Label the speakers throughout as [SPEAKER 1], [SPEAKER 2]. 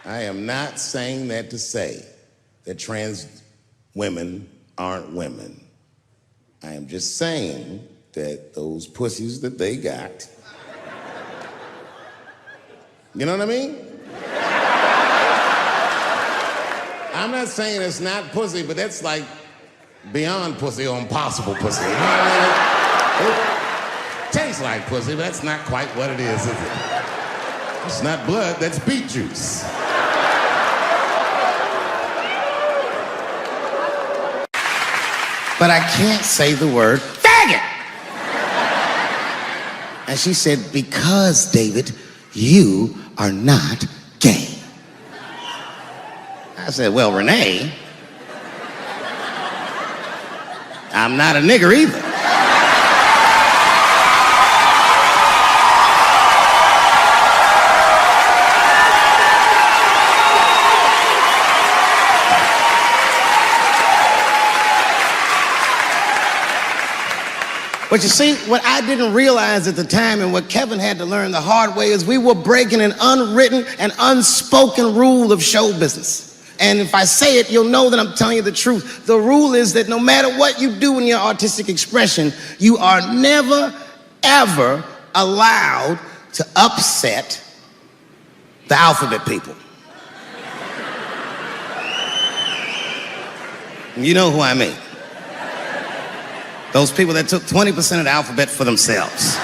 [SPEAKER 1] I am not saying that to say that trans women aren't women. I am just saying that those pussies that they got, you know what I mean? I'm not saying it's not pussy, but that's like beyond pussy or impossible pussy. You know what I mean? It tastes like pussy, but that's not quite what it is it? It's not blood, that's beet juice. But I can't say the word faggot. And she said, because, David, you are not gay. I said, well, Renee, I'm not a nigger either. But you see, what I didn't realize at the time and what Kevin had to learn the hard way is we were breaking an unwritten and unspoken rule of show business. And if I say it, you'll know that I'm telling you the truth. The rule is that no matter what you do in your artistic expression, you are never, ever allowed to upset the alphabet people. You know who I mean. Those people that took 20% of the alphabet for themselves.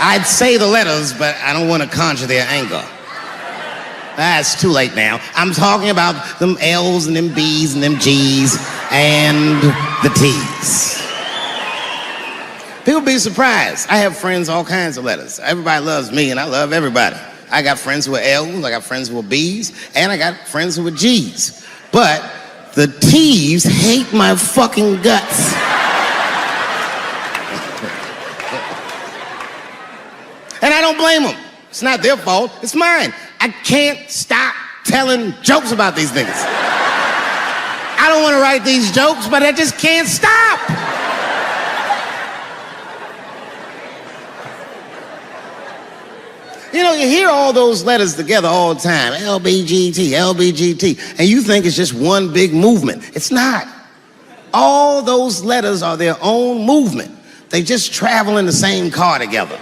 [SPEAKER 1] I'd say the letters, but I don't want to conjure their anger. It's too late now. I'm talking about them L's and them B's and them G's and the T's. People be surprised. I have friends, all kinds of letters. Everybody loves me and I love everybody. I got friends who are L's, I got friends who are B's, and I got friends who are G's. But the T's hate my fucking guts. And I don't blame them. It's not their fault, it's mine. I can't stop telling jokes about these niggas. I don't want to write these jokes, but I just can't stop. You know, you hear all those letters together all the time, LBGT, LBGT, and you think it's just one big movement. It's not. All those letters are their own movement. They just travel in the same car together.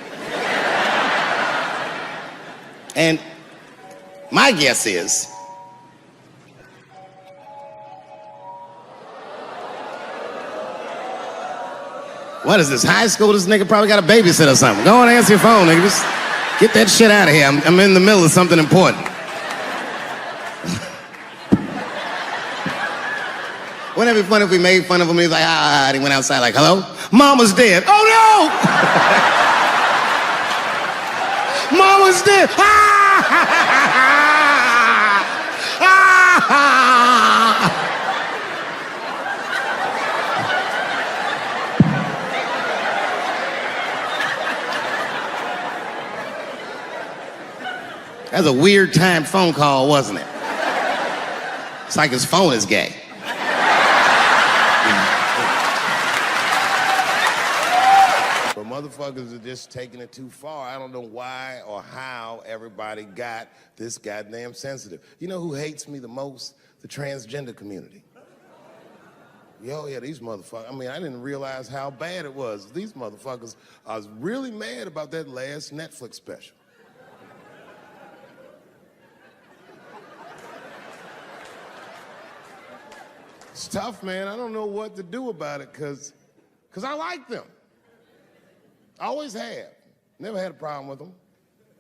[SPEAKER 1] And my guess is, what is this, high school? This nigga probably got a babysitter or something. Go and answer your phone, nigga. Just get that shit out of here. I'm in the middle of something important. Wouldn't it be funny if we made fun of him? He's like, and he went outside like, hello? Mama's dead. Oh no! Mama's dead. That's a weird time phone call, wasn't it? It's like his phone is gay. But motherfuckers are just taking it too far. I don't know why or how everybody got this goddamn sensitive. You know who hates me the most? The transgender community. Yo, yeah, these motherfuckers. I mean, I didn't realize how bad it was. These motherfuckers, I was really mad about that last Netflix special. It's tough, man. I don't know what to do about it because I like them. I always have. Never had a problem with them.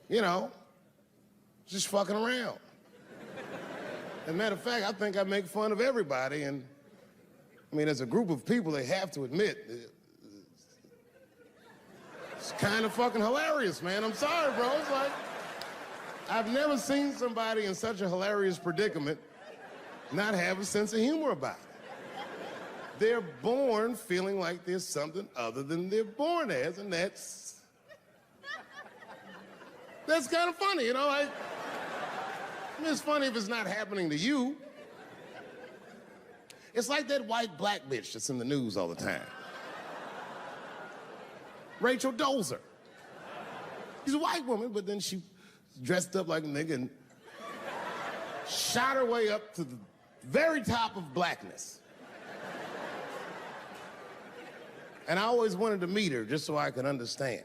[SPEAKER 1] You know, just fucking around. As a matter of fact, I think I make fun of everybody. And I mean, as a group of people, they have to admit, it's kind of fucking hilarious, man. I'm sorry, bro. It's like, I've never seen somebody in such a hilarious predicament not have a sense of humor about it. They're born feeling like there's something other than they're born as, and that's kind of funny, you know? I mean, it's funny if it's not happening to you. It's like that white black bitch that's in the news all the time. Rachel Dolezal. She's a white woman, but then she dressed up like a nigga and shot her way up to the very top of blackness. And I always wanted to meet her just so I could understand.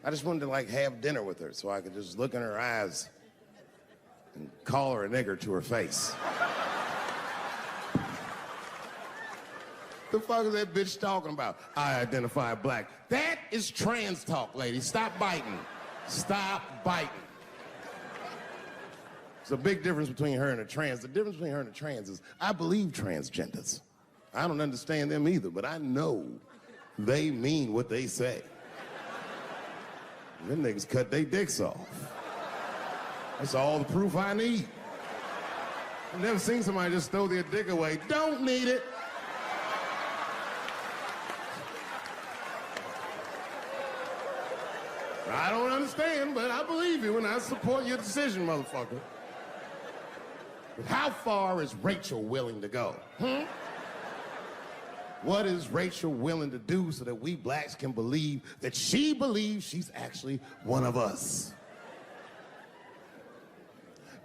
[SPEAKER 1] I just wanted to like have dinner with her so I could just look in her eyes and call her a nigger to her face. The fuck is that bitch talking about? I identify black. That is trans talk, lady. Stop biting. Stop biting. There's a big difference between her and a trans. The difference between her and a trans is I believe transgenders. I don't understand them either, but I know they mean what they say. Them niggas cut their dicks off. That's all the proof I need. I've never seen somebody just throw their dick away. Don't need it. I don't understand, but I believe you and I support your decision, motherfucker. But how far is Rachel willing to go? What is Rachel willing to do so that we blacks can believe that she believes she's actually one of us?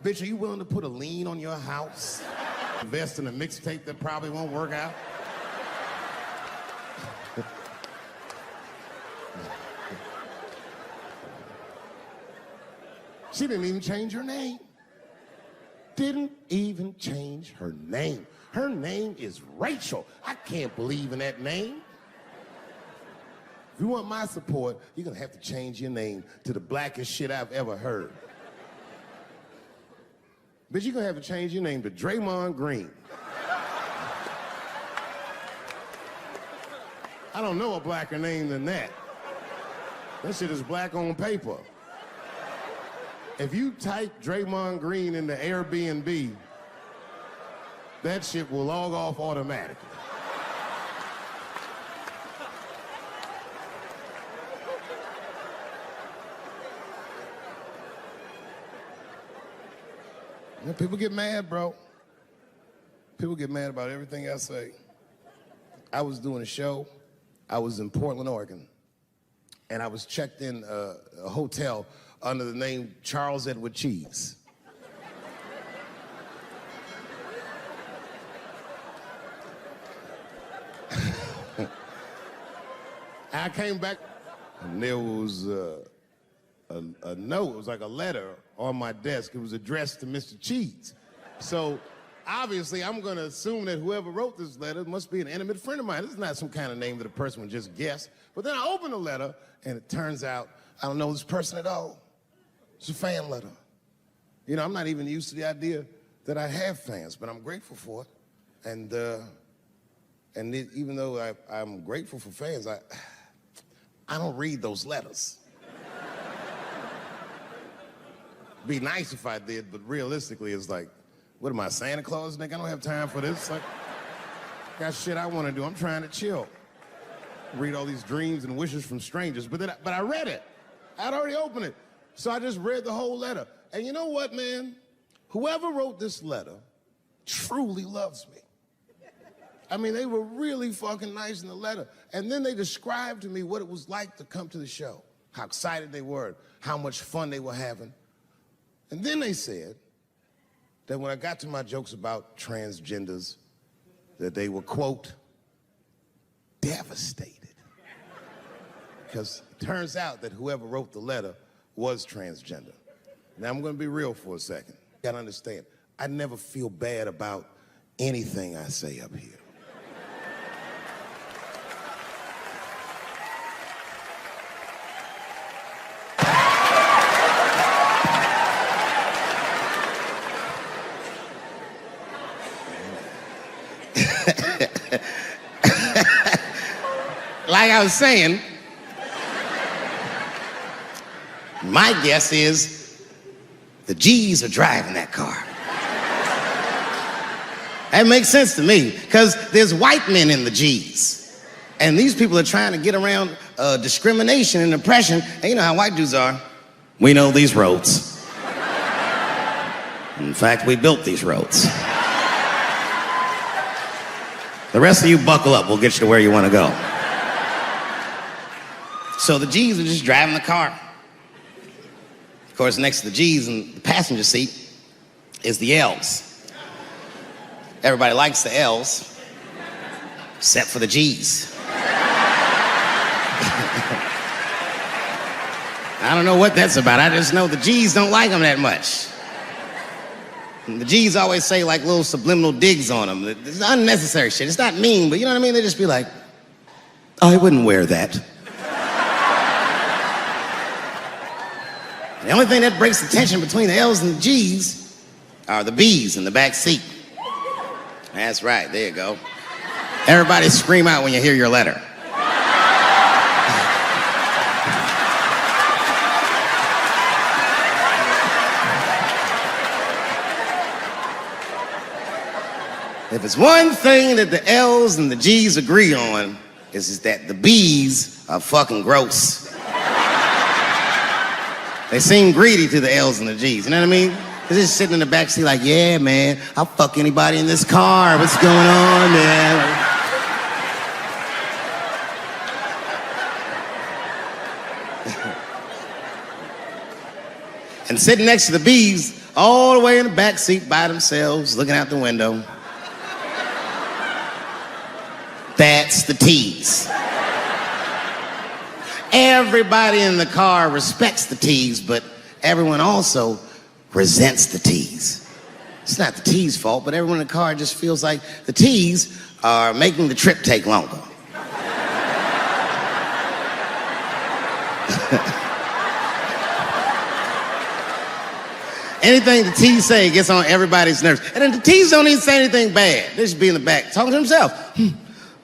[SPEAKER 1] Bitch, are you willing to put a lien on your house? Invest in a mixtape that probably won't work out? She didn't even change her name. Didn't even change her name. Her name is Rachel. I can't believe in that name. If you want my support, you're gonna have to change your name to the blackest shit I've ever heard. But you're gonna have to change your name to Draymond Green. I don't know a blacker name than that. That shit is black on paper. If you type Draymond Green into Airbnb, that shit will log off automatically. You know, people get mad, bro. People get mad about everything I say. I was doing a show. I was in Portland, Oregon, and I was checked in a hotel under the name Charles Edward Cheese. I came back, and there was a note. It was like a letter on my desk. It was addressed to Mr. Cheese. So obviously, I'm going to assume that whoever wrote this letter must be an intimate friend of mine. This is not some kind of name that a person would just guess. But then I open the letter, and it turns out I don't know this person at all. It's a fan letter. You know, I'm not even used to the idea that I have fans, but I'm grateful for it. And even though I'm grateful for fans, I don't read those letters. Be nice if I did, but realistically, it's like, what am I, Santa Claus, nigga? I don't have time for this. Like, got shit I want to do. I'm trying to chill. Read all these dreams and wishes from strangers. But I read it. I'd already opened it. So I just read the whole letter. And you know what, man? Whoever wrote this letter truly loves me. I mean, they were really fucking nice in the letter. And then they described to me what it was like to come to the show, how excited they were, how much fun they were having. And then they said that when I got to my jokes about transgenders, that they were, quote, devastated. Because it turns out that whoever wrote the letter was transgender. Now, I'm going to be real for a second. You got to understand, I never feel bad about anything I say up here. Like I was saying, my guess is the G's are driving that car. That makes sense to me, because there's white men in the G's. And these people are trying to get around discrimination and oppression. And you know how white dudes are. We know these roads. In fact, we built these roads. The rest of you buckle up. We'll get you to where you want to go. So the G's are just driving the car. course, next to the G's in the passenger seat is the L's. Everybody likes the L's, except for the G's. I don't know what that's about. I just know the G's don't like them that much. And the G's always say like little subliminal digs on them. It's unnecessary shit. It's not mean, but you know what I mean? They just be like, I wouldn't wear that. The only thing that breaks the tension between the L's and the G's are the B's in the back seat. That's right, there you go. Everybody scream out when you hear your letter. If it's one thing that the L's and the G's agree on, is that the B's are fucking gross. They seem greedy to the L's and the G's, you know what I mean? They're just sitting in the back seat like, yeah, man, I'll fuck anybody in this car. What's going on, man? And sitting next to the B's, all the way in the back seat by themselves, looking out the window. That's the T's. Everybody in the car respects the T's, but everyone also resents the T's. It's not the T's' fault, but everyone in the car just feels like the T's are making the trip take longer. Anything the T's say gets on everybody's nerves. And then the T's don't even say anything bad. They just be in the back talking to themselves.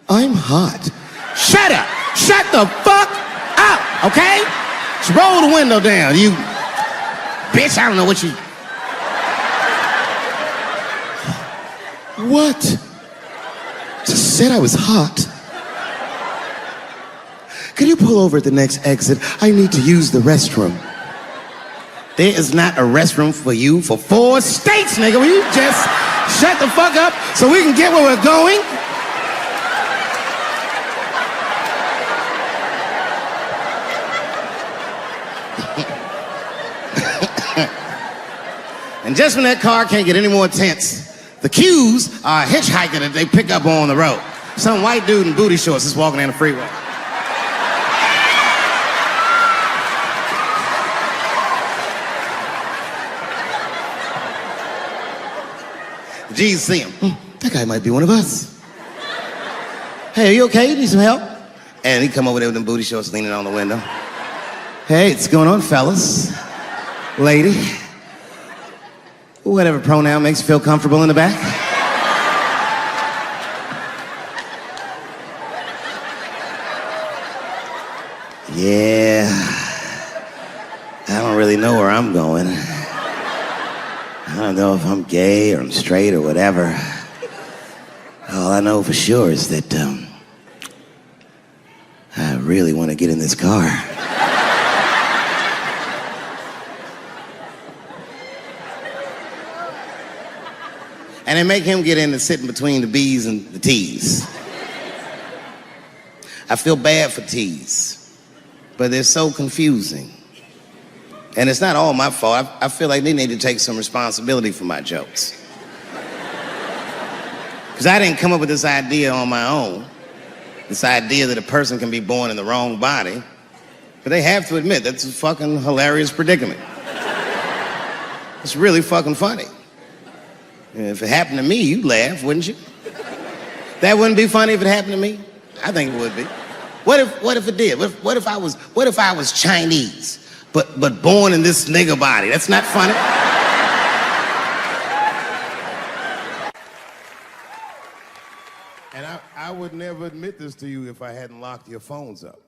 [SPEAKER 1] I'm hot. Shut up. Shut the fuck up, okay? Just roll the window down, you bitch. I don't know what you... What? Just said I was hot. Could you pull over at the next exit? I need to use the restroom. There is not a restroom for you for 4 states, nigga. Will you just shut the fuck up so we can get where we're going? And just when that car can't get any more tense, the Q's are a hitchhiker that they pick up on the road. Some white dude in booty shorts is walking down the freeway. The G's see him. That guy might be one of us. Hey, are you okay? You need some help? And he come over there with them booty shorts leaning on the window. Hey, what's going on, fellas? Lady? Whatever pronoun makes you feel comfortable in the back. Yeah, I don't really know where I'm going. I don't know if I'm gay or I'm straight or whatever. All I know for sure is that I really want to get in this car. And they make him get in and sit in between the B's and the T's. I feel bad for T's, but they're so confusing. And it's not all my fault. I feel like they need to take some responsibility for my jokes. Because I didn't come up with this idea on my own. This idea that a person can be born in the wrong body. But they have to admit, that's a fucking hilarious predicament. It's really fucking funny. If it happened to me, you'd laugh, wouldn't you? That wouldn't be funny if it happened to me? I think it would be. What if it did? What if I was Chinese, but born in this nigga body? That's not funny.
[SPEAKER 2] And I would never admit this to you if I hadn't locked your phones up.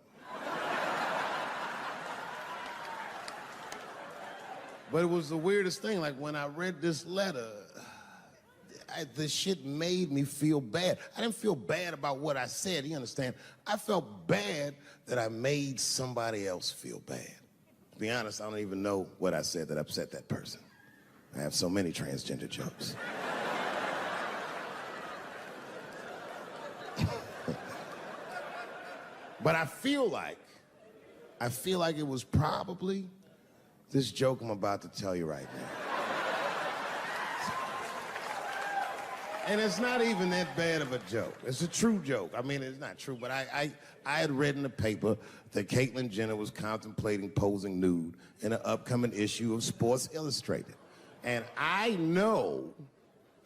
[SPEAKER 2] But it was the weirdest thing. Like when I read this letter, this shit made me feel bad. I didn't feel bad about what I said, you understand? I felt bad that I made somebody else feel bad. To be honest, I don't even know what I said that upset that person. I have so many transgender jokes. But I feel like it was probably this joke I'm about to tell you right now. And it's not even that bad of a joke. It's a true joke. I mean, it's not true, but I had read in the paper that Caitlyn Jenner was contemplating posing nude in an upcoming issue of Sports Illustrated. And I know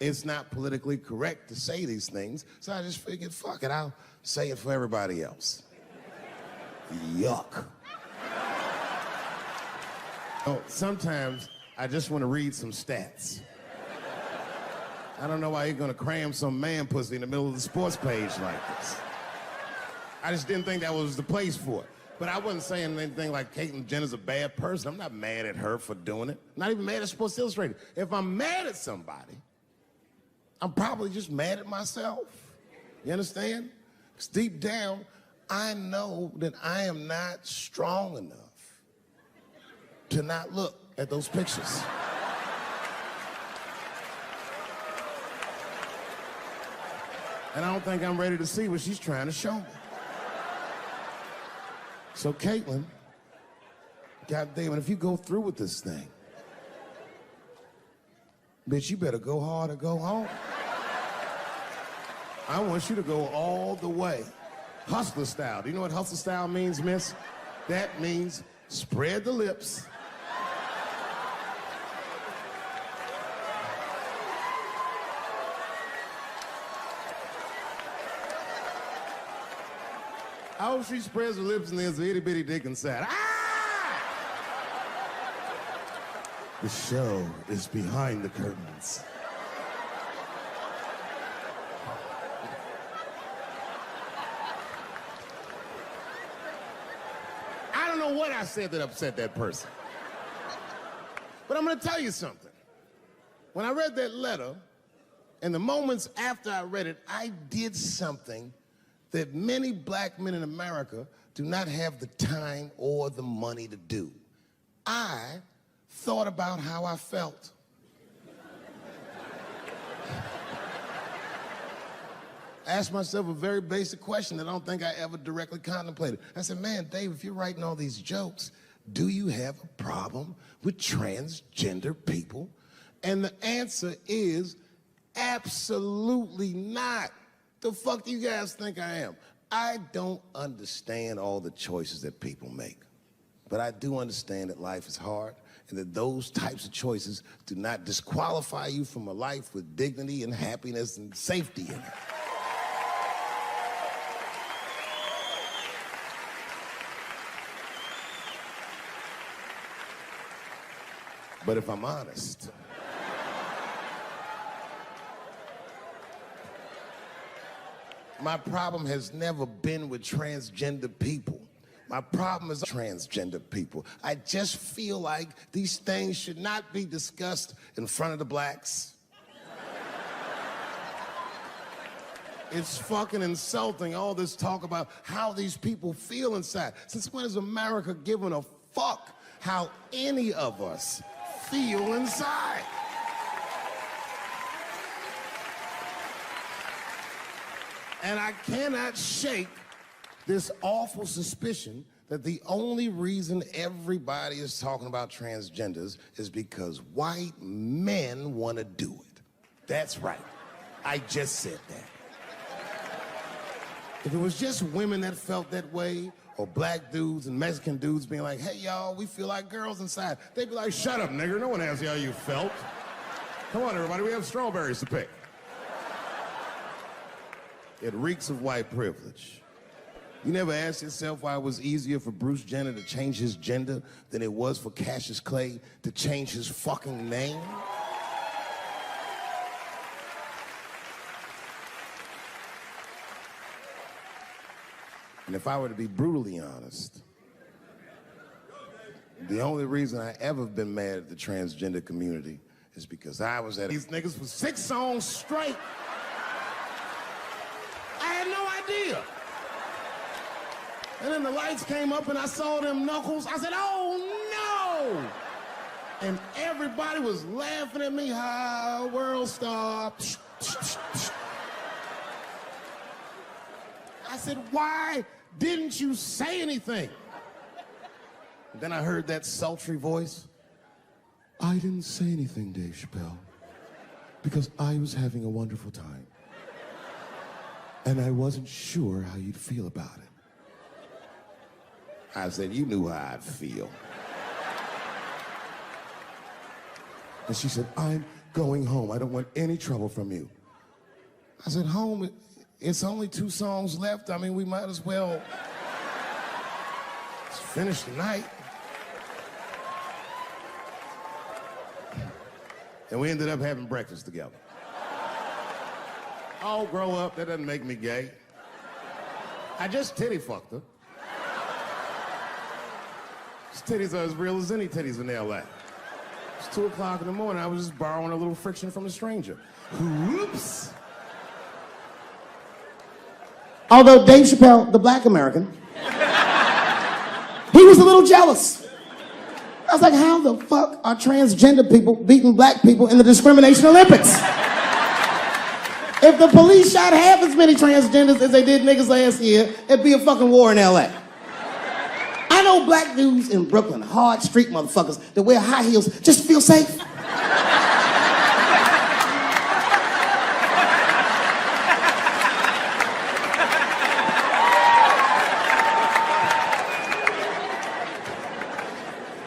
[SPEAKER 2] it's not politically correct to say these things, so I just figured, fuck it, I'll say it for everybody else. Yuck. Oh, sometimes I just want to read some stats. I don't know why you're gonna cram some man pussy in the middle of the sports page like this. I just didn't think that was the place for it. But I wasn't saying anything like Caitlyn Jenner's a bad person. I'm not mad at her for doing it. Not even mad at Sports Illustrated. If I'm mad at somebody, I'm probably just mad at myself. You understand? Because deep down, I know that I am not strong enough to not look at those pictures. And I don't think I'm ready to see what she's trying to show me. So Caitlyn, goddamn it, if you go through with this thing, bitch, you better go hard or go home. I want you to go all the way. Hustler style. Do you know what hustler style means, miss? That means spread the lips. I hope she spreads her lips and there's an itty bitty dick inside. Ah! The show is behind the curtains. I don't know what I said that upset that person. But I'm gonna tell you something. When I read that letter, and the moments after I read it, I did something that many black men in America do not have the time or the money to do. I thought about how I felt. I asked myself a very basic question that I don't think I ever directly contemplated. I said, man, Dave, if you're writing all these jokes, do you have a problem with transgender people? And the answer is absolutely not. The fuck do you guys think I am? I don't understand all the choices that people make. But I do understand that life is hard and that those types of choices do not disqualify you from a life with dignity and happiness and safety in it. But if I'm honest, my problem has never been with transgender people. My problem is transgender people. I just feel like these things should not be discussed in front of the blacks. It's fucking insulting, all this talk about how these people feel inside. Since when has America given a fuck how any of us feel inside? And I cannot shake this awful suspicion that the only reason everybody is talking about transgenders is because white men want to do it. That's right. I just said that. If it was just women that felt that way, or black dudes and Mexican dudes being like, hey, y'all, we feel like girls inside, they'd be like, shut up, nigger. No one asked you how you felt. Come on, everybody, we have strawberries to pick. It reeks of white privilege. You never asked yourself why it was easier for Bruce Jenner to change his gender than it was for Cassius Clay to change his fucking name? And if I were to be brutally honest, the only reason I ever been mad at the transgender community is because I was at these niggas for 6 songs straight. I had no idea. And then the lights came up and I saw them knuckles. I said, oh no! And everybody was laughing at me. Hi, world star. I said, why didn't you say anything? Then I heard that sultry voice. I didn't say anything, Dave Chappelle, because I was having a wonderful time. And I wasn't sure how you'd feel about it. I said, you knew how I'd feel. And she said, I'm going home. I don't want any trouble from you. I said, home, it's only 2 songs left. I mean, we might as well finish the night. And we ended up having breakfast together. Oh, grow up, that doesn't make me gay. I just titty fucked her. His titties are as real as any titties in L.A. It's 2 o'clock in the morning. I was just borrowing a little friction from a stranger. Whoops.
[SPEAKER 1] Although Dave Chappelle, the black American, he was a little jealous. I was like, how the fuck are transgender people beating black people in the discrimination Olympics? If the police shot half as many transgenders as they did niggas last year, it'd be a fucking war in LA. I know black dudes in Brooklyn, hard street motherfuckers that wear high heels just to feel safe.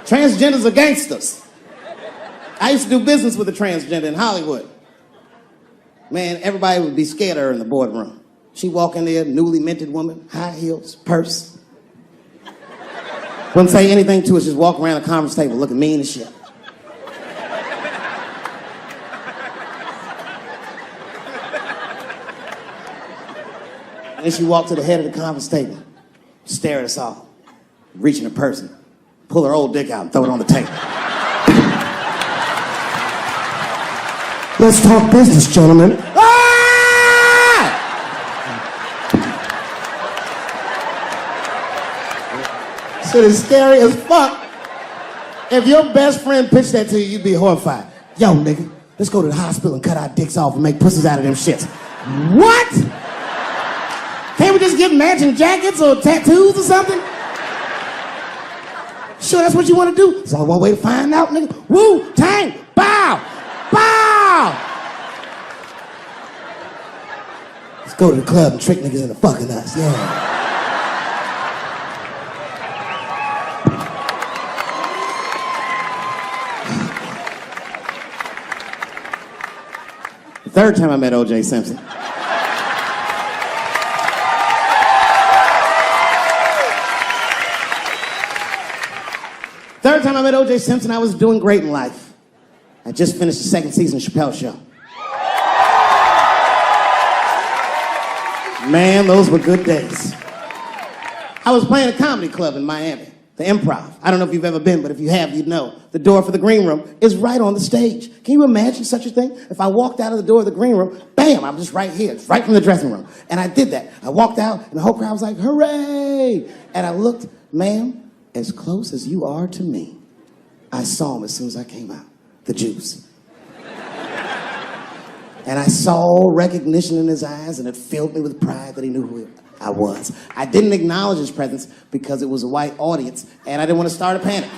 [SPEAKER 1] Transgenders are gangsters. I used to do business with a transgender in Hollywood. Man, everybody would be scared of her in the boardroom. She'd walk in there, newly minted woman, high heels, purse. Wouldn't say anything to us, just walk around the conference table looking mean as shit. And then she walked to the head of the conference table, stare at us all, reach in her purse, and pull her old dick out and throw it on the table. Let's talk business, gentlemen. Ah! Shit is scary as fuck. If your best friend pitched that to you, you'd be horrified. Yo, nigga, let's go to the hospital and cut our dicks off and make pussies out of them shits. What? Can't we just get matching jackets or tattoos or something? Sure, that's what you want to do? There's only one way to find out, nigga. Wu-Tang, bow, bow. Let's go to the club and trick niggas into fucking us, yeah. The third time I met O.J. Simpson. Third time I met O.J. Simpson, I was doing great in life. I just finished the 2nd season of Chappelle's show. Man, those were good days. I was playing a comedy club in Miami, the Improv. I don't know if you've ever been, but if you have, you'd know. The door for the green room is right on the stage. Can you imagine such a thing? If I walked out of the door of the green room, bam, I'm just right here. It's right from the dressing room. And I did that. I walked out, and the whole crowd was like, hooray! And I looked, ma'am, as close as you are to me, I saw him as soon as I came out, the juice. And I saw recognition in his eyes, and it filled me with pride that he knew who I was. I didn't acknowledge his presence because it was a white audience, and I didn't want to start a panic.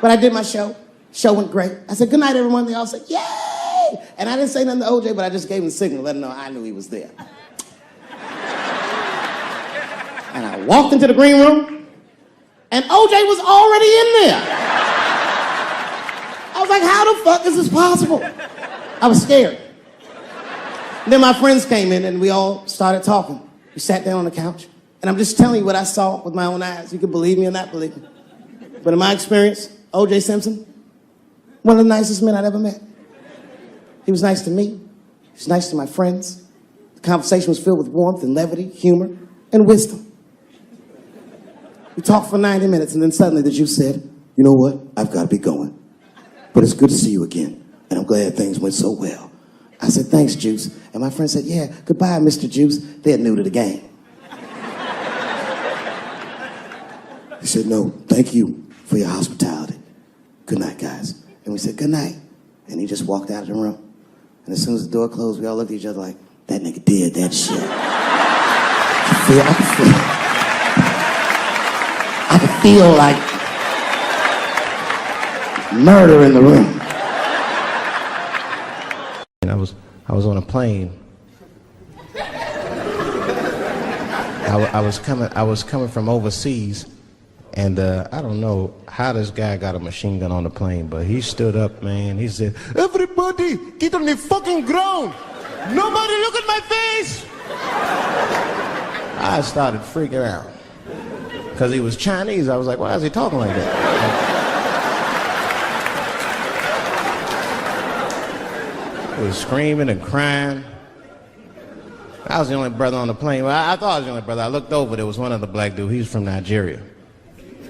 [SPEAKER 1] But I did my show. Show went great. I said, good night, everyone. They all said, yay! And I didn't say nothing to OJ, but I just gave him the signal, let him know I knew he was there. And I walked into the green room, and OJ was already in there. I was like, how the fuck is this possible? I was scared. And then my friends came in, and we all started talking. We sat down on the couch, and I'm just telling you what I saw with my own eyes. You can believe me or not believe me. But in my experience, O.J. Simpson, one of the nicest men I'd ever met. He was nice to me. He was nice to my friends. The conversation was filled with warmth and levity, humor, and wisdom. We talked for 90 minutes, and then suddenly the Juice said, you know what? I've got to be going. But it's good to see you again, and I'm glad things went so well. I said, thanks, Juice. And my friend said, yeah, goodbye, Mr. Juice. They're new to the game. He said, no, thank you for your hospitality. Good night, guys. And we said, good night. And he just walked out of the room. And as soon as the door closed, we all looked at each other like, that nigga did that shit. I could feel I could feel like murder in the room.
[SPEAKER 3] And I was on a plane. I was coming from overseas, and I don't know how this guy got a machine gun on the plane, but he stood up, man. He said, "Everybody, get on the fucking ground! Nobody look at my face!" I started freaking out because he was Chinese. I was like, "Why is he talking like that?" He was screaming and crying. I was the only brother on the plane. Well, I thought I was the only brother. I looked over. There was one other black dude. He was from Nigeria.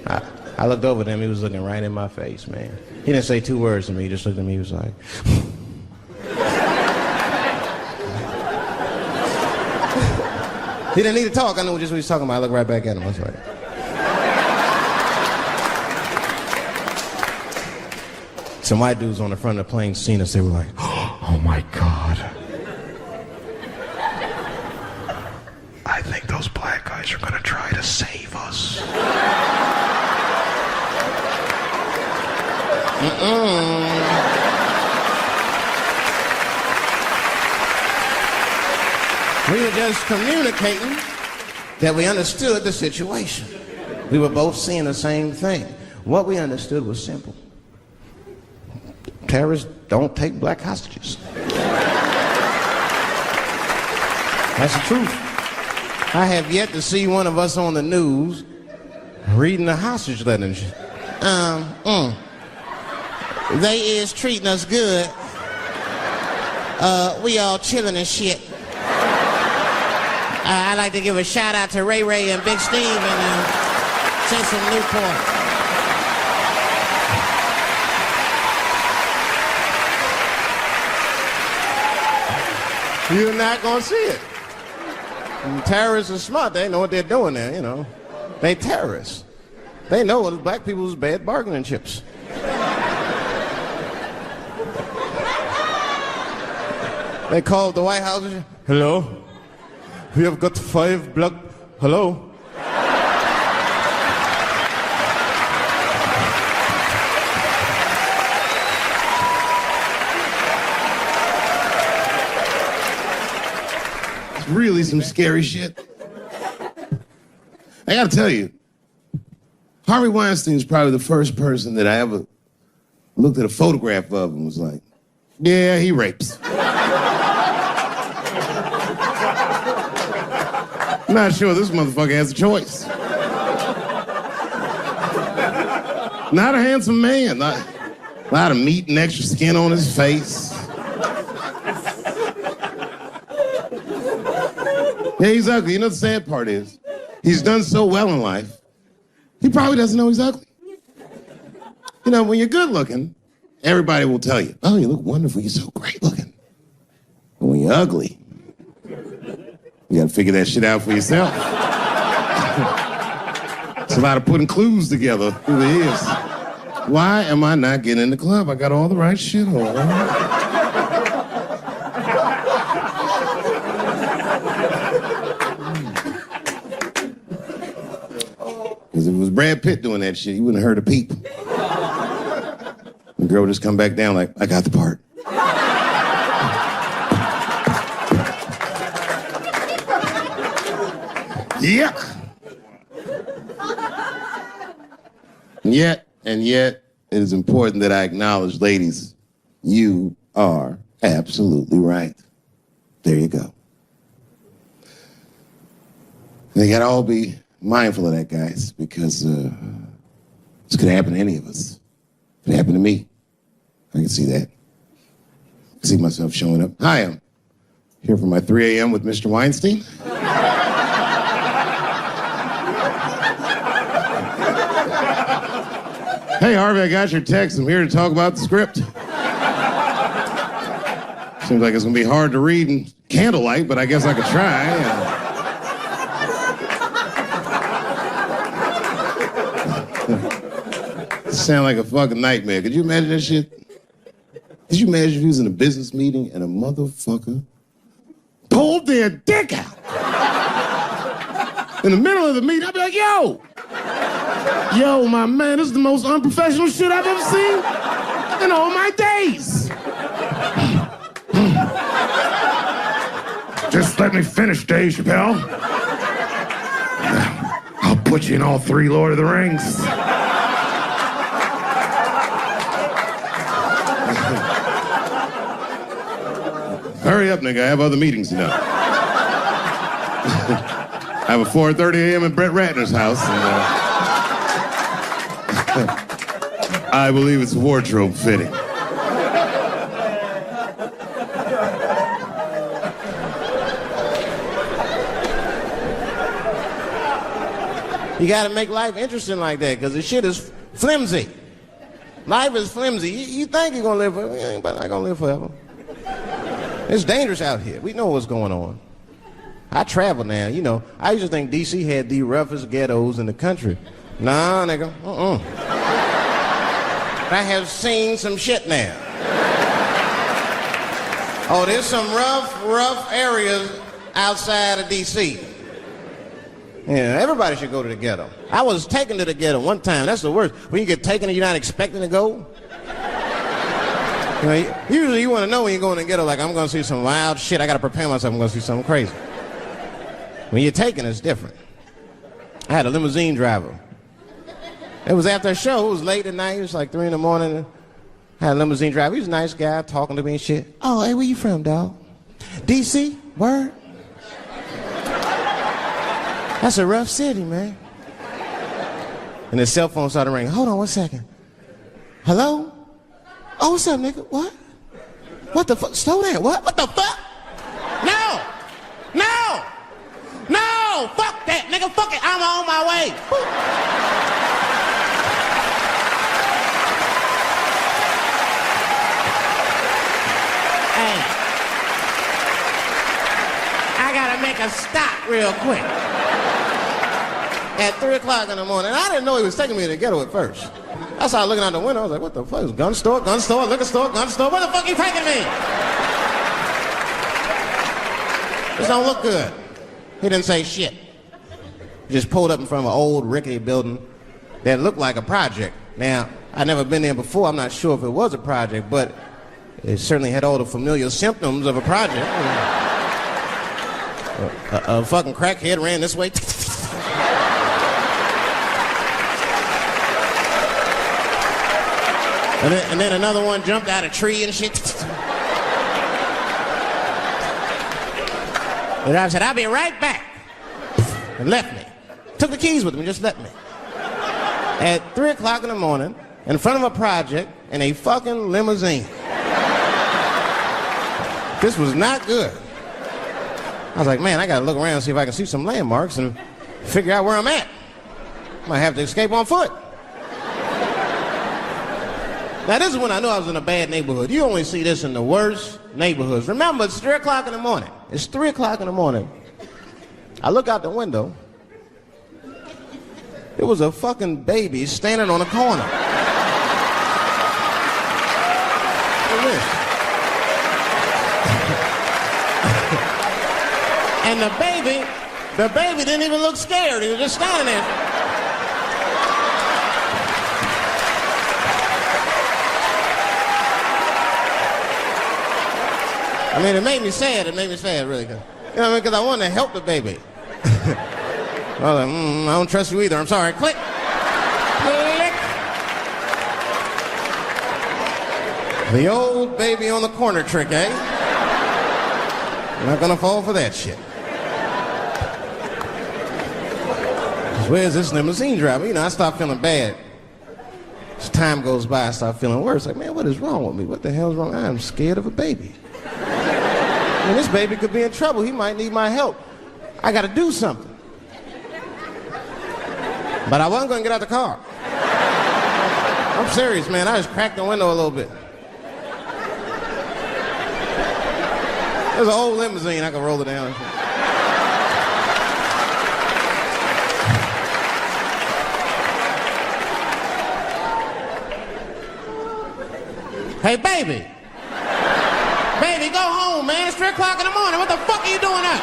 [SPEAKER 3] I looked over at him. He was looking right in my face, man. He didn't say 2 words to me. He just looked at me. He was like... He didn't need to talk. I knew just what he was talking about. I looked right back at him. I was like... Some white dudes on the front of the plane seen us. They were like, "Oh my God. I think those black guys are gonna try to save us." We were just communicating that we understood the situation. We were both seeing the same thing. What we understood was simple. Terrorists don't take black hostages. That's the truth. I have yet to see one of us on the news reading a hostage letter and shit. They is treating us good. We all chilling and shit. I'd like to give a shout out to Ray Ray and Big Steve and Jason Newport. You're not gonna see it. And terrorists are smart. They know what they're doing there, you know. They terrorists. They know black people's bad bargaining chips. They called the White House. "Hello? We have got 5 black... Hello?"
[SPEAKER 2] Really some scary shit. I gotta tell you, Harvey Weinstein is probably the first person that I ever looked at a photograph of and was like, yeah, he rapes. I'm not sure this motherfucker has a choice. Not a handsome man. Not a lot of meat and extra skin on his face. Yeah, he's ugly. You know the sad part is, he's done so well in life, he probably doesn't know he's ugly. You know, when you're good looking, everybody will tell you, "Oh, you look wonderful, you're so great looking." But when you're ugly, you gotta figure that shit out for yourself. It's a lot of putting clues together through the years. Why am I not getting in the club? I got all the right shit on. Because if it was Brad Pitt doing that shit, he wouldn't have heard a peep. The girl would just come back down like, "I got the part." Yuck. And yet, it is important that I acknowledge, ladies, you are absolutely right. There you go. They gotta all be mindful of that, guys, because this could happen to any of us. It could happen to me. I can see that. I can see myself showing up. Hi, I'm here for my 3 a.m. with Mr. Weinstein. Hey, Harvey, I got your text. I'm here to talk about the script. Seems like it's gonna be hard to read in candlelight, but I guess I could try. Sound like a fucking nightmare. Could you imagine that shit? Could you imagine if you was in a business meeting and a motherfucker pulled their dick out in the middle of the meeting? I'd be like, "Yo, Yo, my man, this is the most unprofessional shit I've ever seen in all my days. Just let me finish, Dave Chappelle. I'll put you in all 3 Lord of the Rings. Hurry up, nigga. I have other meetings tonight. I have a 4:30 a.m. at Brett Ratner's house. And, I believe it's wardrobe fitting.
[SPEAKER 3] You gotta make life interesting like that, because the shit is flimsy. Life is flimsy. You think you're gonna live forever, you ain't not gonna live forever. It's dangerous out here. We know what's going on. I travel now, you know. I used to think D.C. had the roughest ghettos in the country. Nah, nigga, I have seen some shit now. Oh, there's some rough areas outside of D.C. Yeah, everybody should go to the ghetto. I was taken to the ghetto one time. That's the worst. When you get taken and you're not expecting to go. You know, usually you want to know when you're going to the ghetto, like, I'm going to see some wild shit. I got to prepare myself. I'm going to see something crazy. When you're taken, it's different. I had a limousine driver. It was after a show. It was late at night. It was like 3 in the morning. I had a limousine driver. He was a nice guy talking to me and shit. Oh, hey, where you from, dog? D.C.? Word? That's a rough city, man. And his cell phone started ringing. Hold on 1 second. Hello? Oh, what's up, nigga? What? What the fuck? Slow down. What? What the fuck? No! No! No! Fuck that, nigga. Fuck it. I'm on my way. Hey. I gotta make a stop real quick. At 3 o'clock in the morning. I didn't know he was taking me to the ghetto at first. I started looking out the window. I was like, what the fuck? It's gun store, liquor store, gun store. Where the fuck are you taking me? This don't look good. He didn't say shit. He just pulled up in front of an old rickety building that looked like a project. Now, I'd never been there before. I'm not sure if it was a project, but it certainly had all the familiar symptoms of a project. A fucking crackhead ran this way. And then another one jumped out a tree and shit. And I said, I'll be right back. And left me. Took the keys with him and just left me. At 3 o'clock in the morning, in front of a project, in a fucking limousine. This was not good. I was like, man, I gotta look around and see if I can see some landmarks and figure out where I'm at. Might have to escape on foot. Now, this is when I knew I was in a bad neighborhood. You only see this in the worst neighborhoods. Remember, it's 3 o'clock in the morning. It's 3 o'clock in the morning. I look out the window. There was a fucking baby standing on a corner. Look at this. And the baby didn't even look scared. He was just standing there. I mean, it made me sad, really. You know what I mean? Because I wanted to help the baby. I was like, I don't trust you either. I'm sorry. Click. Click. The old baby on the corner trick, eh? I'm not going to fall for that shit. Where's this limousine driver? You know, I start feeling bad. As time goes by, I start feeling worse. Like, man, what is wrong with me? What the hell's wrong? I'm scared of a baby. I mean, this baby could be in trouble. He might need my help. I got to do something. But I wasn't going to get out the car. I'm serious, man. I just cracked the window a little bit. There's an old limousine. I can roll it down. Hey, baby. Baby, go home, man. It's 3 o'clock in the morning. What the fuck are you doing up?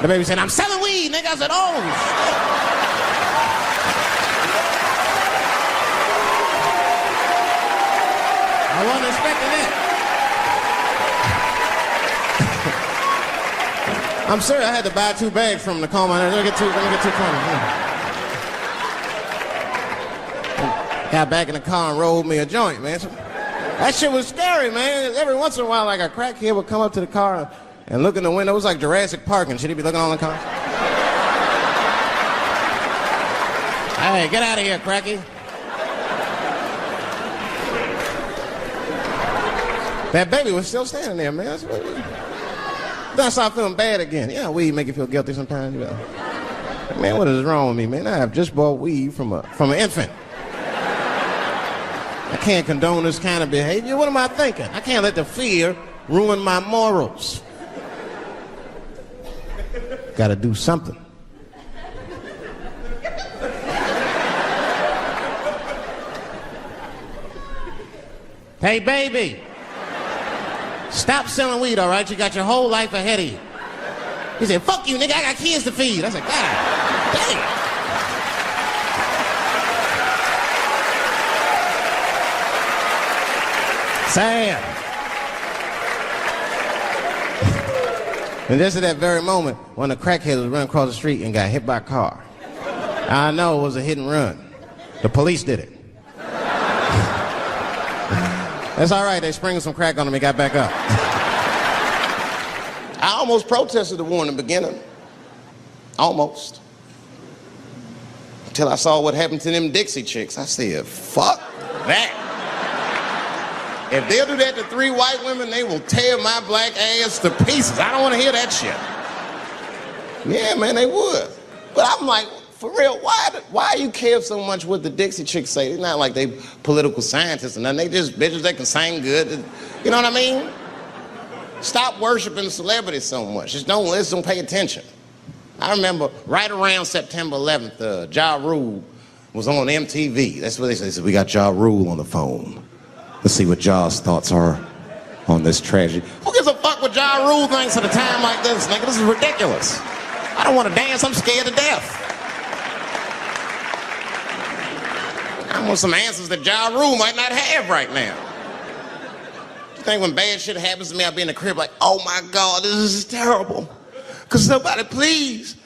[SPEAKER 3] The baby said, I'm selling weed, nigga. I said, oh, shit. I wasn't expecting that. I'm sorry, I had to buy 2 bags from him to calm my nerves. Let me get 2 cones. Got back in the car and rolled me a joint, man. That shit was scary, man. Every once in a while, like a crackhead would come up to the car and look in the window. It was like Jurassic Park and shit. He'd be looking on the car. Hey, get out of here, cracky. That baby was still standing there, man. Then I started feeling bad again. Yeah, weed make you feel guilty sometimes. You know. Man, what is wrong with me, man? I have just bought weed from an infant. I can't condone this kind of behavior. What am I thinking? I can't let the fear ruin my morals. Gotta do something. Hey, baby. Stop selling weed, all right? You got your whole life ahead of you. He said, fuck you, nigga, I got kids to feed. I said, God damn. Sam. And just at that very moment, one of the crackheads was running across the street and got hit by a car. I know it was a hit and run. The police did it. That's all right, they sprinkled some crack on him and got back up. I almost protested the war in the beginning. Almost. Until I saw what happened to them Dixie chicks. I said, fuck that. If they'll do that to 3 white women, they will tear my black ass to pieces. I don't want to hear that shit. Yeah, man, they would. But I'm like, for real, why you care so much what the Dixie chicks say? It's not like they political scientists or nothing. They just bitches that can sing good. You know what I mean? Stop worshiping celebrities so much. Just don't listen, don't pay attention. I remember right around September 11th, Ja Rule was on MTV. That's what they said. They said, we got Ja Rule on the phone. Let's see what Ja's thoughts are on this tragedy. Who gives a fuck what Ja Rule thinks at a time like this, nigga? This is ridiculous. I don't want to dance. I'm scared to death. I want some answers that Ja Rule might not have right now. You think when bad shit happens to me, I'll be in the crib like, oh my God, this is terrible. Could somebody please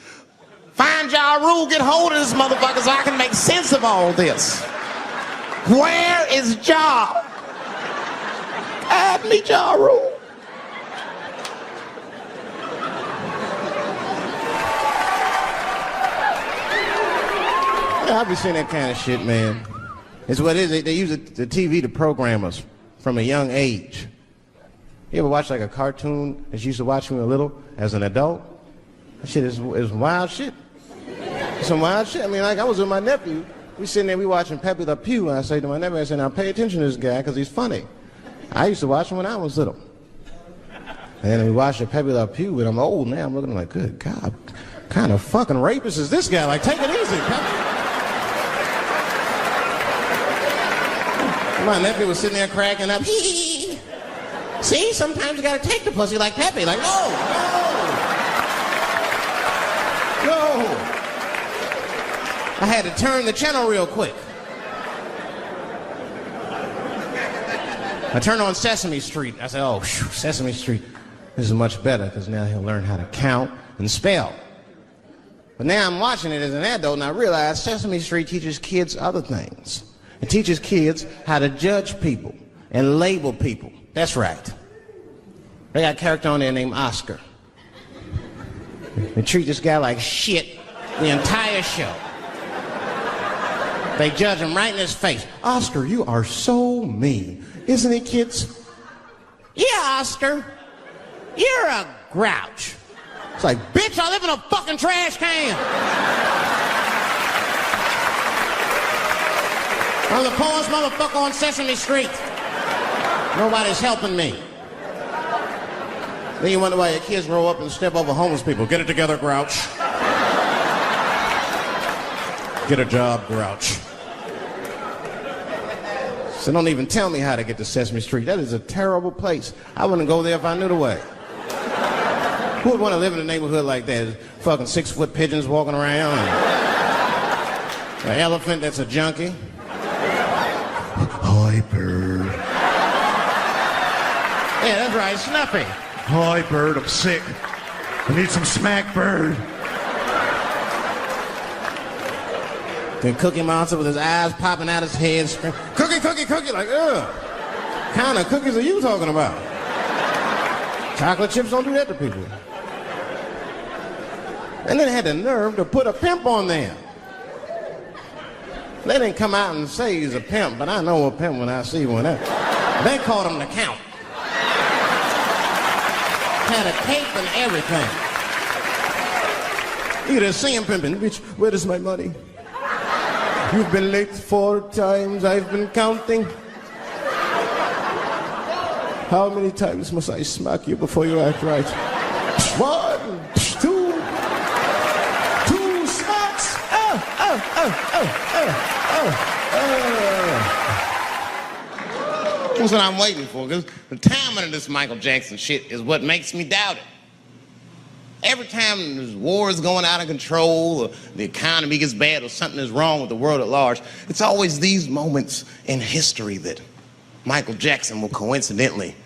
[SPEAKER 3] find Ja Rule, get hold of this motherfucker so I can make sense of all this. Where is Ja? Add me Ja Rule. Yeah, I'll be seeing that kind of shit, man. It's what it is. They use the TV to program us from a young age. You ever watch like a cartoon that you used to watch when you were little as an adult? That shit is wild shit. Some wild shit. I mean, like I was with my nephew. We sitting there, we watching Pepe Le Pew, and I say to my nephew, I say, now pay attention to this guy because he's funny. I used to watch him when I was little. And then we watched Pepe Le Pew, and I'm old now. I'm looking like, good God, what kind of fucking rapist is this guy? Like, take it easy, Pepe. My nephew was sitting there cracking up. Hee. See, sometimes you gotta take the pussy like Pepe. Like, no. I had to turn the channel real quick. I turned on Sesame Street. I said, oh, Sesame Street. This is much better because now he'll learn how to count and spell. But now I'm watching it as an adult and I realize Sesame Street teaches kids other things. It teaches kids how to judge people and label people. That's right. They got a character on there named Oscar. They treat this guy like shit the entire show. They judge him right in his face. Oscar, you are so mean. Isn't he, kids? Yeah, Oscar. You're a grouch. It's like, bitch, I live in a fucking trash can. I'm the poorest motherfucker on Sesame Street. Nobody's helping me. Then you wonder why your kids grow up and step over homeless people. Get it together, grouch. Get a job, grouch. So don't even tell me how to get to Sesame Street. That is a terrible place. I wouldn't go there if I knew the way. Who would want to live in a neighborhood like that? Fucking 6-foot pigeons walking around. An elephant that's a junkie.
[SPEAKER 2] Hi, bird.
[SPEAKER 3] Yeah, that's right, Snuffy.
[SPEAKER 2] Hi, bird, I'm sick. I need some smack, bird.
[SPEAKER 3] Then Cookie Monster with his eyes popping out his head, screaming, "Cookie, cookie, cookie!" Like, ugh. What kind of cookies are you talking about? Chocolate chips don't do that to people. And then they had the nerve to put a pimp on there. They didn't come out and say he's a pimp, but I know a pimp when I see one. They called him the Count. Had a cape and everything. You just see him pimping. Bitch, where is my money? You've been late 4 times, I've been counting. How many times must I smack you before you act right? 1, 2, 2 smacks. That's what I'm waiting for, because the timing of this Michael Jackson shit is what makes me doubt it. Every time there's wars going out of control, or the economy gets bad, or something is wrong with the world at large, it's always these moments in history that Michael Jackson will coincidentally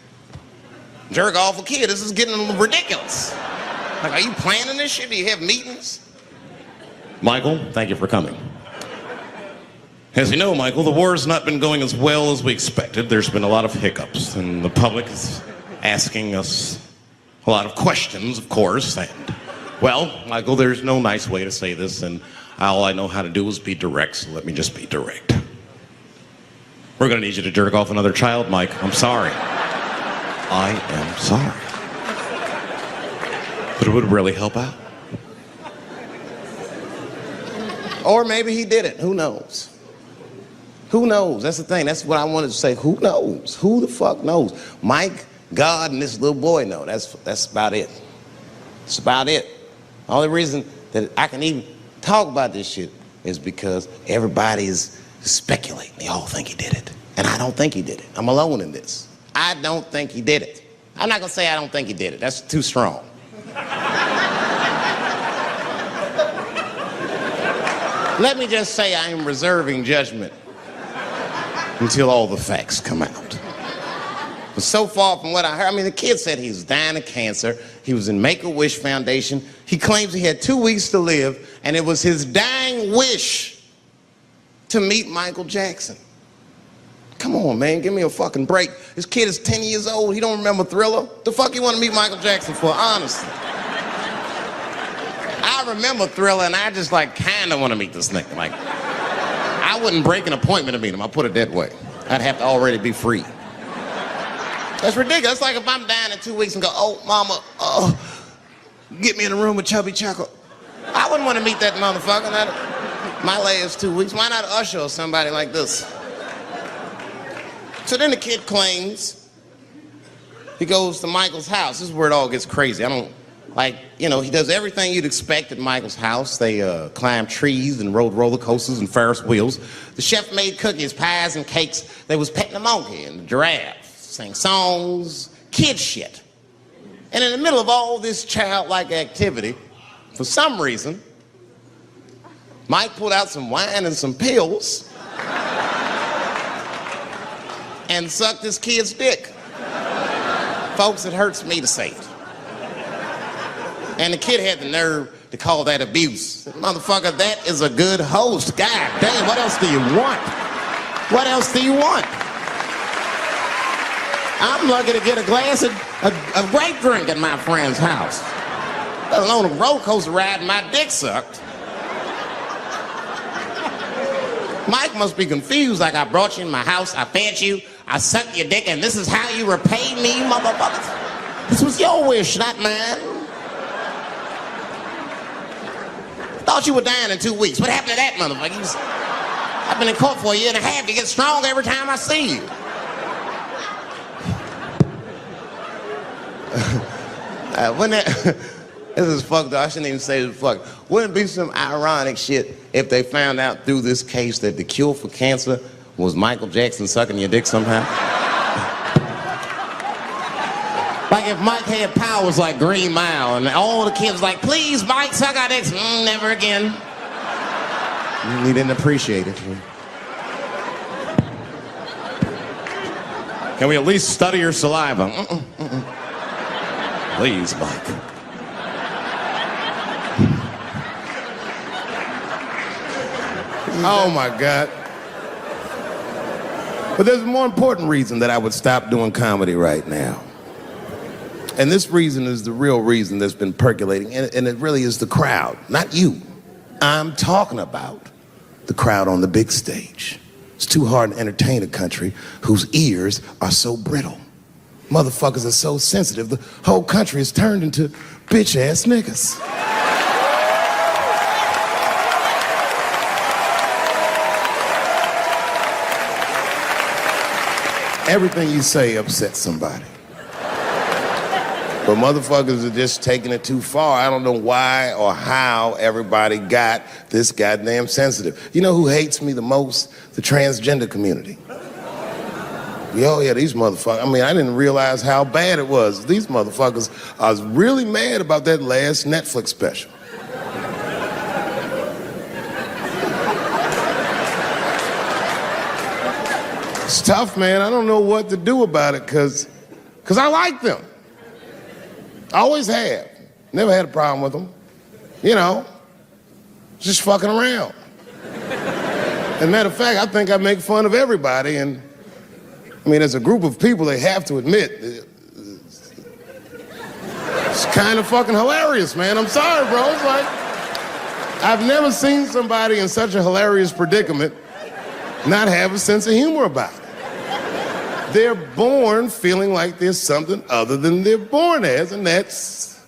[SPEAKER 3] jerk off a kid. This is getting a little ridiculous. Like, are you planning this shit? Do you have meetings?
[SPEAKER 4] Michael, thank you for coming. As you know, Michael, the war has not been going as well as we expected. There's been a lot of hiccups, and the public is asking us a lot of questions, of course, and, well, Michael, there's no nice way to say this, and all I know how to do is be direct, so let me just be direct. We're gonna need you to jerk off another child, Mike. I'm sorry. I am sorry. But it would really help out.
[SPEAKER 3] Or maybe he did it. Who knows? Who knows? That's the thing. That's what I wanted to say. Who knows? Who the fuck knows? Mike, God, and this little boy know. That's about it. That's about it. The only reason that I can even talk about this shit is because everybody is speculating. They all think he did it. And I don't think he did it. I'm alone in this. I don't think he did it. I'm not gonna say I don't think he did it. That's too strong. Let me just say I am reserving judgment until all the facts come out. But so far from what I heard, I mean, the kid said he was dying of cancer. He was in Make-A-Wish Foundation. He claims he had 2 weeks to live, and it was his dying wish to meet Michael Jackson. Come on, man, give me a fucking break. This kid is 10 years old. He don't remember Thriller. The fuck you want to meet Michael Jackson for, honestly? I remember Thriller, and I just, like, kind of want to meet this nigga. Like, I wouldn't break an appointment to meet him. I'll put it that way. I'd have to already be free. That's ridiculous. It's like if I'm dying in 2 weeks and go, "Oh, mama, get me in a room with Chubby Chuckle." I wouldn't want to meet that motherfucker. My last 2 weeks. Why not Usher or somebody like this? So then the kid claims he goes to Michael's house. This is where it all gets crazy. I don't, like, you know, he does everything you'd expect at Michael's house. They climbed trees and rode roller coasters and Ferris wheels. The chef made cookies, pies, and cakes. They was petting the monkey and the giraffe, sang songs, kid shit. And in the middle of all this childlike activity, for some reason, Mike pulled out some wine and some pills and sucked his kid's dick. Folks, it hurts me to say it. And the kid had the nerve to call that abuse. Motherfucker, that is a good host. God damn, what else do you want? What else do you want? I'm lucky to get a glass of grape drink at my friend's house. Let alone a roller coaster ride and my dick sucked. Mike must be confused, like I brought you in my house, I fed you, I sucked your dick, and this is how you repay me, motherfuckers? This was your wish, not mine. Thought you were dying in 2 weeks. What happened to that motherfucker? I've been in court for 1.5 years. You get stronger every time I see you. This is fucked up. I shouldn't even say this fuck. Wouldn't it be some ironic shit if they found out through this case that the cure for cancer was Michael Jackson sucking your dick somehow? Like if Mike had powers like Green Mile, and all the kids like, please, Mike, suck our dicks. Never again. He didn't appreciate it.
[SPEAKER 4] Can we at least study your saliva? Please, Mike.
[SPEAKER 2] Oh my God. But there's a more important reason that I would stop doing comedy right now. And this reason is the real reason that's been percolating, and it really is the crowd, not you. I'm talking about the crowd on the big stage. It's too hard to entertain a country whose ears are so brittle. Motherfuckers are so sensitive, the whole country is turned into bitch-ass niggas. Everything you say upsets somebody. But motherfuckers are just taking it too far. I don't know why or how everybody got this goddamn sensitive. You know who hates me the most? The transgender community. Oh yeah, these motherfuckers. I mean, I didn't realize how bad it was. These motherfuckers are really mad about that last Netflix special. It's tough, man. I don't know what to do about it because I like them. I always have. Never had a problem with them. You know, just fucking around. As a matter of fact, I think I make fun of everybody, and I mean, as a group of people, they have to admit, it's kind of fucking hilarious, man. I'm sorry, bro. It's like, I've never seen somebody in such a hilarious predicament not have a sense of humor about it. They're born feeling like there's something other than they're born as, and that's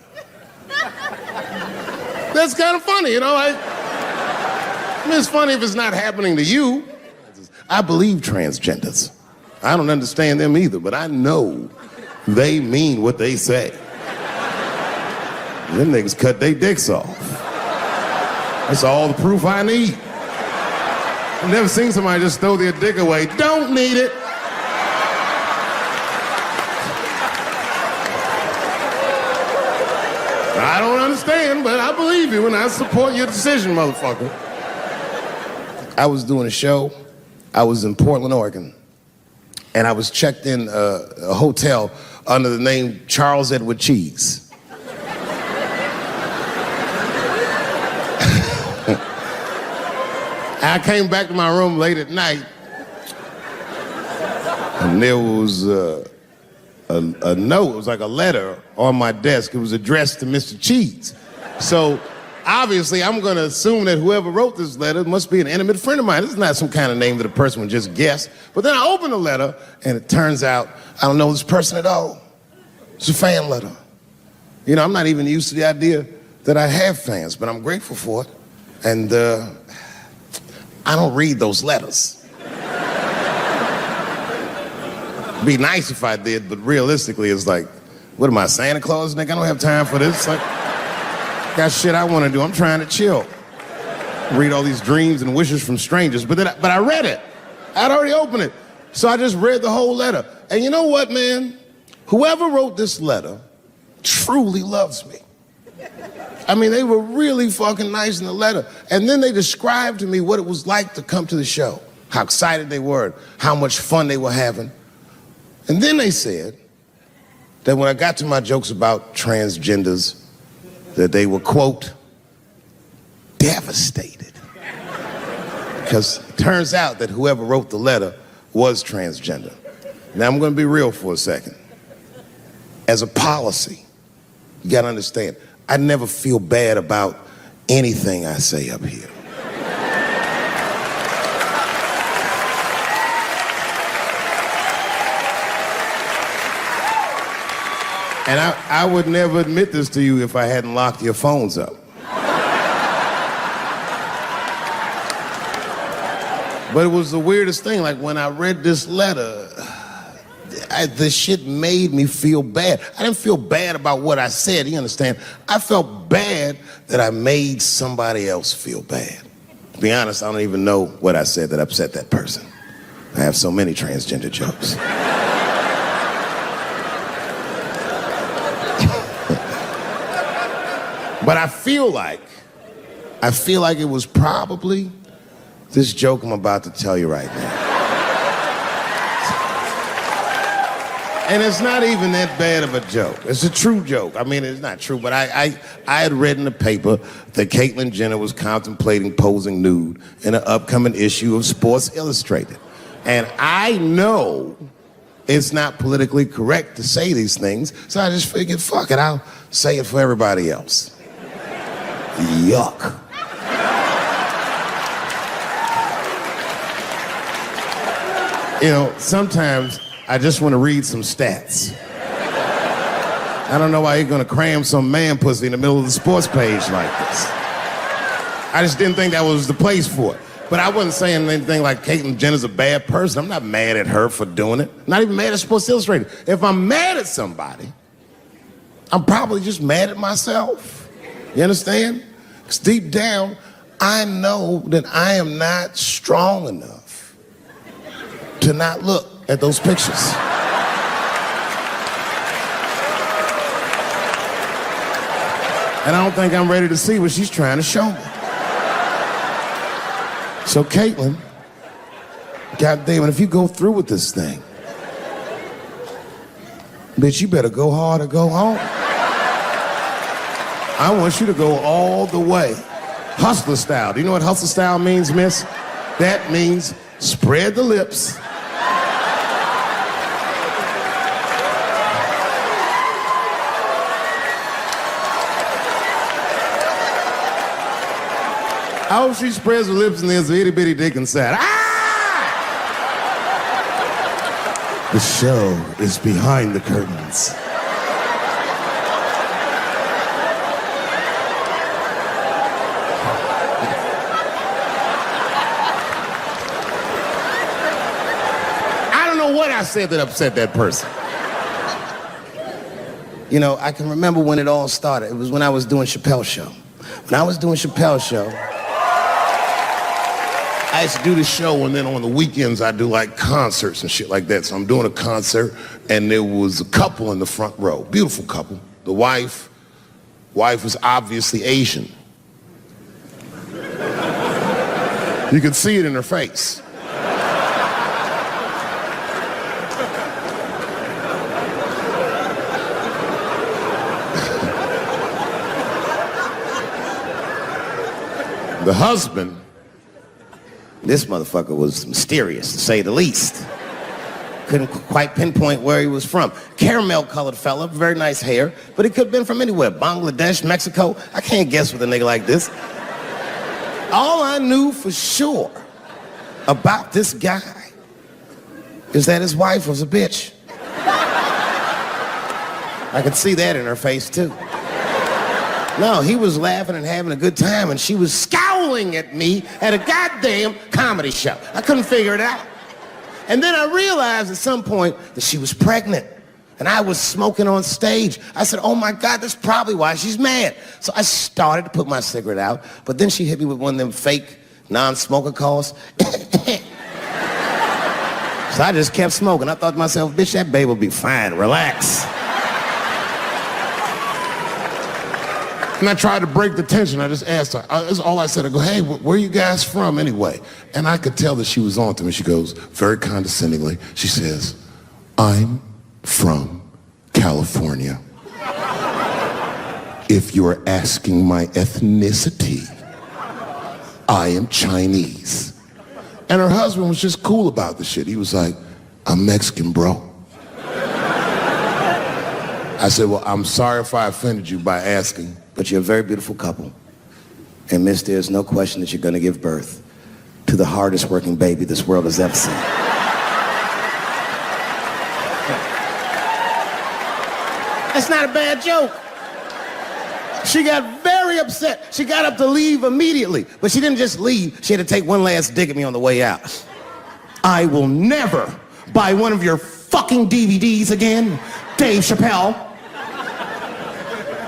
[SPEAKER 2] kind of funny, you know? I mean, it's funny if it's not happening to you. I believe transgenders. I don't understand them either, but I know they mean what they say. Them niggas cut their dicks off. That's all the proof I need. I've never seen somebody just throw their dick away. Don't need it. I don't understand, but I believe you and I support your decision, motherfucker. I was doing a show. I was in Portland, Oregon. And I was checked in a hotel under the name Charles Edward Cheese. I came back to my room late at night, and there was a note. It was like a letter on my desk. It was addressed to Mr. Cheese. So obviously, I'm going to assume that whoever wrote this letter must be an intimate friend of mine. This is not some kind of name that a person would just guess. But then I open the letter, and it turns out I don't know this person at all. It's a fan letter. You know, I'm not even used to the idea that I have fans, but I'm grateful for it. And I don't read those letters. It'd be nice if I did, but realistically, it's like, what am I, Santa Claus, nigga? I don't have time for this. Like, got shit I want to do. I'm trying to chill. Read all these dreams and wishes from strangers. But I read it. I'd already opened it. So I just read the whole letter. And you know what, man? Whoever wrote this letter truly loves me. I mean, they were really fucking nice in the letter. And then they described to me what it was like to come to the show, how excited they were, how much fun they were having. And then they said that when I got to my jokes about transgenders, that they were, quote, devastated. Because it turns out that whoever wrote the letter was transgender. Now, I'm going to be real for a second. As a policy, you got to understand, I never feel bad about anything I say up here. And I would never admit this to you if I hadn't locked your phones up. But it was the weirdest thing. Like, when I read this letter, the shit made me feel bad. I didn't feel bad about what I said, you understand? I felt bad that I made somebody else feel bad. To be honest, I don't even know what I said that upset that person. I have so many transgender jokes. But I feel like it was probably this joke I'm about to tell you right now. And it's not even that bad of a joke. It's a true joke. I mean, it's not true, but I had read in the paper that Caitlyn Jenner was contemplating posing nude in an upcoming issue of Sports Illustrated. And I know it's not politically correct to say these things, so I just figured, fuck it, I'll say it for everybody else. Yuck. You know, sometimes I just want to read some stats. I don't know why you're gonna cram some man pussy in the middle of the sports page like this. I just didn't think that was the place for it. But I wasn't saying anything like Caitlyn Jenner's a bad person. I'm not mad at her for doing it. Not even mad at Sports Illustrated. If I'm mad at somebody, I'm probably just mad at myself. You understand? Because deep down, I know that I am not strong enough to not look at those pictures. And I don't think I'm ready to see what she's trying to show me. So Caitlyn, goddamn it, if you go through with this thing, bitch, you better go hard or go home. I want you to go all the way. Hustler style. Do you know what hustler style means, miss? That means spread the lips. I hope she spreads her lips and there's an itty bitty dick inside. Ah! The show is behind the curtains. I don't know what I said that upset that person.
[SPEAKER 1] You know, I can remember when it all started. It was when I was doing Chappelle Show. When I was doing Chappelle Show,
[SPEAKER 2] I used to do the show, and then on the weekends I do like concerts and shit like that. So I'm doing a concert, and there was a couple in the front row, beautiful couple. The wife was obviously Asian. You could see it in her face. The husband,
[SPEAKER 1] this motherfucker was mysterious, to say the least. Couldn't quite pinpoint where he was from. Caramel-colored fella, very nice hair, but he could have been from anywhere. Bangladesh, Mexico. I can't guess with a nigga like this. All I knew for sure about this guy is that his wife was a bitch. I could see that in her face, too. No, he was laughing and having a good time, and she was scowling at me at a goddamn comedy show. I couldn't figure it out. And then I realized at some point that she was pregnant, and I was smoking on stage. I said, oh my God, that's probably why she's mad. So I started to put my cigarette out, but then she hit me with one of them fake non-smoker calls. So I just kept smoking. I thought to myself, bitch, that baby will be fine, relax.
[SPEAKER 2] and I tried to break the tension. I just asked her. That's all I said. I go, hey, where are you guys from anyway? And I could tell that she was on to me. She goes, very condescendingly, she says, I'm from California. If you're asking my ethnicity, I am Chinese. And her husband was just cool about the shit. He was like, I'm Mexican, bro. I said, well, I'm sorry if I offended you by asking.
[SPEAKER 1] But you're a very beautiful couple. And miss, there's no question that you're gonna give birth to the hardest working baby this world has ever seen. That's not a bad joke. She got very upset. She got up to leave immediately. But she didn't just leave. She had to take one last dig at me on the way out. I will never buy one of your fucking DVDs again, Dave Chappelle.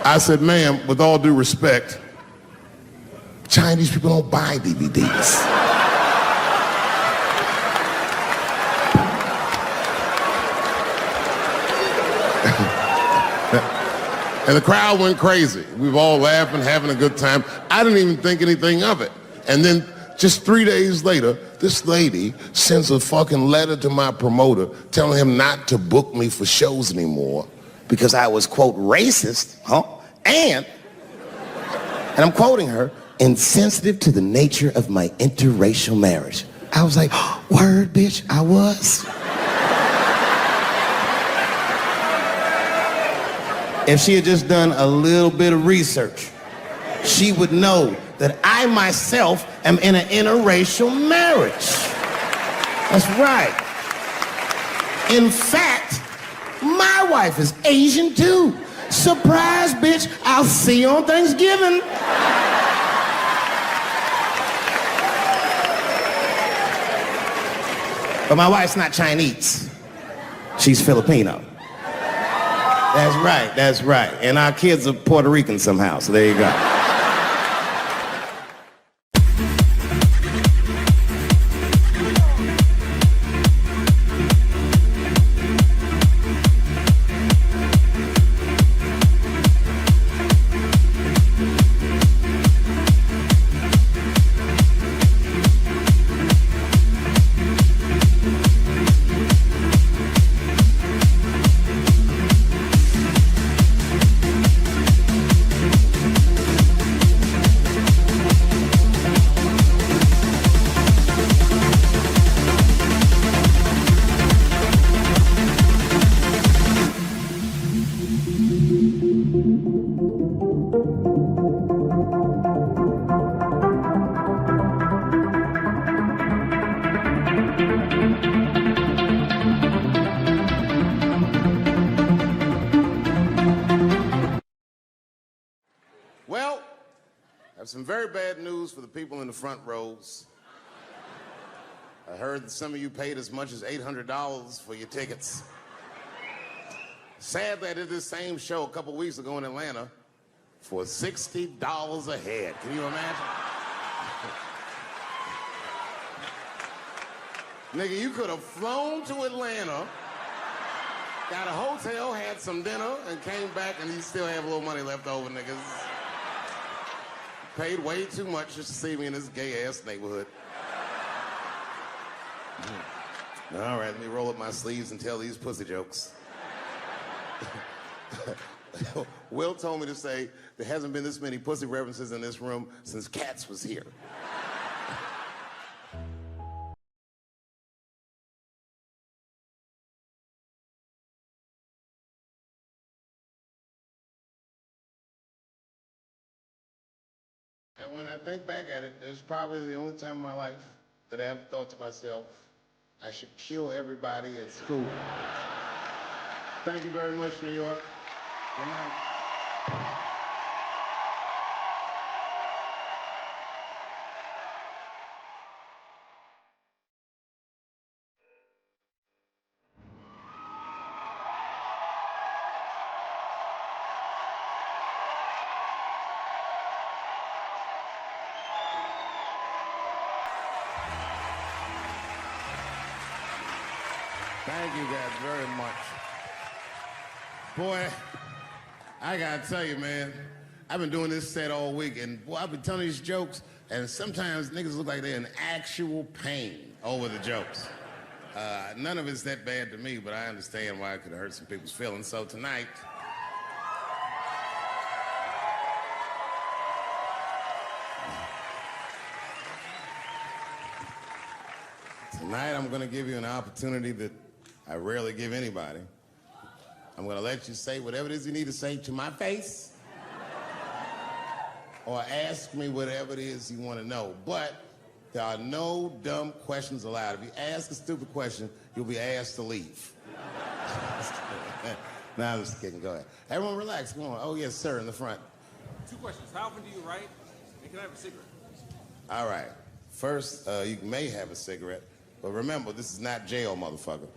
[SPEAKER 2] I said, ma'am, with all due respect, Chinese people don't buy DVDs. And the crowd went crazy. We were all laughing, having a good time. I didn't even think anything of it. And then just 3 days later, this lady sends a fucking letter to my promoter telling him not to book me for shows anymore
[SPEAKER 1] Because I was, quote, racist, and I'm quoting her, insensitive to the nature of my interracial marriage. I was like, word, bitch, I was. If she had just done a little bit of research, she would know that I myself am in an interracial marriage. That's right. In fact, my wife is Asian too. Surprise, bitch, I'll see you on Thanksgiving. But my wife's not Chinese. She's Filipino. That's right. And our kids are Puerto Rican somehow, so there you go.
[SPEAKER 2] Well, I have some very bad news for the people in the front rows. I heard that some of you paid as much as $800 for your tickets. Sadly, I did this same show a couple weeks ago in Atlanta for $60 a head. Can you imagine? Nigga, you could have flown to Atlanta, got a hotel, had some dinner, and came back, and you still have a little money left over, niggas. Paid way too much just to see me in this gay-ass neighborhood. All right, let me roll up my sleeves and tell these pussy jokes. Will told me to say there hasn't been this many pussy references in this room since Cats was here. And when I think back at it, it's probably the only time in my life that I ever thought to myself, I should kill everybody at school. Thank you very much, New York. Good night. Thank you guys very much. Boy, I gotta tell you, man, I've been doing this set all week, and boy, I've been telling these jokes, and sometimes niggas look like they're in actual pain over the jokes. None of it's that bad to me, but I understand why it could hurt some people's feelings. So tonight, I'm gonna give you an opportunity that I rarely give anybody. I'm gonna let you say whatever it is you need to say to my face, or ask me whatever it is you want to know. But there are no dumb questions allowed. If you ask a stupid question, you'll be asked to leave. Nah, I'm just kidding. Go ahead. Everyone relax. Come on. Oh, yes, sir, in the front.
[SPEAKER 5] 2 questions. How often do you write? And can I have a cigarette?
[SPEAKER 2] All right. First, you may have a cigarette, but remember, this is not jail, motherfucker.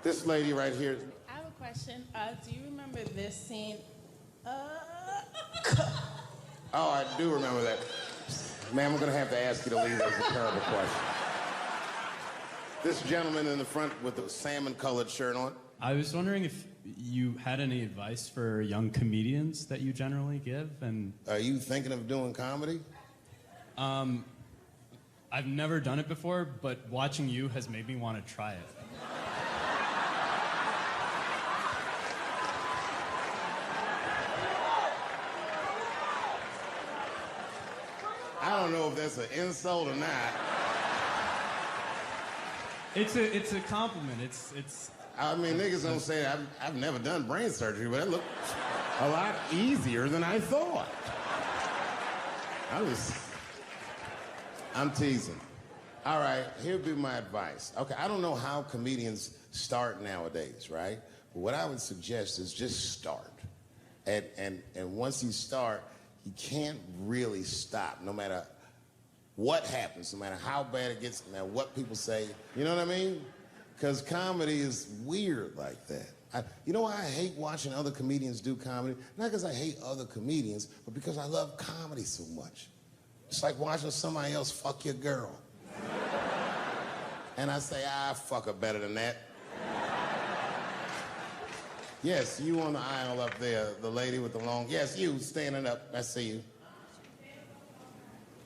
[SPEAKER 2] This lady right here.
[SPEAKER 6] I have a question. Do you remember this scene?
[SPEAKER 2] Oh, I do remember that. Ma'am, I'm going to have to ask you to leave. That was a terrible question. This gentleman in the front with the salmon-colored shirt on.
[SPEAKER 7] I was wondering if you had any advice for young comedians that you generally give, and
[SPEAKER 2] Are you thinking of doing comedy?
[SPEAKER 7] I've never done it before, but watching you has made me want to try it.
[SPEAKER 2] I don't know if that's an insult or not.
[SPEAKER 7] It's a compliment. It's.
[SPEAKER 2] I mean, niggas don't say I've never done brain surgery, but it looked a lot easier than I thought. I'm teasing. All right, here'll be my advice. Okay, I don't know how comedians start nowadays, right? But what I would suggest is just start. And once you start, you can't really stop, no matter what happens, no matter how bad it gets, no matter what people say. You know what I mean? Because comedy is weird like that. You know why I hate watching other comedians do comedy? Not because I hate other comedians, but because I love comedy so much. It's like watching somebody else fuck your girl. And I say, fuck her better than that. Yes, you on the aisle up there, the lady with the long, yes, you standing up, I see you.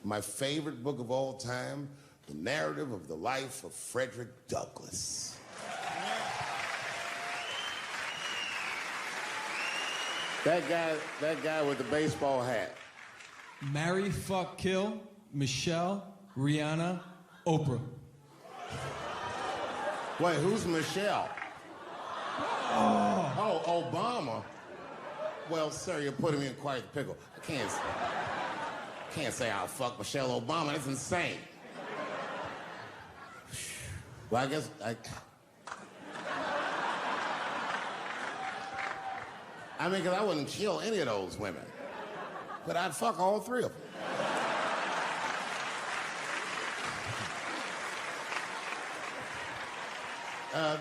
[SPEAKER 2] My favorite book of all time, The Narrative of the Life of Frederick Douglass. That guy with the baseball hat.
[SPEAKER 8] Marry, fuck, kill, Michelle, Rihanna, Oprah.
[SPEAKER 2] Wait, who's Michelle? Oh, Obama. Well, sir, you're putting me in quite a pickle. I can't say I'll fuck Michelle Obama. That's insane. Well, I guess I mean, because I wouldn't kill any of those women. But I'd fuck all three of them.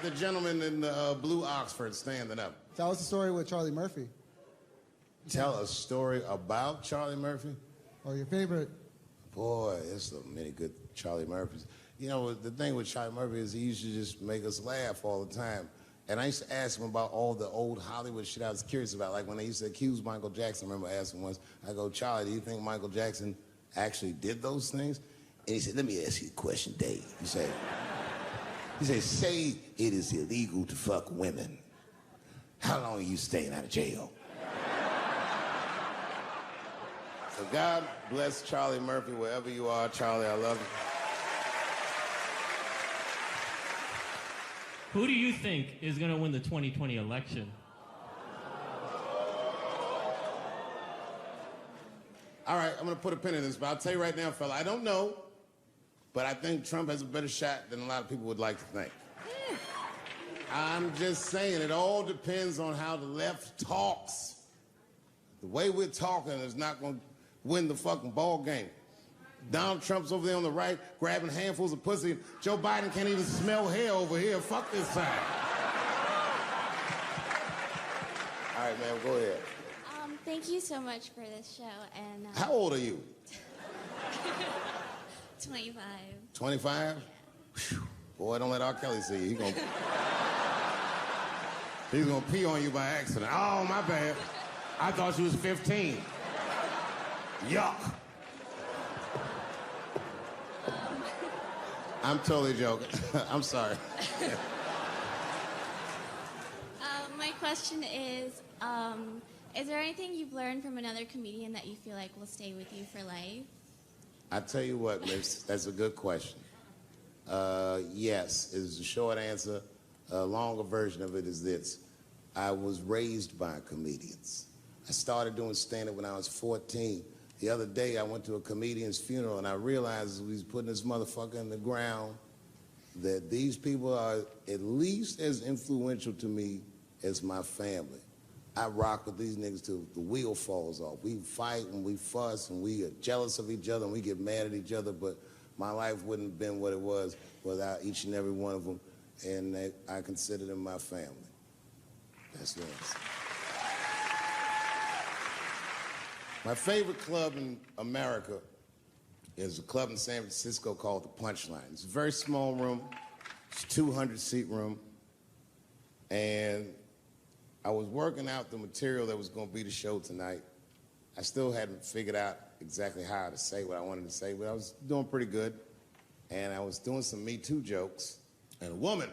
[SPEAKER 2] The gentleman in the blue Oxford standing up.
[SPEAKER 9] Tell us the story with Charlie Murphy.
[SPEAKER 2] Tell a story about Charlie Murphy?
[SPEAKER 9] Or your favorite.
[SPEAKER 2] Boy, there's so many good Charlie Murphys. You know, the thing with Charlie Murphy is he used to just make us laugh all the time. And I used to ask him about all the old Hollywood shit I was curious about. Like when they used to accuse Michael Jackson, I remember asking once, I go, Charlie, do you think Michael Jackson actually did those things? And he said, let me ask you a question, Dave. He said, say it is illegal to fuck women. How long are you staying out of jail? So God bless Charlie Murphy, wherever you are. Charlie, I love you.
[SPEAKER 10] Who do you think is going to win the 2020 election?
[SPEAKER 2] All right, I'm going to put a pin in this, but I'll tell you right now, fella, I don't know, but I think Trump has a better shot than a lot of people would like to think. I'm just saying, it all depends on how the left talks. The way we're talking is not going to win the fucking ball game. Donald Trump's over there on the right, grabbing handfuls of pussy. Joe Biden can't even smell hair over here. Fuck this side. All right, man, go ahead.
[SPEAKER 11] Thank you so much for this show. And
[SPEAKER 2] How old are you?
[SPEAKER 11] 25.
[SPEAKER 2] 25?
[SPEAKER 11] Yeah.
[SPEAKER 2] Boy, don't let R. Kelly see you. He's gonna pee on you by accident. Oh, my bad. I thought she was 15. Yuck. I'm totally joking. I'm sorry.
[SPEAKER 11] My question is there anything you've learned from another comedian that you feel like will stay with you for life?
[SPEAKER 2] I tell you what, miss, that's a good question. Yes, is the short answer. A longer version of it is this. I was raised by comedians. I started doing stand-up when I was 14. The other day, I went to a comedian's funeral, and I realized as we was putting this motherfucker in the ground that these people are at least as influential to me as my family. I rock with these niggas till the wheel falls off. We fight and we fuss and we are jealous of each other and we get mad at each other, but my life wouldn't have been what it was without each and every one of them, and I consider them my family. That's the answer. My favorite club in America is a club in San Francisco called the Punchline. It's a very small room. It's a 200-seat room. And I was working out the material that was going to be the show tonight. I still hadn't figured out exactly how to say what I wanted to say, but I was doing pretty good. And I was doing some Me Too jokes, and a woman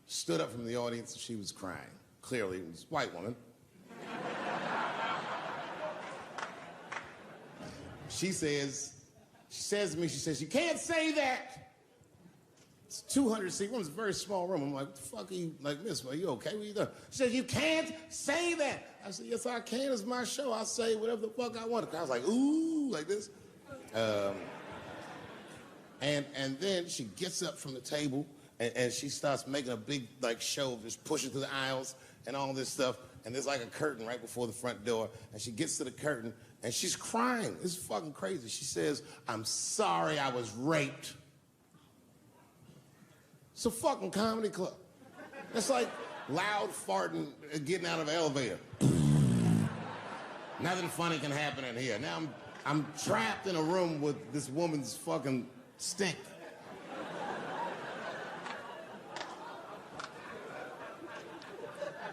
[SPEAKER 2] stood up from the audience and she was crying. Clearly, it was a white woman. She says to me, you can't say that. It's 200-seat room, it's a very small room. I'm like, what the fuck are you, like, miss, are you okay? What are you doing? She says, you can't say that. I said, yes, I can, it's my show. I'll say whatever the fuck I want. I was like, ooh, like this. And then she gets up from the table and she starts making a big, like, show of just pushing through the aisles and all this stuff. And there's like a curtain right before the front door. And she gets to the curtain and she's crying. It's fucking crazy. She says, I'm sorry I was raped. It's a fucking comedy club. It's like loud farting getting out of an elevator. Nothing funny can happen in here. Now I'm trapped in a room with this woman's fucking stink.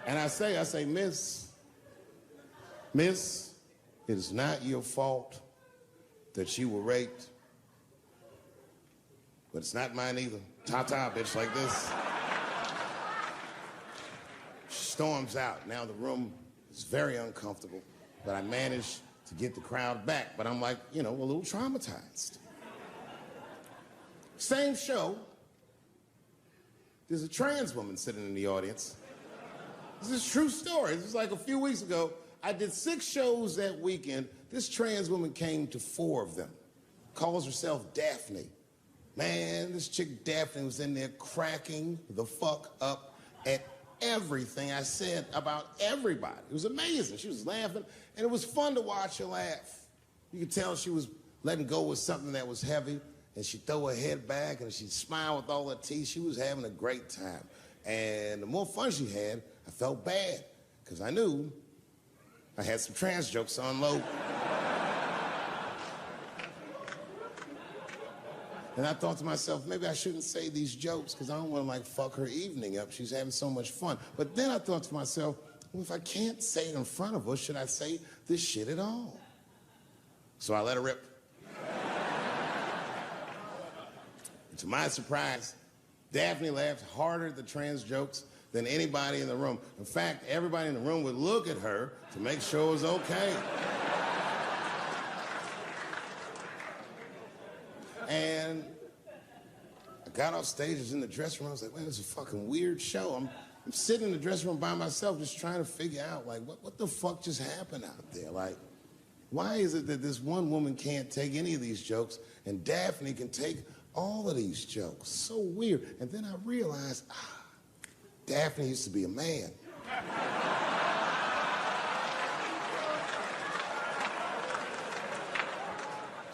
[SPEAKER 2] And I say, miss, it is not your fault that you were raped, but it's not mine either. Ta-ta, bitch, like this. She storms out. Now the room is very uncomfortable, but I managed to get the crowd back, but I'm like, you know, a little traumatized. Same show, there's a trans woman sitting in the audience. This is a true story. This was like a few weeks ago. I did 6 shows that weekend. This trans woman came to 4 of them. Calls herself Daphne. Man, this chick Daphne was in there cracking the fuck up at everything I said about everybody. It was amazing. She was laughing, and it was fun to watch her laugh. You could tell she was letting go with something that was heavy, and she'd throw her head back, and she'd smile with all her teeth. She was having a great time. And the more fun she had, I felt bad, because I knew I had some trans jokes to unload. And I thought to myself, maybe I shouldn't say these jokes because I don't want to, like, fuck her evening up. She's having so much fun. But then I thought to myself, well, if I can't say it in front of her, should I say this shit at all? So I let her rip. And to my surprise, Daphne laughed harder at the trans jokes than anybody in the room. In fact, everybody in the room would look at her to make sure it was okay. And I got off stage, I was in the dressing room, I was like, man, this is a fucking weird show. I'm sitting in the dressing room by myself just trying to figure out, like, what the fuck just happened out there? Like, why is it that this one woman can't take any of these jokes and Daphne can take all of these jokes? So weird. And then I realized, Daphne used to be a man.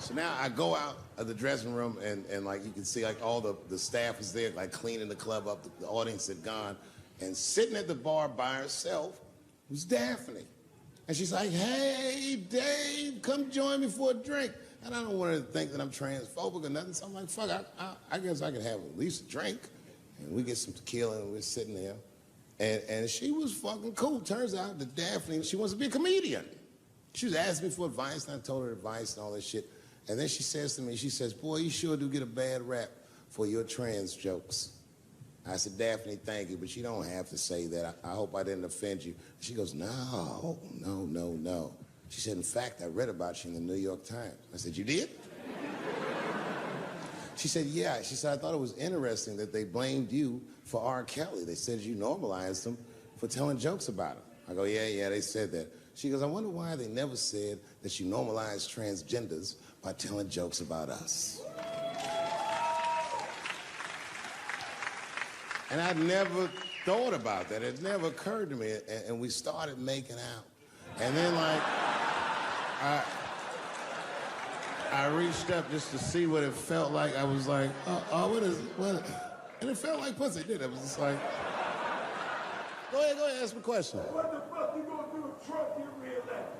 [SPEAKER 2] So now I go out of the dressing room and like you can see like all the staff is there like cleaning the club up, the audience had gone, and sitting at the bar by herself was Daphne. And she's like, hey, Dave, come join me for a drink. And I don't want her to think that I'm transphobic or nothing, so I'm like, fuck, I guess I could have at least a drink. And we get some tequila and we're sitting there. And she was fucking cool. Turns out that Daphne, she wants to be a comedian. She was asking me for advice, and I told her advice and all that shit. And then she says to me, she says, boy, you sure do get a bad rap for your trans jokes. I said, Daphne, thank you, but you don't have to say that. I hope I didn't offend you. She goes, no. She said, in fact, I read about you in the New York Times. I said, you did? She said, yeah. She said, I thought it was interesting that they blamed you for R. Kelly. They said you normalized him for telling jokes about him. I go, yeah, they said that. She goes, I wonder why they never said that you normalized transgenders by telling jokes about us. And I'd never thought about that. It never occurred to me. And we started making out. And then, like, I reached up just to see what it felt like. I was like, what? And it felt like pussy, did it? It was just like, go ahead, ask me a question.
[SPEAKER 12] What the fuck you gonna do if Trump get reelected?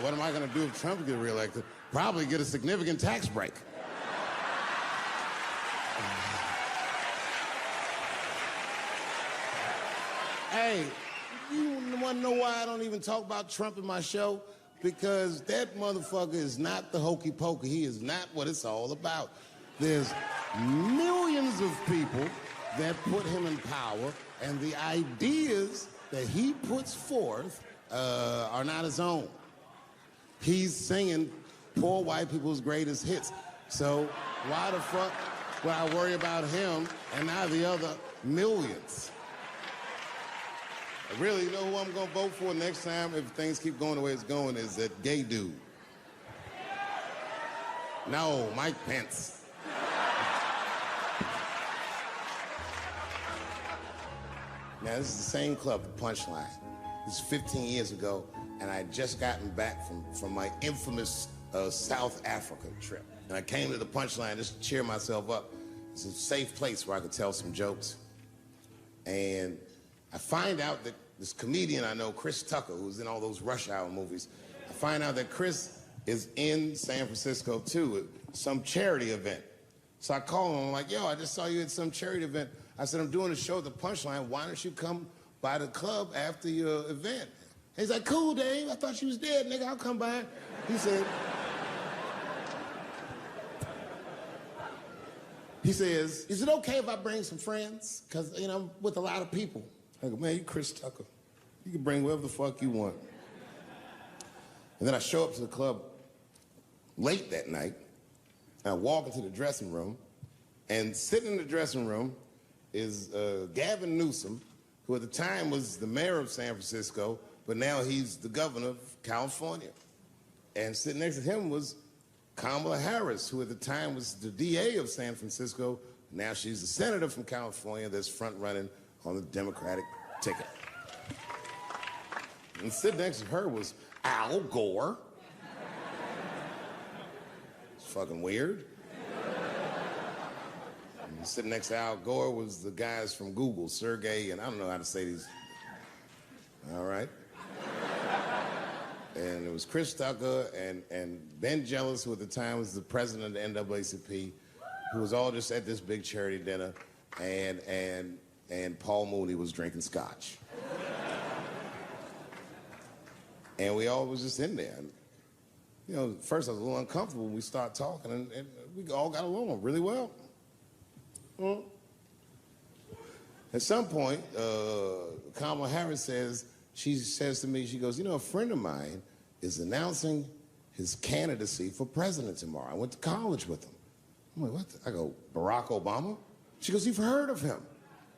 [SPEAKER 2] What am I gonna do if Trump gets reelected? Probably get a significant tax break. Hey, you want to know why I don't even talk about Trump in my show? Because that motherfucker is not the hokey pokey. He is not what it's all about. There's millions of people that put him in power, and the ideas that he puts forth are not his own. He's singing poor white people's greatest hits. So why the fuck would I worry about him and not the other millions? Really, you know who I'm gonna vote for next time if things keep going the way it's going is that gay dude. No, Mike Pence. Now, this is the same club, The Punchline. This is 15 years ago, and I had just gotten back from my infamous South Africa trip. And I came to The Punchline just to cheer myself up. It's a safe place where I could tell some jokes. And I find out that this comedian I know, Chris Tucker, who's in all those Rush Hour movies, I find out that Chris is in San Francisco too, at some charity event. So I call him, I'm like, yo, I just saw you at some charity event. I said, I'm doing a show at The Punchline. Why don't you come by the club after your event? He's like, cool, Dave. I thought you was dead, nigga. I'll come by. He says, is it okay if I bring some friends? Because, you know, I'm with a lot of people. I go, man, you Chris Tucker. You can bring whoever the fuck you want. And then I show up to the club late that night, and I walk into the dressing room, and sitting in the dressing room is Gavin Newsom, who at the time was the mayor of San Francisco, but now he's the governor of California. And sitting next to him was Kamala Harris, who at the time was the DA of San Francisco. Now she's the senator from California that's front-running on the Democratic ticket. And sitting next to her was Al Gore. It's fucking weird. And sitting next to Al Gore was the guys from Google, Sergey, and I don't know how to say these. All right. And it was Chris Tucker and Ben Jealous, who at the time was the president of the NAACP, who was all just at this big charity dinner, and Paul Mooney was drinking scotch. And we all was just in there. And, you know, at first I was a little uncomfortable when we started talking, and we all got along really well. At some point, Kamala Harris she says to me, she goes, you know, a friend of mine is announcing his candidacy for president tomorrow. I went to college with him. I'm like, what? I go, Barack Obama? She goes, you've heard of him?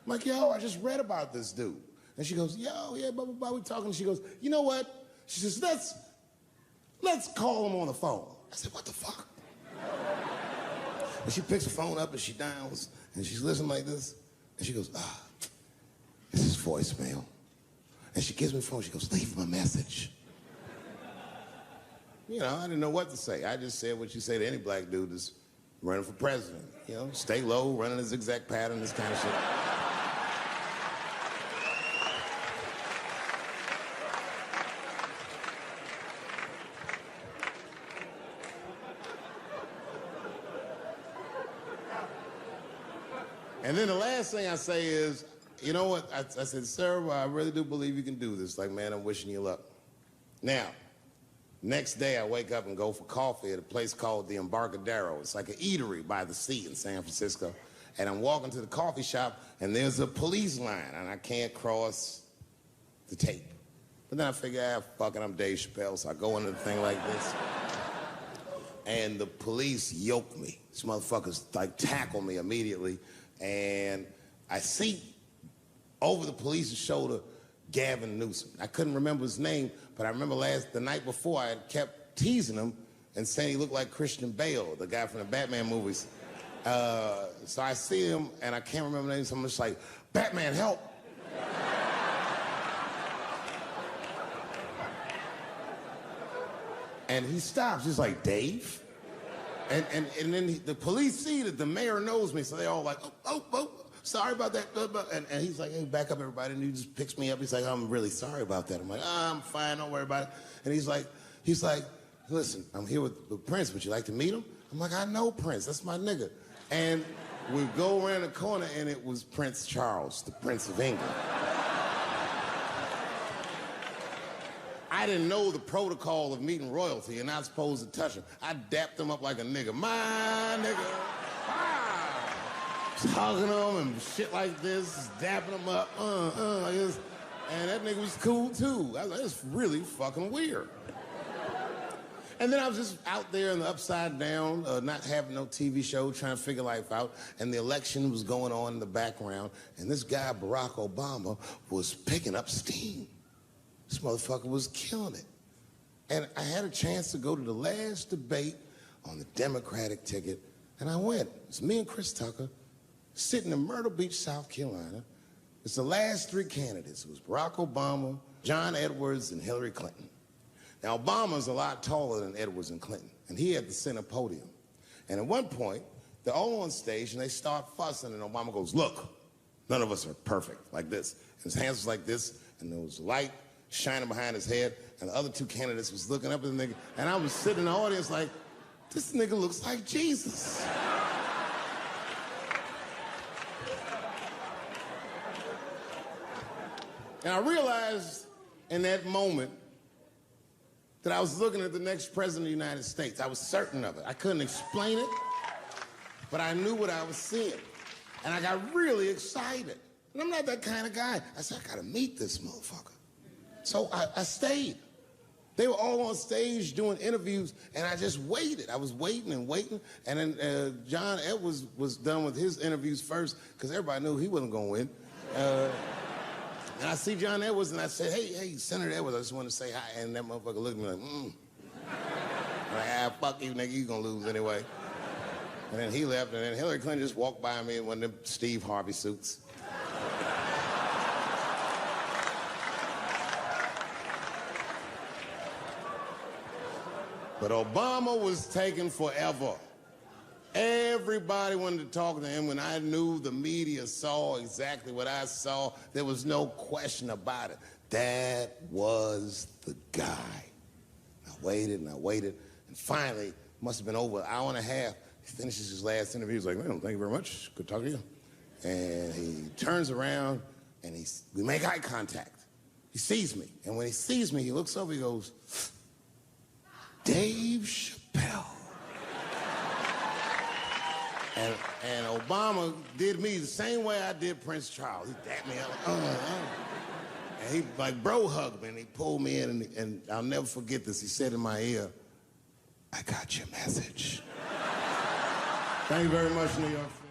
[SPEAKER 2] I'm like, yo, I just read about this dude. And she goes, yo, yeah, blah, blah, blah, we talking. She goes, you know what? She says, let's call him on the phone. I said, what the fuck? And she picks the phone up and she dials and she's listening like this. And she goes, this is voicemail. And she gives me the phone, she goes, leave him a message. You know, I didn't know what to say. I just said what you say to any black dude that's running for president. You know, stay low, running a zigzag pattern, this kind of shit. And then the last thing I say is, you know what? I said, sir, I really do believe you can do this. Like, man, I'm wishing you luck. Now, next day I wake up and go for coffee at a place called the Embarcadero. It's like an eatery by the sea in San Francisco. And I'm walking to the coffee shop and there's a police line and I can't cross the tape. But then I figure, fuck it, I'm Dave Chappelle, so I go into the thing like this. And the police yoke me. These motherfuckers like tackle me immediately. And I see over the police's shoulder Gavin Newsom. I couldn't remember his name, but I remember the night before I had kept teasing him and saying he looked like Christian Bale, the guy from the Batman movies. So I see him and I can't remember the name, so I'm just like, Batman, help. And he stops, he's like, Dave? And then the police see that the mayor knows me, so they all like, oh, sorry about that. And he's like, hey, back up, everybody. And he just picks me up. He's like, I'm really sorry about that. I'm like, I'm fine, don't worry about it. And he's like, listen, I'm here with Prince. Would you like to meet him? I'm like, I know Prince. That's my nigga. And we go around the corner, and it was Prince Charles, the Prince of England. I didn't know the protocol of meeting royalty and not supposed to touch him. I dapped him up like a nigga. My nigga. Just hugging him and shit like this, dapping him up, like this. And that nigga was cool too. I was like, it's really fucking weird. And then I was just out there in the upside down, not having no TV show, trying to figure life out. And the election was going on in the background. And this guy, Barack Obama, was picking up steam. This motherfucker was killing it. And I had a chance to go to the last debate on the Democratic ticket. And I went. It's me and Chris Tucker sitting in Myrtle Beach, South Carolina. It's the last three candidates. It was Barack Obama, John Edwards, and Hillary Clinton. Now, Obama's a lot taller than Edwards and Clinton, and he had the center podium. And at one point, they're all on stage, and they start fussing, and Obama goes, look, none of us are perfect, like this. And his hands was like this, and there was light shining behind his head, and the other two candidates was looking up at the nigga, and I was sitting in the audience like, this nigga looks like Jesus. And I realized in that moment that I was looking at the next president of the United States. I was certain of it. I couldn't explain it, but I knew what I was seeing. And I got really excited. And I'm not that kind of guy. I said, I gotta meet this motherfucker. So I stayed. They were all on stage doing interviews, and I just waited. I was waiting and waiting, and then John Edwards was done with his interviews first, because everybody knew he wasn't gonna win. And I see John Edwards, and I said, hey, Senator Edwards, I just want to say hi. And that motherfucker looked at me like, I'm like, fuck you, nigga, you gonna lose anyway. And then he left, and then Hillary Clinton just walked by me in one of them Steve Harvey suits. But Obama was taking forever. Everybody wanted to talk to him. When I knew the media saw exactly what I saw, there was no question about it. That was the guy. I waited and I waited, and finally, must have been over an hour and a half, he finishes his last interview. He's like, well, thank you very much. Good talking to you. And he turns around, and we make eye contact. He sees me, and when he sees me, he looks over, he goes, Dave Chappelle. And Obama did me the same way I did Prince Charles. He dapped me up, and he like bro hugged me, and he pulled me in, and I'll never forget this. He said in my ear, I got your message. Thank you very much, New York City.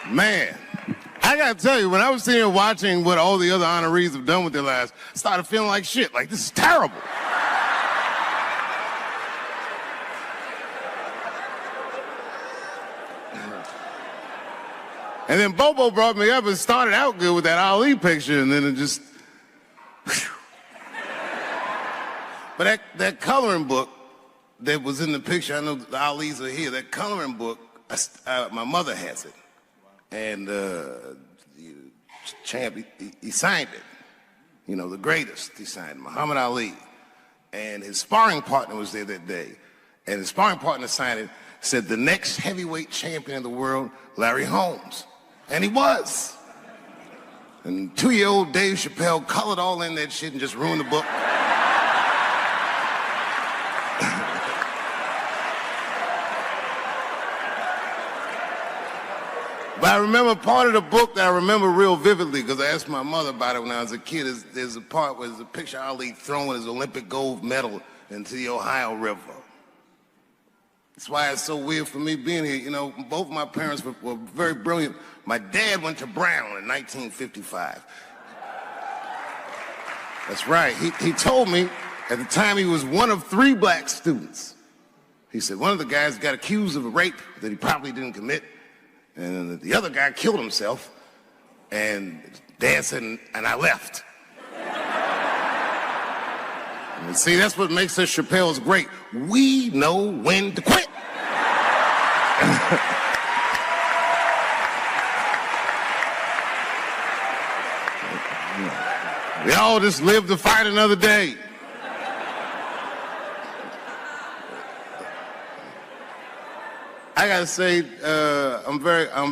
[SPEAKER 2] Man, I gotta tell you, when I was sitting here watching what all the other honorees have done with their lives, I started feeling like shit, like this is terrible. And then Bobo brought me up and started out good with that Ali picture, and then it just... But that coloring book that was in the picture, I know the Ali's are here, that coloring book, my mother has it. And champ, he signed it. You know, the greatest, he signed it, Muhammad Ali. And his sparring partner was there that day. And his sparring partner signed it, said the next heavyweight champion of the world, Larry Holmes. And he was. And 2-year-old Dave Chappelle colored all in that shit and just ruined the book. But I remember part of the book that I remember real vividly, because I asked my mother about it when I was a kid. There's a part where there's a picture of Ali throwing his Olympic gold medal into the Ohio River. That's why it's so weird for me being here. You know, both my parents were very brilliant. My dad went to Brown in 1955. That's right. He told me at the time he was one of 3 black students. He said one of the guys got accused of a rape that he probably didn't commit. And the other guy killed himself, and Dad said, and I left. And see, that's what makes us Chappelle's great. We know when to quit. We all just live to fight another day. I gotta say, I'm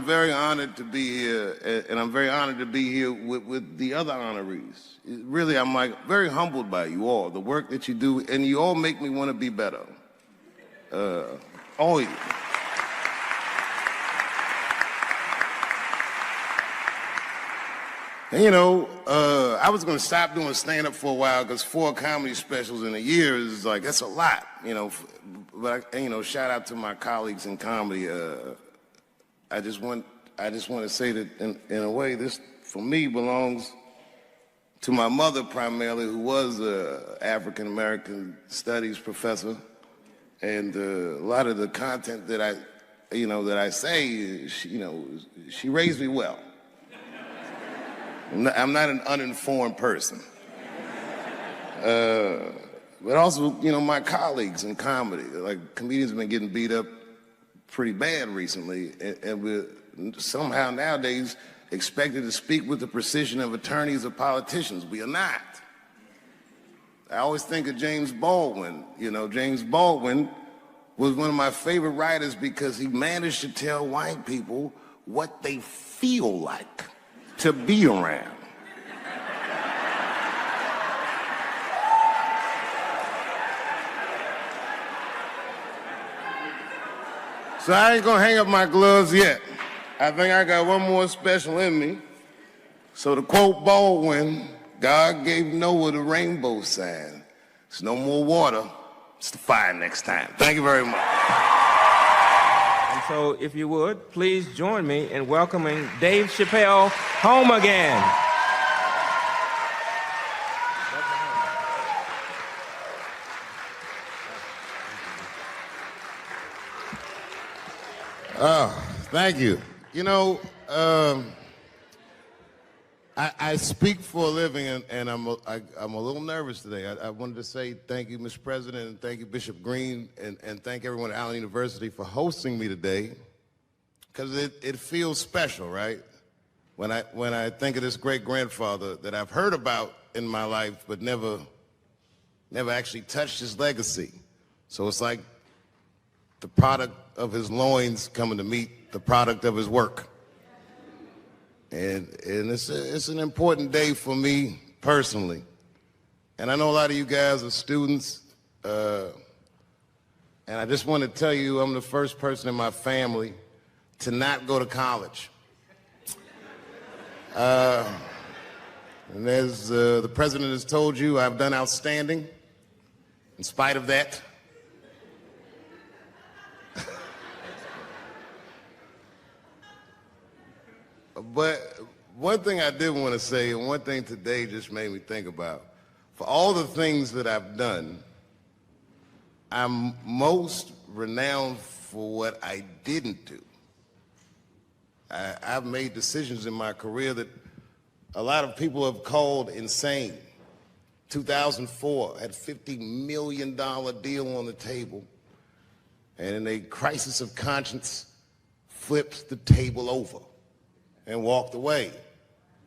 [SPEAKER 2] very honored to be here, and I'm very honored to be here with the other honorees. Really, I'm like very humbled by you all, the work that you do, and you all make me want to be better. All of you. And you know, I was gonna stop doing stand-up for a while because 4 comedy specials in a year is like, that's a lot, you know. But you know, shout out to my colleagues in comedy. I just want to say that in a way, this for me belongs to my mother primarily, who was an African American studies professor, and a lot of the content that I say, she raised me well. I'm not an uninformed person. But also, you know, my colleagues in comedy, like comedians have been getting beat up pretty bad recently, and we're somehow nowadays expected to speak with the precision of attorneys or politicians. We are not. I always think of James Baldwin. You know, James Baldwin was one of my favorite writers because he managed to tell white people what they feel like to be around. So I ain't gonna hang up my gloves yet. I think I got one more special in me. So to quote Baldwin, God gave Noah the rainbow sign. It's no more water, it's the fire next time. Thank you very much.
[SPEAKER 13] And so if you would, please join me in welcoming Dave Chappelle home again.
[SPEAKER 2] Oh, thank you. You know, I speak for a living, and I'm a little nervous today. I wanted to say thank you, Mr. President, and thank you, Bishop Green, and thank everyone at Allen University for hosting me today, because it feels special, right? When I think of this great grandfather that I've heard about in my life, but never actually touched his legacy. So it's like the product of his loins coming to meet the product of his work. And it's an important day for me personally. And I know a lot of you guys are students, and I just want to tell you I'm the first person in my family to not go to college. And as the president has told you, I've done outstanding in spite of that. But one thing I did want to say, and one thing today just made me think about, for all the things that I've done, I'm most renowned for what I didn't do. I've made decisions in my career that a lot of people have called insane. 2004, had a $50 million deal on the table, and in a crisis of conscience, flipped the table over and walked away.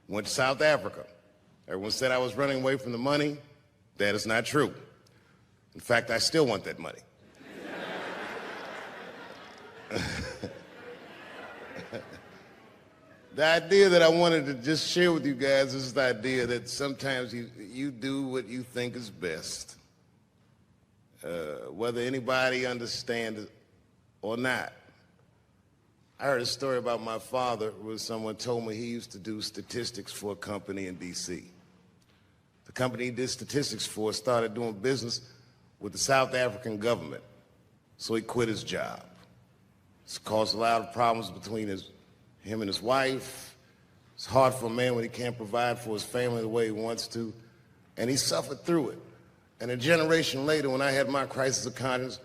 [SPEAKER 2] Went to South Africa. Everyone said I was running away from the money. That is not true. In fact, I still want that money. The idea that I wanted to just share with you guys is the idea that sometimes you do what you think is best, whether anybody understands it or not. I heard a story about my father where someone told me he used to do statistics for a company in D.C. The company he did statistics for started doing business with the South African government, so he quit his job. It's caused a lot of problems between him and his wife. It's hard for a man when he can't provide for his family the way he wants to, and he suffered through it. And a generation later, when I had my crisis of conscience,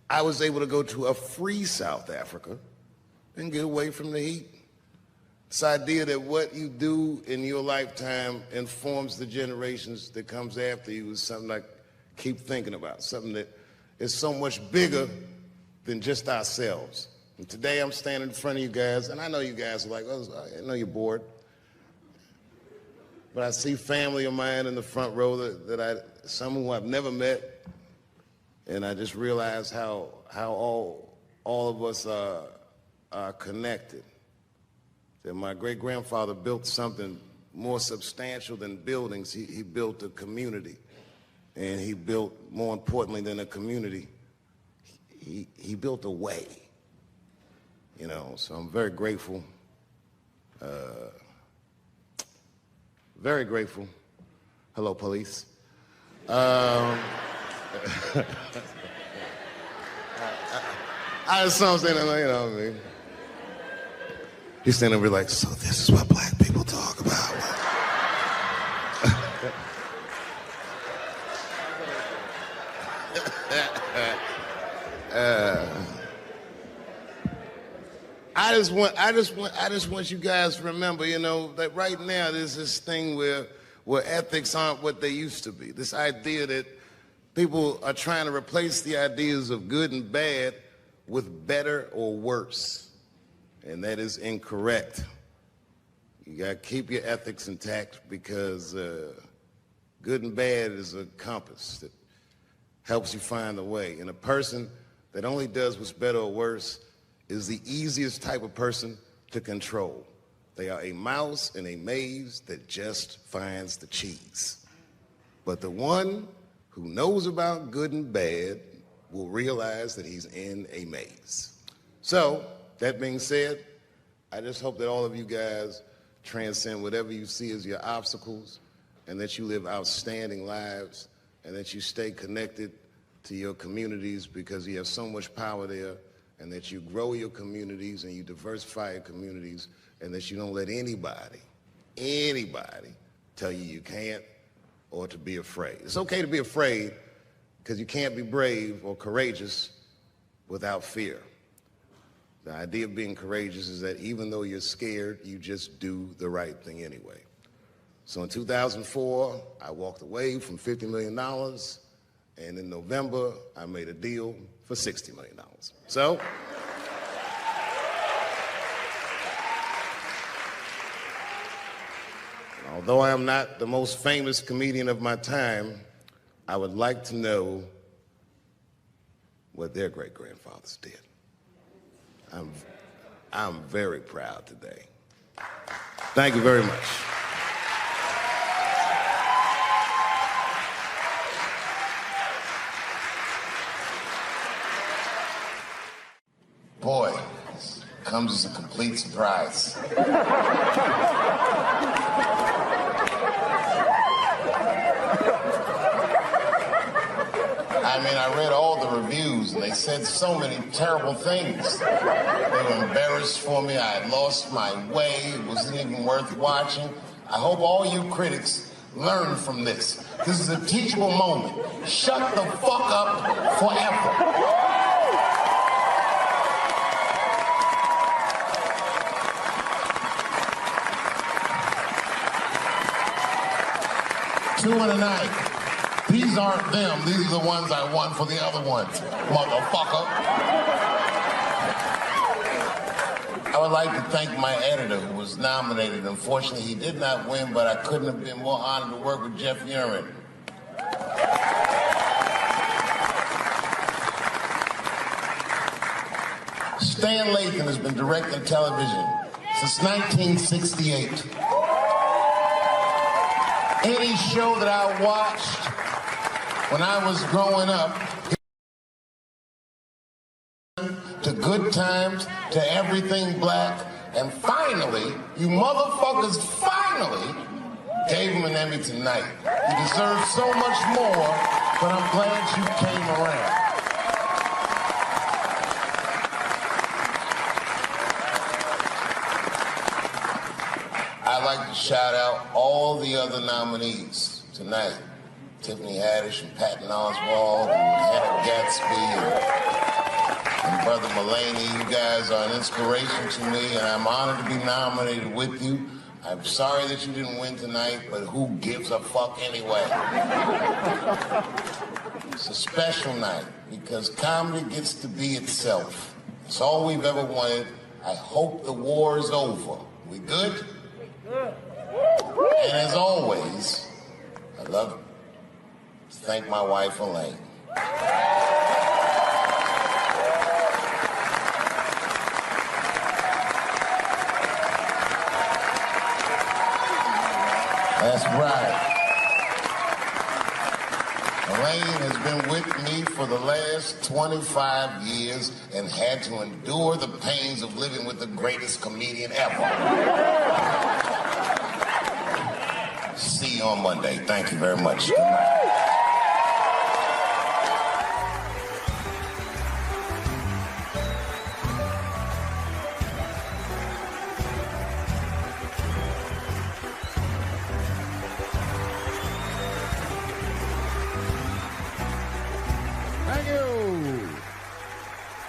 [SPEAKER 2] I was able to go to a free South Africa and get away from the heat. This idea that what you do in your lifetime informs the generations that comes after you is something I keep thinking about, something that is so much bigger than just ourselves. And today I'm standing in front of you guys, and I know you guys are like, oh, I know you're bored. But I see family of mine in the front row some who I've never met, and I just realize how all of us are connected. That my great-grandfather built something more substantial than buildings. He built a community, and he built, more importantly than a community, he built a way. You know, so I'm very grateful. Very grateful. Hello, police. I just saw him standing there, you know what I mean? He's standing over like, so this is what black people talk about. I just want you guys to remember, you know, that right now there's this thing where ethics aren't what they used to be. This idea that people are trying to replace the ideas of good and bad with better or worse. And that is incorrect. You got to keep your ethics intact, because good and bad is a compass that helps you find the way. And a person that only does what's better or worse is the easiest type of person to control. They are a mouse in a maze that just finds the cheese. But the one who knows about good and bad will realize that he's in a maze. So, that being said, I just hope that all of you guys transcend whatever you see as your obstacles, and that you live outstanding lives, and that you stay connected to your communities, because you have so much power there, and that you grow your communities and you diversify your communities, and that you don't let anybody tell you can't or to be afraid. It's okay to be afraid, because you can't be brave or courageous without fear. The idea of being courageous is that even though you're scared, you just do the right thing anyway. So in 2004, I walked away from $50 million, and in November, I made a deal for $60 million. So, although I am not the most famous comedian of my time, I would like to know what their great-grandfathers did. I'm very proud today. Thank you very much. Boy, this comes as a complete surprise. I mean, I read all the reviews, and they said so many terrible things. They were embarrassed for me. I had lost my way. It wasn't even worth watching. I hope all you critics learn from this. This is a teachable moment. Shut the fuck up forever. Two in a night. These aren't them. These are the ones I won for the other ones, motherfucker. I would like to thank my editor who was nominated. Unfortunately, he did not win, but I couldn't have been more honored to work with Jeff Urin. Stan Lathan has been directing television since 1968. Any show that I watched when I was growing up, to Good Times, to Everything Black, and finally, you motherfuckers finally gave him an Emmy tonight. You deserve so much more, but I'm glad you came around. I'd like to shout out all the other nominees tonight. Tiffany Haddish and Patton Oswalt and Hannah Gatsby and Brother Mulaney. You guys are an inspiration to me, and I'm honored to be nominated with you. I'm sorry that you didn't win tonight, but who gives a fuck anyway? special night because comedy gets to be itself. It's all we've ever wanted. I hope the war is over. We good? And as always, I love to thank my wife, Elaine. That's right. Elaine has been with me for the last 25 years and had to endure the pains of living with the greatest comedian ever. See you on Monday. Thank you very much. Good night.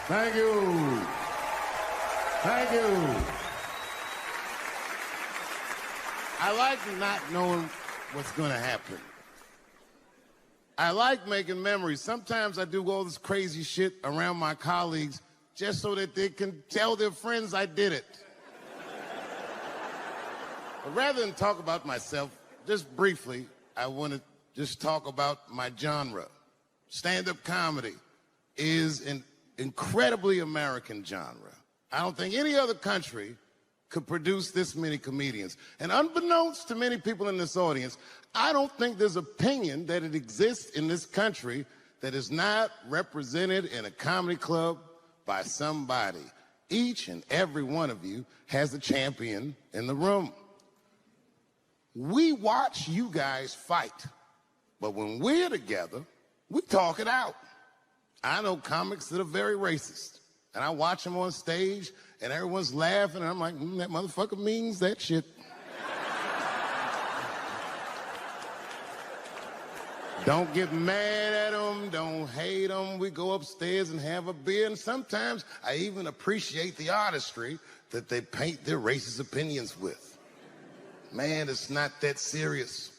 [SPEAKER 2] Thank you. Thank you. I like not knowing what's going to happen. I like making memories. Sometimes I do all this crazy shit around my colleagues just so that they can tell their friends I did it. But rather than talk about myself, just briefly, I want to just talk about my genre. Stand-up comedy is an incredibly American genre. I don't think any other country could produce this many comedians. And unbeknownst to many people in this audience, I don't think there's opinion that it exists in this country that is not represented in a comedy club by somebody. Each and every one of you has a champion in the room. We watch you guys fight, but when we're together, we talk it out. I know comics that are very racist, and I watch them on stage, and everyone's laughing, and I'm like, that motherfucker means that shit. Don't get mad at them, don't hate them. We go upstairs and have a beer, and sometimes I even appreciate the artistry that they paint their racist opinions with. Man, it's not that serious.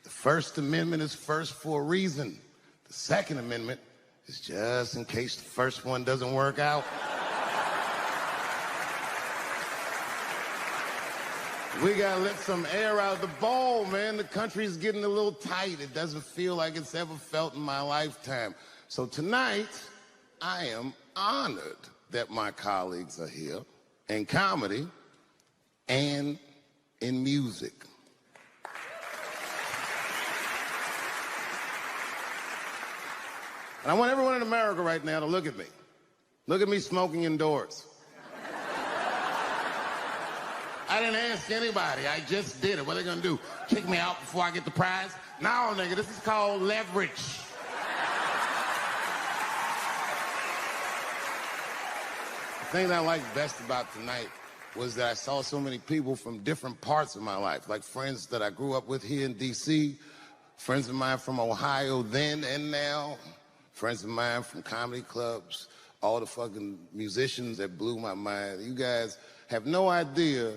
[SPEAKER 2] The First Amendment is first for a reason. The Second Amendment is just in case the first one doesn't work out. We gotta let some air out the ball, man. The country's getting a little tight. It doesn't feel like it's ever felt in my lifetime. So tonight, I am honored that my colleagues are here in comedy and in music. And I want everyone in America right now to look at me. Look at me smoking indoors. I didn't ask anybody. I just did it. What are they gonna do? Kick me out before I get the prize? No, nigga, this is called leverage. The thing that I liked best about tonight was that I saw so many people from different parts of my life, like friends that I grew up with here in D.C., friends of mine from Ohio then and now, friends of mine from comedy clubs, all the fucking musicians that blew my mind. You guys have no idea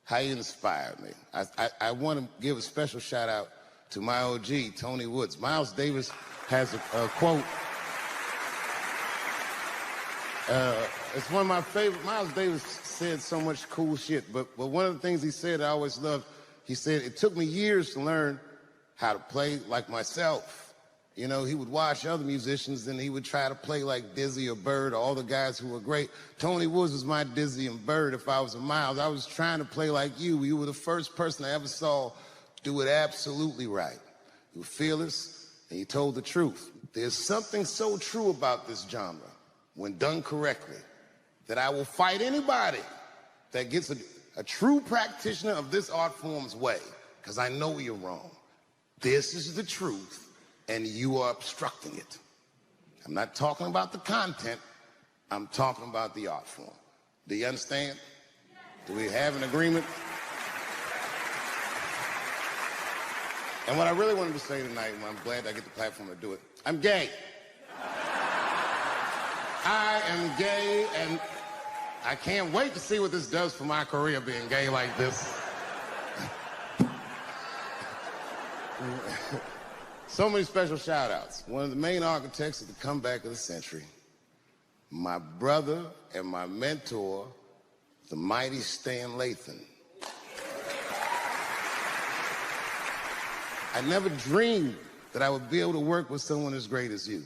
[SPEAKER 2] how you inspired me. I want to give a special shout out to my OG, Tony Woods. Miles Davis has a quote. It's one of my favorite. Miles Davis said so much cool shit, but one of the things he said I always loved, he said, it took me years to learn how to play like myself. You know, he would watch other musicians and he would try to play like Dizzy or Bird or all the guys who were great. Tony Woods was my Dizzy and Bird if I was a Miles. I was trying to play like you. You were the first person I ever saw do it absolutely right. You were fearless and you told the truth. There's something so true about this genre, when done correctly, that I will fight anybody that gets a true practitioner of this art form's way, because I know you're wrong. This is the truth. And you are obstructing it. I'm not talking about the content, I'm talking about the art form. Do you understand? Do we have an agreement? And what I really wanted to say tonight, and I'm glad I get the platform to do it, I'm gay. I am gay, and I can't wait to see what this does for my career, being gay like this. So many special shout outs. One of the main architects of the comeback of the century. My brother and my mentor, the mighty Stan Lathan. I never dreamed that I would be able to work with someone as great as you.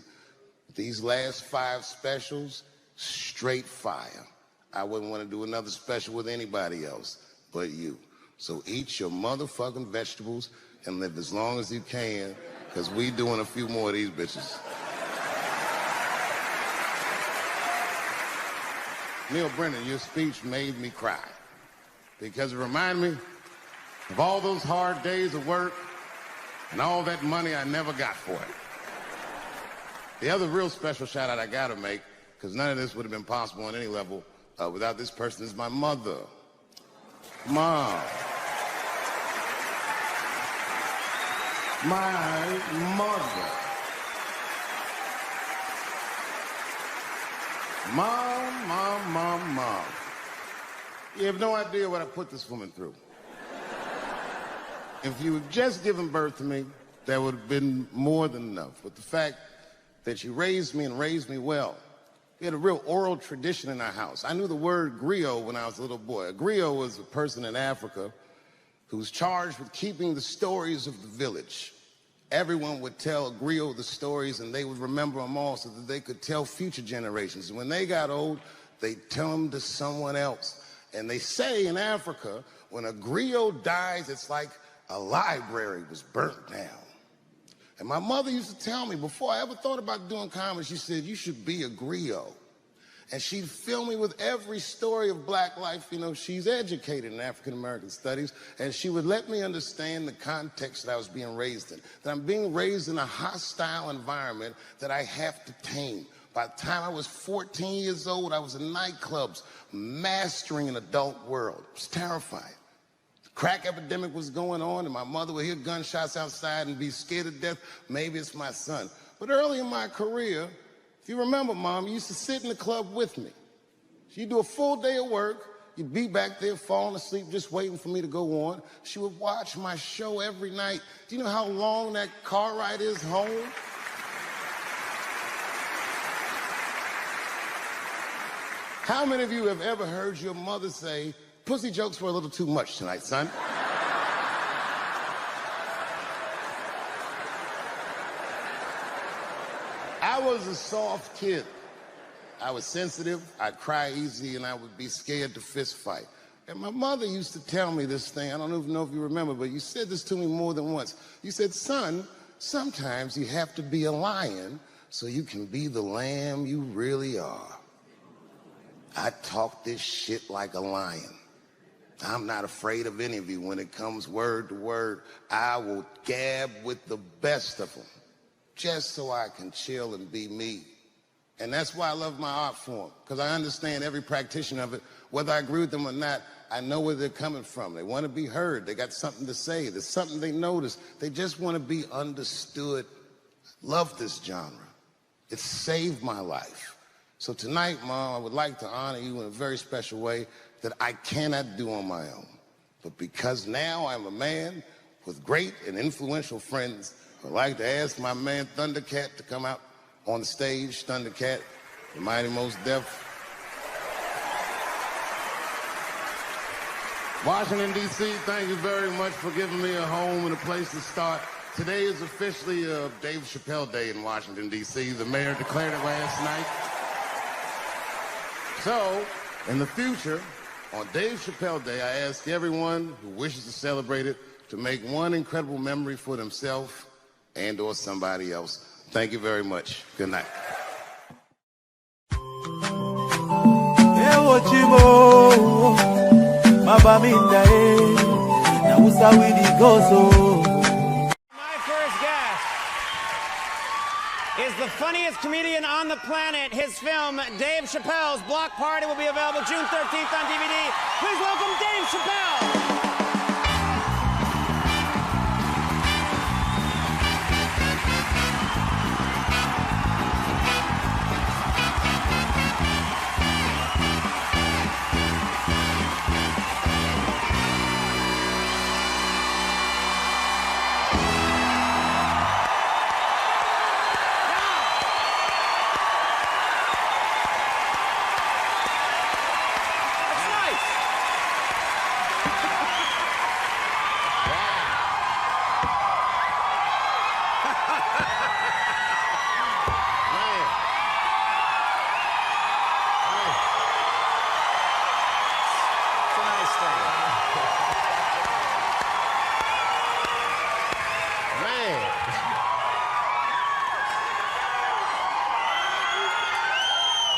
[SPEAKER 2] These last 5 specials, straight fire. I wouldn't want to do another special with anybody else but you. So eat your motherfucking vegetables and live as long as you can, because we doing a few more of these bitches. Neil Brennan, your speech made me cry because it reminded me of all those hard days of work and all that money I never got for it. The other real special shout out I gotta make, because none of this would have been possible on any level without this person, is my mother. Mom. My mother. Mom. You have no idea what I put this woman through. If you had just given birth to me, that would have been more than enough. But the fact that she raised me and raised me well. We had a real oral tradition in our house. I knew the word griot when I was a little boy. A griot was a person in Africa who was charged with keeping the stories of the village. Everyone would tell a griot the stories, and they would remember them all so that they could tell future generations. And when they got old, they'd tell them to someone else. And they say in Africa, when a griot dies, it's like a library was burnt down. And my mother used to tell me, before I ever thought about doing comedy, she said, you should be a griot. And she'd fill me with every story of black life. You know, she's educated in African-American studies, and she would let me understand the context that I was being raised in, that I'm being raised in a hostile environment that I have to tame. By the time I was 14 years old, I was in nightclubs, mastering an adult world. It was terrifying. The crack epidemic was going on, and my mother would hear gunshots outside and be scared to death. Maybe it's my son. But early in my career, if you remember, Mom, you used to sit in the club with me. She'd do a full day of work. You'd be back there falling asleep, just waiting for me to go on. She would watch my show every night. Do you know how long that car ride is home? How many of you have ever heard your mother say, pussy jokes were a little too much tonight, son? I was a soft kid. I was sensitive, I'd cry easy, and I would be scared to fist fight. And my mother used to tell me this thing, I don't even know if you remember, but you said this to me more than once. You said, son, sometimes you have to be a lion so you can be the lamb you really are. I talk this shit like a lion. I'm not afraid of any of you. When it comes word to word, I will gab with the best of them, just so I can chill and be me. And that's why I love my art form, because I understand every practitioner of it. Whether I agree with them or not, I know where they're coming from. They want to be heard. They got something to say. There's something they notice. They just want to be understood. Love this genre. It saved my life. So tonight, Mom, I would like to honor you in a very special way that I cannot do on my own. But because now I'm a man with great and influential friends, I'd like to ask my man Thundercat to come out on the stage. Thundercat, the Mighty Most Def. Washington, D.C., thank you very much for giving me a home and a place to start. Today is officially Dave Chappelle Day in Washington, D.C. The mayor declared it last night. So, in the future, on Dave Chappelle Day, I ask everyone who wishes to celebrate it to make one incredible memory for themselves and or somebody else. Thank you very much. Good night.
[SPEAKER 14] My first guest is the funniest comedian on the planet. His film, Dave Chappelle's Block Party, will be available June 13th on DVD. Please welcome Dave Chappelle.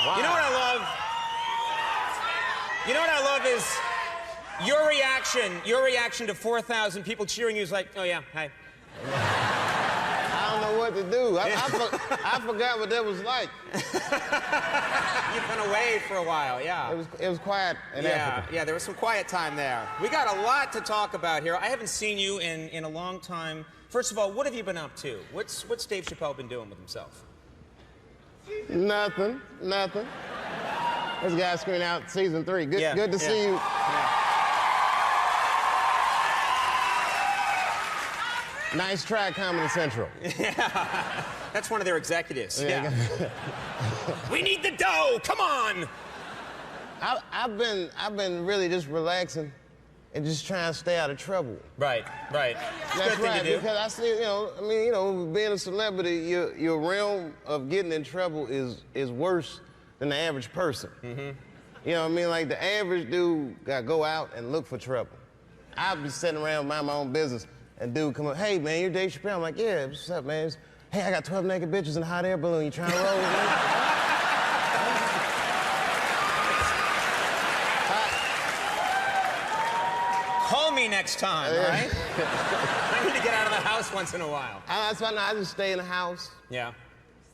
[SPEAKER 14] You know what I love? You know what I love is your reaction to 4,000 people cheering you is like, oh yeah, hi.
[SPEAKER 3] I don't know what to do. I forgot what that was like.
[SPEAKER 14] You've been away for a while, yeah.
[SPEAKER 3] It was quiet in Africa.
[SPEAKER 14] Yeah, there was some quiet time there. We got a lot to talk about here. I haven't seen you in a long time. First of all, what have you been up to? What's Dave Chappelle been doing with himself?
[SPEAKER 3] Nothing. This guy screening out season 3. Good to see you.
[SPEAKER 14] Yeah.
[SPEAKER 3] Nice try, Comedy Central.
[SPEAKER 14] Yeah, that's one of their executives.
[SPEAKER 3] Yeah.
[SPEAKER 14] We need the dough. Come on.
[SPEAKER 3] I've been really just relaxing and just trying to stay out of trouble.
[SPEAKER 14] Right.
[SPEAKER 3] That's right, because I see, being a celebrity, your realm of getting in trouble is worse than the average person.
[SPEAKER 14] Mm-hmm.
[SPEAKER 3] You know what I mean? Like, the average dude gotta go out and look for trouble. I'll be sitting around mind my own business, and dude come up, hey man, you're Dave Chappelle. I'm like, yeah, what's up, man? Hey, I got 12 naked bitches in a hot air balloon. You trying to roll with me?
[SPEAKER 14] Call me next time, all right? I need to get out of the house once in a while.
[SPEAKER 3] That's why I just stay in the house.
[SPEAKER 14] Yeah.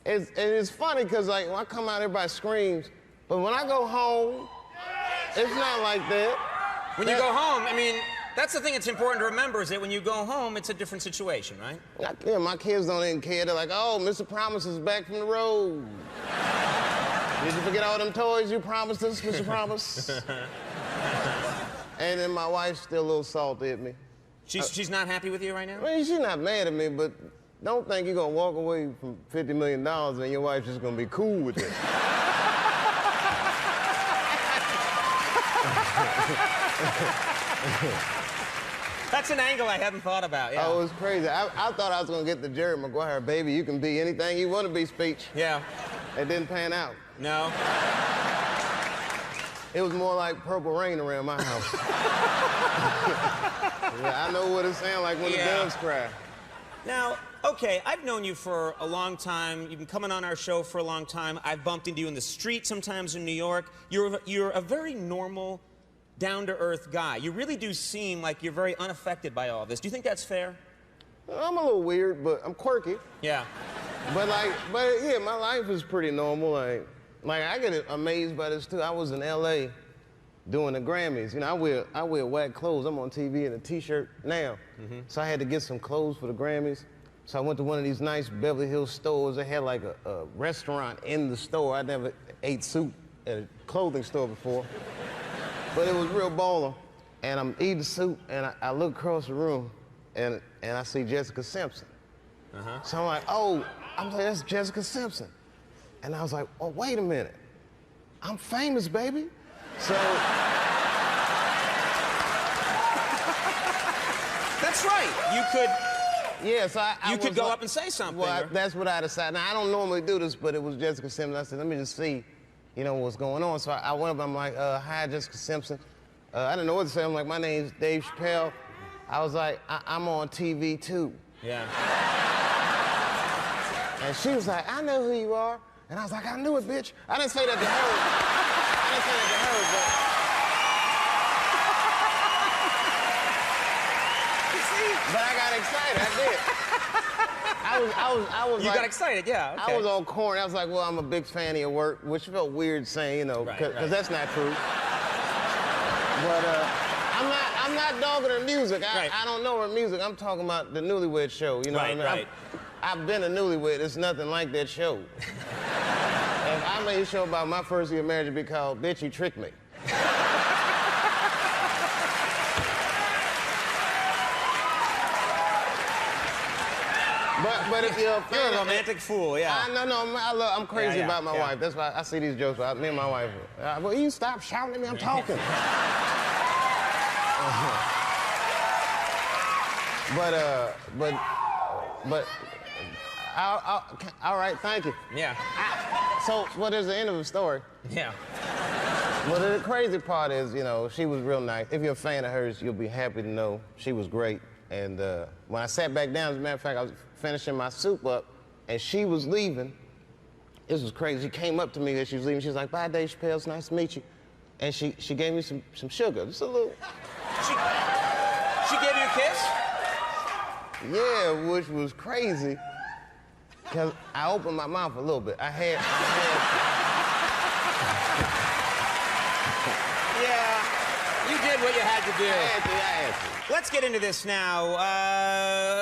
[SPEAKER 3] It's funny, because like, when I come out, everybody screams. But when I go home, it's not like that.
[SPEAKER 14] When you go home, I mean, that's the thing that's important to remember, is that when you go home, it's a different situation, right?
[SPEAKER 3] Yeah, my kids don't even care. They're like, oh, Mr. Promise is back from the road. Did you forget all them toys you promised us, Mr. Promise? And then my wife's still a little salty at me.
[SPEAKER 14] She's not happy with you right now?
[SPEAKER 3] I mean, she's not mad at me, but don't think you're gonna walk away from $50 million and your wife's just gonna be cool with it.
[SPEAKER 14] That's an angle I hadn't thought about, yeah.
[SPEAKER 3] Oh, it was crazy. I thought I was gonna get the Jerry Maguire, baby, you can be anything you want to be speech.
[SPEAKER 14] Yeah.
[SPEAKER 3] It didn't pan out.
[SPEAKER 14] No.
[SPEAKER 3] It was more like Purple Rain around my house. Yeah, I know what it sounds like when the doves cry.
[SPEAKER 14] Now, okay, I've known you for a long time. You've been coming on our show for a long time. I've bumped into you in the street sometimes in New York. You're a very normal, down-to-earth guy. You really do seem like you're very unaffected by all this. Do you think that's fair?
[SPEAKER 3] I'm a little weird, but I'm quirky.
[SPEAKER 14] Yeah.
[SPEAKER 3] But yeah, my life is pretty normal. Like I get amazed by this too. I was in LA doing the Grammys. You know, I wear whack clothes. I'm on TV in a t-shirt now.
[SPEAKER 14] Mm-hmm.
[SPEAKER 3] So I had to get some clothes for the Grammys. So I went to one of these nice Beverly Hills stores. They had like a restaurant in the store. I never ate soup at a clothing store before. But it was real baller. And I'm eating soup, and I look across the room, and I see Jessica Simpson.
[SPEAKER 14] Uh-huh.
[SPEAKER 3] So I'm like, oh, that's Jessica Simpson. And I was like, oh, wait a minute. I'm famous, baby. So.
[SPEAKER 14] That's right. You could.
[SPEAKER 3] Yeah, so
[SPEAKER 14] you could go up and say something.
[SPEAKER 3] Well, that's what I decided. Now, I don't normally do this, but it was Jessica Simpson. I said, let me just see, what's going on. So I went up, I'm like, hi, Jessica Simpson. I didn't know what to say. I'm like, my name's Dave Chappelle. I was like, I'm on TV too.
[SPEAKER 14] Yeah.
[SPEAKER 3] And she was like, I know who you are. And I was like, I knew it, bitch. I didn't say that to her. I didn't say that to her, but I got excited. I did.
[SPEAKER 14] You got excited, yeah. Okay.
[SPEAKER 3] I was on corny. I was like, well, I'm a big fan of your work, which felt weird saying, because that's not true. But I'm not dogging her music. I don't know her music. I'm talking about the Newlywed Show. You know what I mean?
[SPEAKER 14] Right.
[SPEAKER 3] I've been a newlywed. It's nothing like that show. If I made a show about my first year of marriage, it'd be called Bitch, You Tricked Me. But if you're a fan,
[SPEAKER 14] you're a romantic fool, yeah.
[SPEAKER 3] I'm crazy about my wife. That's why I see these jokes about me and my wife. Well, you stop shouting at me, I'm talking. But all right, thank you.
[SPEAKER 14] Yeah.
[SPEAKER 3] So, there's the end of the story.
[SPEAKER 14] Yeah.
[SPEAKER 3] Well, the crazy part is, she was real nice. If you're a fan of hers, you'll be happy to know she was great. And when I sat back down, as a matter of fact, I was finishing my soup up, and she was leaving, this was crazy. She came up to me as she was leaving. She was like, "Bye, Dave Chappelle. It's nice to meet you." And she gave me some sugar, just a little.
[SPEAKER 14] She gave you a kiss?
[SPEAKER 3] Yeah, which was crazy. Cause I opened my mouth a little bit. I had
[SPEAKER 14] Yeah, you did what you had to do.
[SPEAKER 3] I had to.
[SPEAKER 14] Let's get into this now,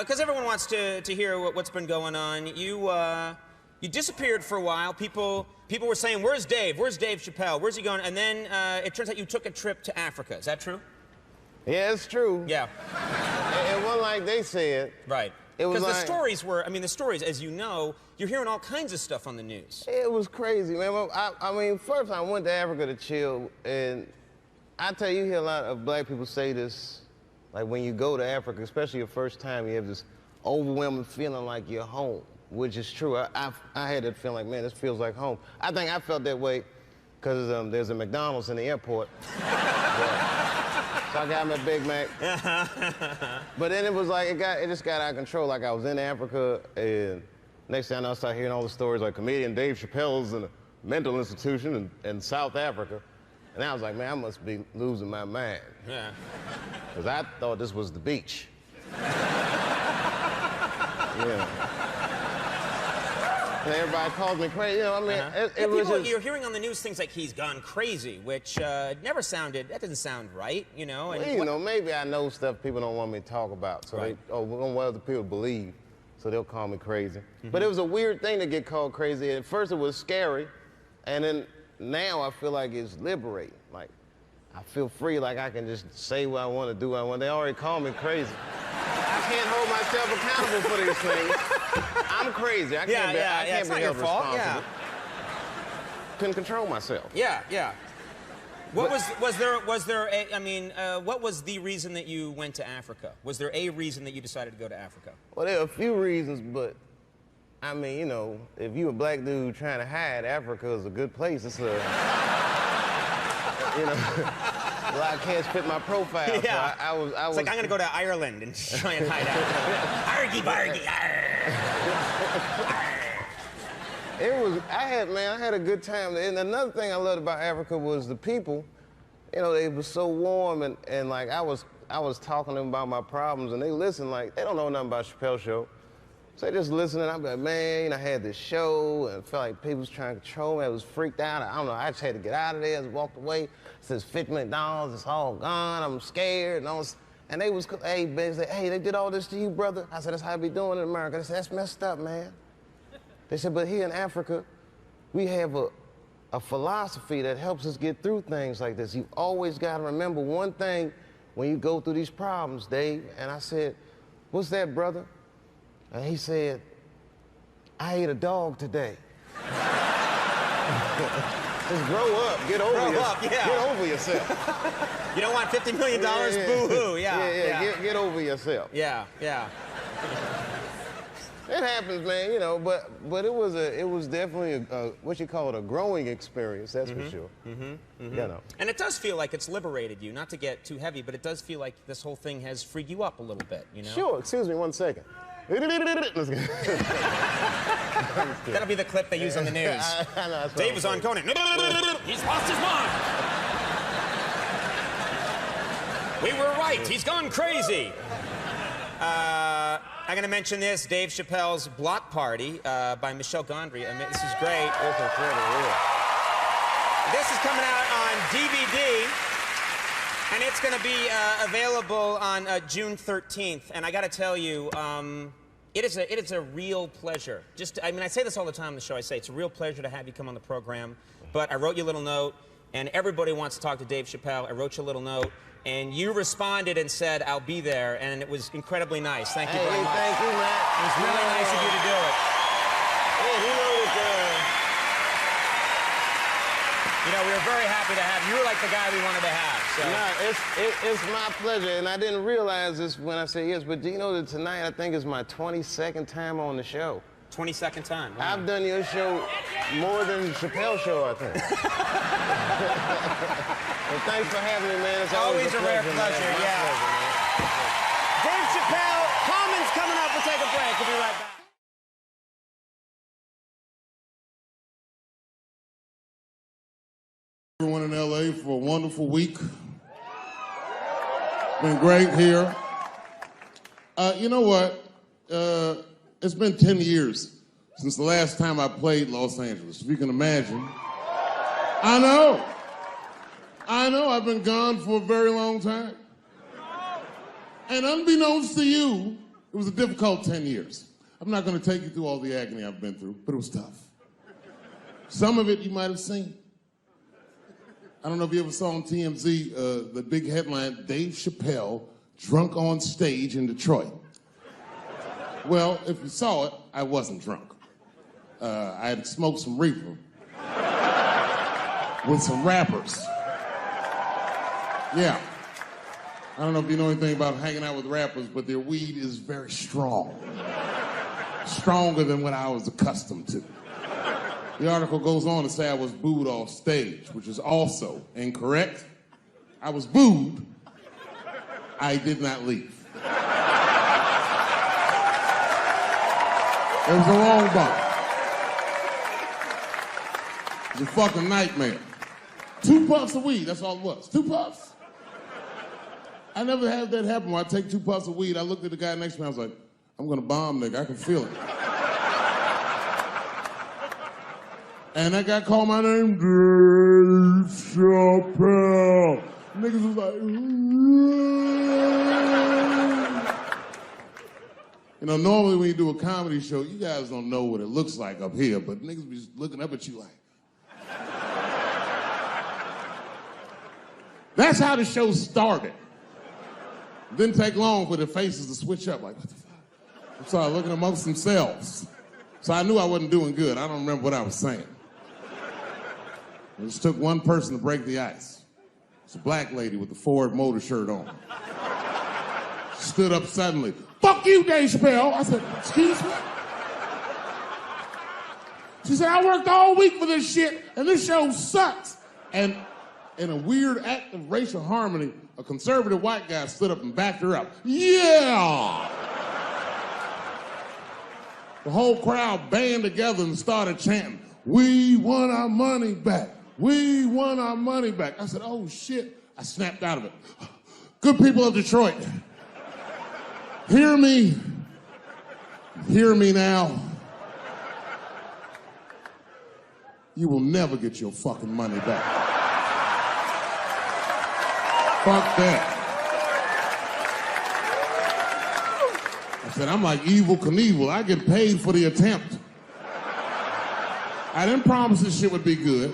[SPEAKER 14] because everyone wants to hear what's been going on. You disappeared for a while. People were saying, "Where's Dave? Where's Dave Chappelle? Where's he going?" And then it turns out you took a trip to Africa. Is that true?
[SPEAKER 3] Yeah, it's true.
[SPEAKER 14] Yeah.
[SPEAKER 3] It wasn't like they said.
[SPEAKER 14] Right.
[SPEAKER 3] It was
[SPEAKER 14] Because
[SPEAKER 3] like,
[SPEAKER 14] the stories were, I mean, the stories, as you know, you're hearing all kinds of stuff on the news.
[SPEAKER 3] It was crazy, man. I mean, first I went to Africa to chill, and I tell you, you hear a lot of black people say this, like when you go to Africa, especially your first time, you have this overwhelming feeling like you're home, which is true. I had that feeling like, man, this feels like home. I think I felt that way because there's a McDonald's in the airport. So I got my Big Mac. But then it was like, it just got out of control. Like I was in Africa, and next thing I know, I started hearing all the stories like comedian Dave Chappelle's in a mental institution in South Africa. And I was like, man, I must be losing my mind.
[SPEAKER 14] Yeah.
[SPEAKER 3] Because I thought this was the beach. Yeah. And everybody calls me crazy. You know, I mean, it was just...
[SPEAKER 14] You're hearing on the news things like he's gone crazy, which that didn't sound right, you know? And
[SPEAKER 3] well, you know, maybe I know stuff people don't want me to talk about, so
[SPEAKER 14] right.
[SPEAKER 3] we don't want other people to believe, so they'll call me crazy. But it was a weird thing to get called crazy. At first it was scary, and then now I feel like it's liberating. Like, I feel free, like I can just say what I want to do what I want. They already call me crazy. I can't hold myself accountable for these things. I'm crazy. I can't be
[SPEAKER 14] it's not your
[SPEAKER 3] held
[SPEAKER 14] fault.
[SPEAKER 3] responsible.
[SPEAKER 14] Yeah.
[SPEAKER 3] Couldn't control myself.
[SPEAKER 14] Yeah. What was the reason that you went to Africa? Was there a reason that you decided to go to Africa?
[SPEAKER 3] Well, there are a few reasons, but I mean, you know, if you a black dude trying to hide, Africa is a good place. It's a, you know, a lot of cats fit my profile.
[SPEAKER 14] Yeah.
[SPEAKER 3] So I was.
[SPEAKER 14] It's like, I'm going to go to Ireland and try and hide out. Argy bargy.
[SPEAKER 3] I had a good time. And another thing I loved about Africa was the people. You know, they were so warm, and like I was talking to them about my problems, and they listened like they don't know nothing about Chappelle's show. So they just listening. I'm like, man, you know, I had this show, and it felt like people was trying to control me. I was freaked out. I don't know. I just had to get out of there. I just walked away. It says $50 million. It's all gone. I'm scared. And they was, hey, they said, hey, they did all this to you, brother. I said, that's how I be doing in America. They said, that's messed up, man. They said, but here in Africa, we have a philosophy that helps us get through things like this. You've always got to remember one thing when you go through these problems, Dave. And I said, what's that, brother? And he said, I ate a dog today. Just grow up, get over yourself.
[SPEAKER 14] You don't want $50 million? Boo-hoo, yeah.
[SPEAKER 3] Get over yourself.
[SPEAKER 14] Yeah.
[SPEAKER 3] It happens, man, you know, but it was definitely what you call it, a growing experience, that's for sure. You know.
[SPEAKER 14] And it does feel like it's liberated you, not to get too heavy, but it does feel like this whole thing has freed you up a little bit, you know?
[SPEAKER 3] Sure, excuse me 1 second.
[SPEAKER 14] That'll be the clip they use on the news.
[SPEAKER 3] I know,
[SPEAKER 14] Dave was on Conan. He's lost his mind. We were right. He's gone crazy. I'm going to mention this, Dave Chappelle's Block Party by Michelle Gondry. I mean, this is great.
[SPEAKER 3] That's incredible, yeah.
[SPEAKER 14] This is coming out on DVD, and it's going to be available on June 13th. And I got to tell you, it is a real pleasure. I mean, I say this all the time on the show. I say it's a real pleasure to have you come on the program. But I wrote you a little note, and everybody wants to talk to Dave Chappelle. I wrote you a little note. And you responded and said, I'll be there, and it was incredibly nice. Thank you very much.
[SPEAKER 3] Thank you, Matt.
[SPEAKER 14] It was really nice of you to do it.
[SPEAKER 3] Yeah, you know
[SPEAKER 14] You know, we were very happy to have you. You were like the guy we wanted to have. So.
[SPEAKER 3] No, it's my pleasure, and I didn't realize this when I said yes, but do you know that tonight I think is my 22nd time on the show?
[SPEAKER 14] 22nd time. Wow.
[SPEAKER 3] I've done your show more than Chappelle's show, I think. Well, thanks for having me, man. It's always a
[SPEAKER 14] rare
[SPEAKER 3] pleasure,
[SPEAKER 14] pleasure,
[SPEAKER 3] man.
[SPEAKER 14] yeah. Dave Chappelle, Common's coming up. We'll take a break. We'll be right back.
[SPEAKER 2] for a wonderful week. Been great here. You know what? It's been 10 years since the last time I played Los Angeles, if you can imagine. I know, I've been gone for a very long time. And unbeknownst to you, it was a difficult 10 years. I'm not gonna take you through all the agony I've been through, but it was tough. Some of it you might have seen. I don't know if you ever saw on TMZ the big headline, Dave Chappelle, drunk on stage in Detroit. Well, if you saw it, I wasn't drunk. I had smoked some reefer with some rappers. Yeah. I don't know if you know anything about hanging out with rappers, but their weed is very strong. Stronger than what I was accustomed to. The article goes on to say I was booed off stage, which is also incorrect. I was booed. I did not leave. It was a wrong bump. It was a fucking nightmare. 2 puffs of weed, that's all it was. 2 puffs. I never had that happen where I take 2 puffs of weed. I looked at the guy next to me, I was like, I'm gonna bomb, nigga, I can feel it. And that guy called my name, Dave Chappelle. Niggas was like, you know, normally when you do a comedy show, you guys don't know what it looks like up here, but niggas be looking up at you like. That's how the show started. Didn't take long for the faces to switch up, like, what the fuck? I started looking amongst themselves. So I knew I wasn't doing good. I don't remember what I was saying. It just took one person to break the ice. It's a black lady with the Ford Motor shirt on. Stood up suddenly. Fuck you, Dave Chappelle. I said, excuse me? She said, I worked all week for this shit, and this show sucks. And in a weird act of racial harmony, a conservative white guy stood up and backed her up. Yeah! The whole crowd band together and started chanting, we want our money back. We want our money back. I said, oh shit. I snapped out of it. Good people of Detroit, hear me. Hear me now. You will never get your fucking money back. Fuck that. I said, I'm like Evel Knievel. I get paid for the attempt. I didn't promise this shit would be good.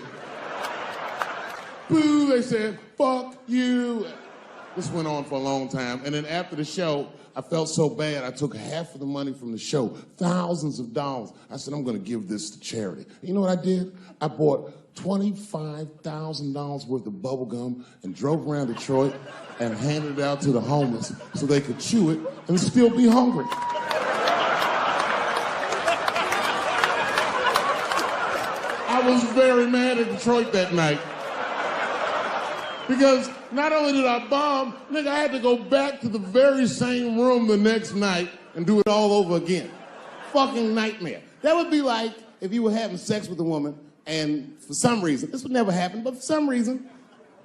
[SPEAKER 2] Boo, they said, fuck you. This went on for a long time. And then after the show, I felt so bad, I took half of the money from the show, thousands of dollars. I said, I'm gonna give this to charity. You know what I did? I bought $25,000 worth of bubble gum and drove around Detroit and handed it out to the homeless so they could chew it and still be hungry. I was very mad at Detroit that night. Because not only did I bomb, nigga, I had to go back to the very same room the next night and do it all over again. Fucking nightmare. That would be like if you were having sex with a woman and for some reason, this would never happen, but for some reason,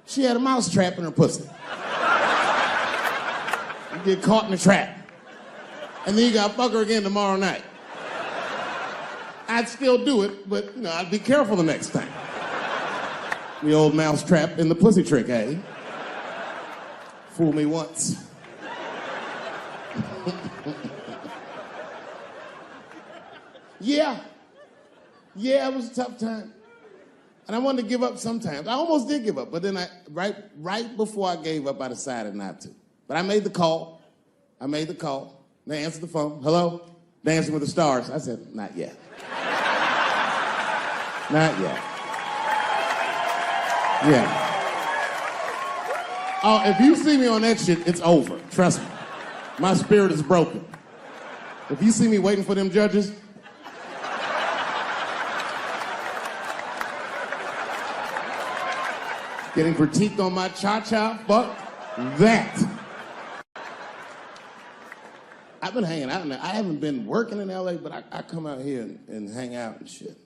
[SPEAKER 2] she had a mouse trap in her pussy. You get caught in the trap. And then you gotta fuck her again tomorrow night. I'd still do it, but you know, I'd be careful the next time. The old mouse trap in the pussy trick, eh? Fool me once. Yeah, it was a tough time. And I wanted to give up sometimes. I almost did give up, but then right before I gave up, I decided not to. But I made the call. They answered the phone. Hello? Dancing with the Stars. I said, not yet. Not yet. Yeah. Oh, if you see me on that shit, it's over. Trust me. My spirit is broken. If you see me waiting for them judges, getting critiqued on my cha-cha, fuck that. I've been hanging out in there. I haven't been working in LA, but I come out here and hang out and shit.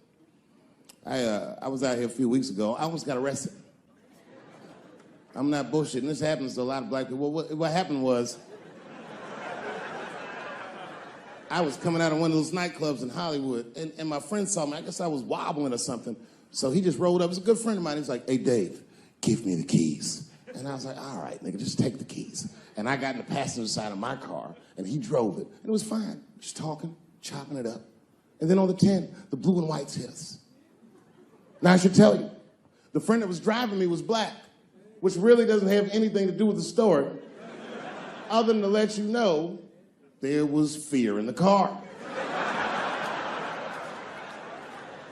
[SPEAKER 2] I was out here a few weeks ago. I almost got arrested. I'm not bullshitting. This happens to a lot of black people. What happened was, I was coming out of one of those nightclubs in Hollywood, and my friend saw me. I guess I was wobbling or something. So he just rolled up. He's a good friend of mine. He's like, hey, Dave, give me the keys. And I was like, all right, nigga, just take the keys. And I got in the passenger side of my car, and he drove it. And it was fine. Just talking, chopping it up. And then on the 10, the blue and whites hit us. Now, I should tell you, the friend that was driving me was black, which really doesn't have anything to do with the story, other than to let you know there was fear in the car.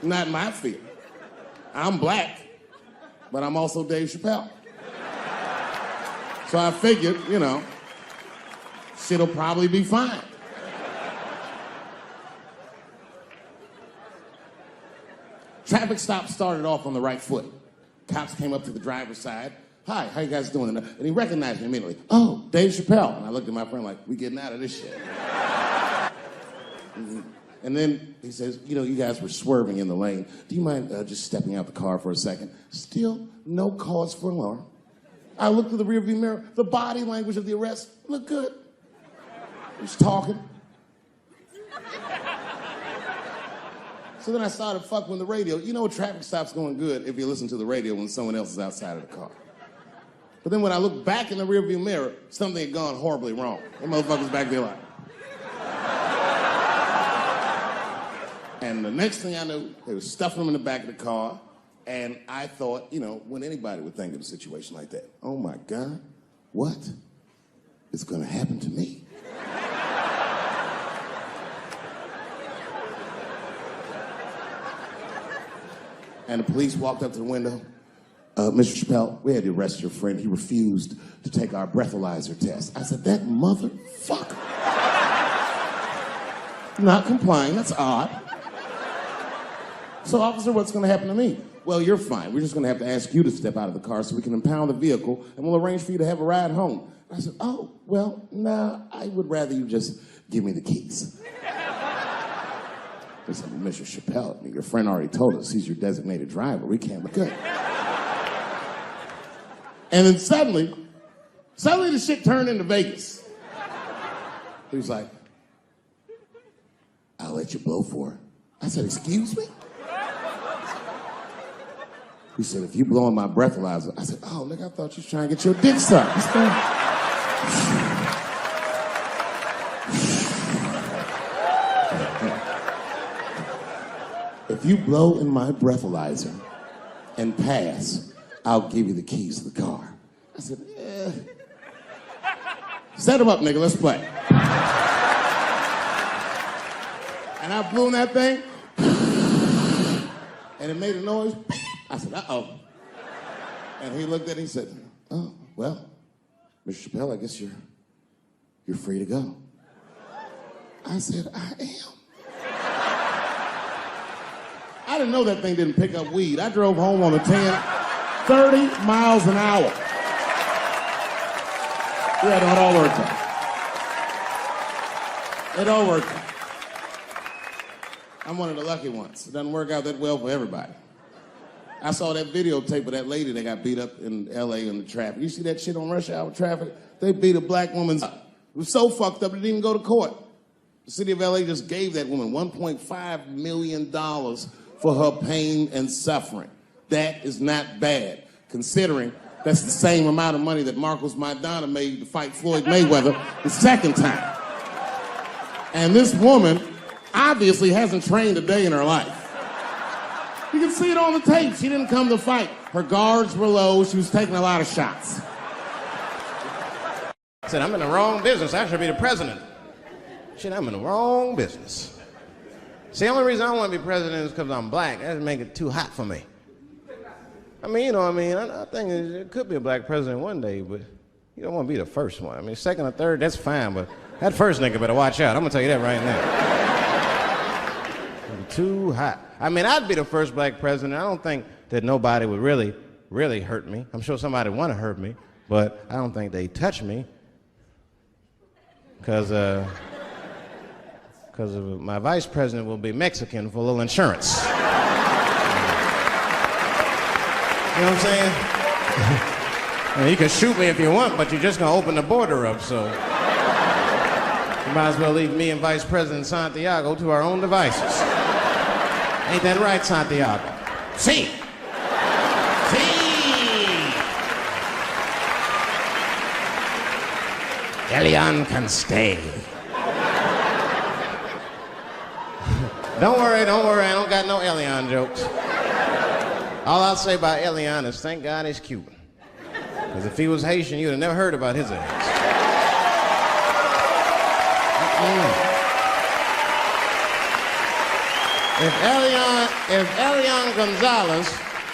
[SPEAKER 2] Not my fear. I'm black, but I'm also Dave Chappelle. So I figured, you know, shit'll probably be fine. Traffic stop started off on the right foot. Cops came up to the driver's side. Hi, how you guys doing? And he recognized me immediately. Oh, Dave Chappelle. And I looked at my friend like, we getting out of this shit. And then he says, you know, you guys were swerving in the lane. Do you mind just stepping out the car for a second? Still no cause for alarm. I looked through the rearview mirror. The body language of the arrest looked good. He was talking. So then I started fucking with the radio. You know, a traffic stop's going good if you listen to the radio when someone else is outside of the car. But then when I looked back in the rearview mirror, something had gone horribly wrong. That motherfucker's back there like. And the next thing I knew, they were stuffing him in the back of the car. And I thought, you know, when anybody would think of a situation like that, oh my God, what is gonna happen to me? And the police walked up to the window. Mr. Chappelle, we had to arrest your friend. He refused to take our breathalyzer test. I said, that motherfucker. Not complying, that's odd. So, officer, what's gonna happen to me? Well, you're fine. We're just gonna have to ask you to step out of the car so we can impound the vehicle, and we'll arrange for you to have a ride home. I said, oh, well, nah, I would rather you just give me the keys. They said, Mr. Chappelle, your friend already told us he's your designated driver. We can't be good. And then suddenly the shit turned into Vegas. He was like, I'll let you blow for it. I said, excuse me? He said, if you blow on my breathalyzer. I said, oh, nigga, I thought you was trying to get your dick sucked. If you blow in my breathalyzer and pass, I'll give you the keys to the car. I said, Set him up, nigga, let's play. And I blew in that thing, and it made a noise. I said, uh-oh. And he looked at it and he said, oh, well, Mr. Chappelle, I guess you're free to go. I said, I am. I didn't know that thing didn't pick up weed. I drove home on the 10, 30 miles an hour. Yeah, it all worked out. It all worked out. I'm one of the lucky ones. It doesn't work out that well for everybody. I saw that videotape of that lady that got beat up in L.A. in the traffic. You see that shit on rush hour traffic? They beat a black woman up. It was so fucked up it didn't even go to court. The city of L.A. just gave that woman $1.5 million for her pain and suffering. That is not bad, considering that's the same amount of money that Marcos Maidana made to fight Floyd Mayweather the second time. And this woman obviously hasn't trained a day in her life. You can see it on the tape. She didn't come to fight. Her guards were low. She was taking a lot of shots.
[SPEAKER 3] I said, I'm in the wrong business. I should be the president. Shit, I'm in the wrong business. See, the only reason I don't want to be president is because I'm black. That would make it too hot for me. I mean, you know what I mean? I think it could be a black president one day, but you don't want to be the first one. I mean, second or third, that's fine, but that first nigga better watch out. I'm going to tell you that right now. Too hot. I mean, I'd be the first black president. I don't think that nobody would really, really hurt me. I'm sure somebody would want to hurt me, but I don't think they'd touch me because my vice president will be Mexican for a little insurance. You know what I'm saying? Well, you can shoot me if you want, but you're just gonna open the border up, so. You might as well leave me and Vice President Santiago to our own devices. Ain't that right, Santiago? See. Elian can stay. Don't worry, I don't got no Elian jokes. All I'll say about Elian is thank God he's Cuban. Because if he was Haitian, you'd have never heard about his ass. If Elian Gonzalez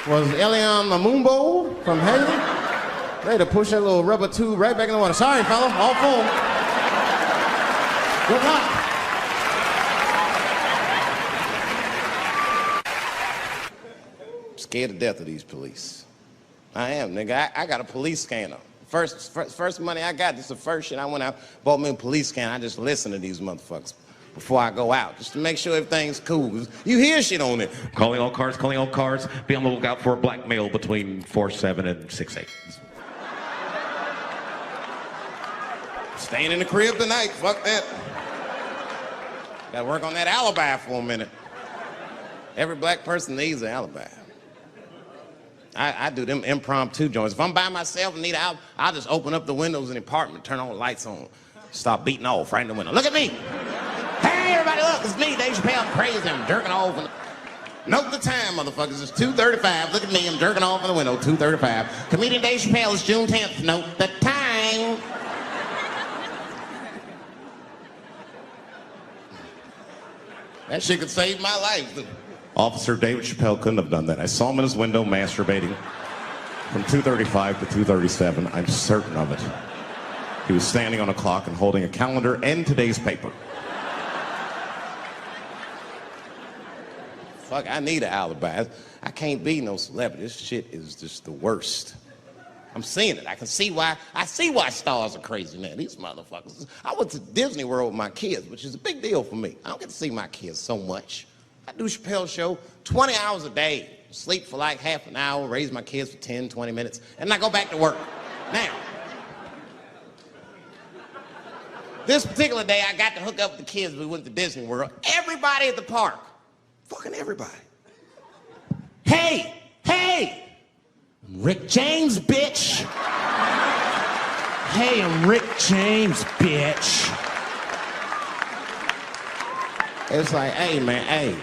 [SPEAKER 3] was Elian Mamumbo from Haiti, they'd have pushed that little rubber tube right back in the water. Sorry, fella, all full. Good luck. Scared to death of these police. I am, nigga. I got a police scanner. First money I got, this is the first shit I went out, bought me a police scanner. I just listen to these motherfuckers before I go out, just to make sure everything's cool. You hear shit on it.
[SPEAKER 4] Calling all cars. Be on the lookout for a black male between 4'7" and 6'8".
[SPEAKER 3] Staying in the crib tonight, fuck that. Gotta work on that alibi for a minute. Every black person needs an alibi. I do them impromptu joints. If I'm by myself and need an alibi, I'll just open up the windows in the apartment, turn all the lights on, stop beating off right in the window. Look at me. Hey, everybody, look, it's me, Dave Chappelle. I'm crazy, I'm jerking off. Note the time, motherfuckers. It's 2:35. Look at me, I'm jerking off in the window, 2:35. Comedian Dave Chappelle is June 10th. Note the time. That shit could save my life.
[SPEAKER 4] Officer David Chappelle couldn't have done that. I saw him in his window masturbating from 2:35 to 2:37. I'm certain of it. He was standing on a clock and holding a calendar and today's paper.
[SPEAKER 3] Fuck, I need an alibi. I can't be no celebrity. This shit is just the worst. I'm seeing it. I see why stars are crazy, man. These motherfuckers. I went to Disney World with my kids, which is a big deal for me. I don't get to see my kids so much. I do Chappelle show 20 hours a day, sleep for like half an hour, raise my kids for 10, 20 minutes, and I go back to work. Now, this particular day, I got to hook up with the kids. We went to Disney World. Everybody at the park, fucking everybody. Hey, I'm Rick James, bitch. Hey, I'm Rick James, bitch. It's like, hey, man, hey.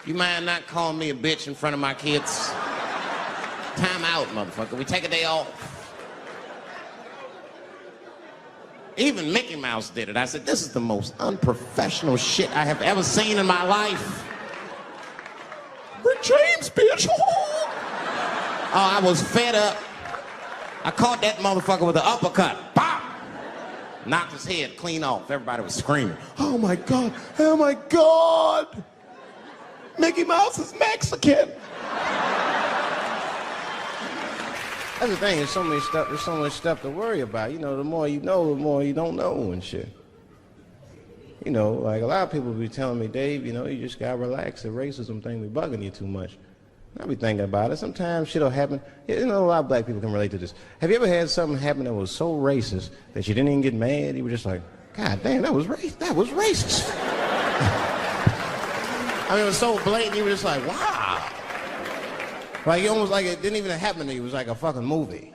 [SPEAKER 3] You mind not calling me a bitch in front of my kids? Time out, motherfucker. We take a day off. Even Mickey Mouse did it. I said, this is the most unprofessional shit I have ever seen in my life. Rick James, bitch. Oh, I was fed up. I caught that motherfucker with an uppercut. Pop! Knocked his head clean off. Everybody was screaming. Oh my God, oh my God. Mickey Mouse is Mexican. That's the thing, there's so much stuff to worry about. You know, the more you know, the more you don't know and shit. You know, like a lot of people be telling me, Dave, you know, you just gotta relax. The racism thing be bugging you too much. I be thinking about it. Sometimes shit'll happen. You know, a lot of black people can relate to this. Have you ever had something happen that was so racist that you didn't even get mad? You were just like, God damn, that was racist. I mean, it was so blatant, you were just like, wow. Like, you almost like it didn't even happen to you. It was like a fucking movie.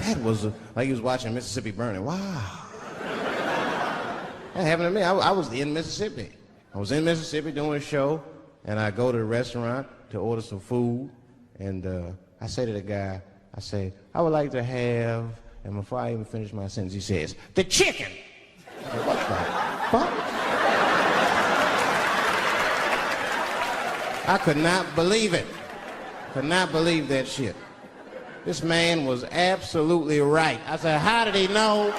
[SPEAKER 3] That was like you was watching Mississippi Burning. Wow. That happened to me. I was in Mississippi. I was in Mississippi doing a show, and I go to the restaurant to order some food, and I say to the guy, I say, I would like to have, and before I even finish my sentence, he says, the chicken. I said, what the fuck? I could not believe it. Could not believe that shit. This man was absolutely right. I said, how did he know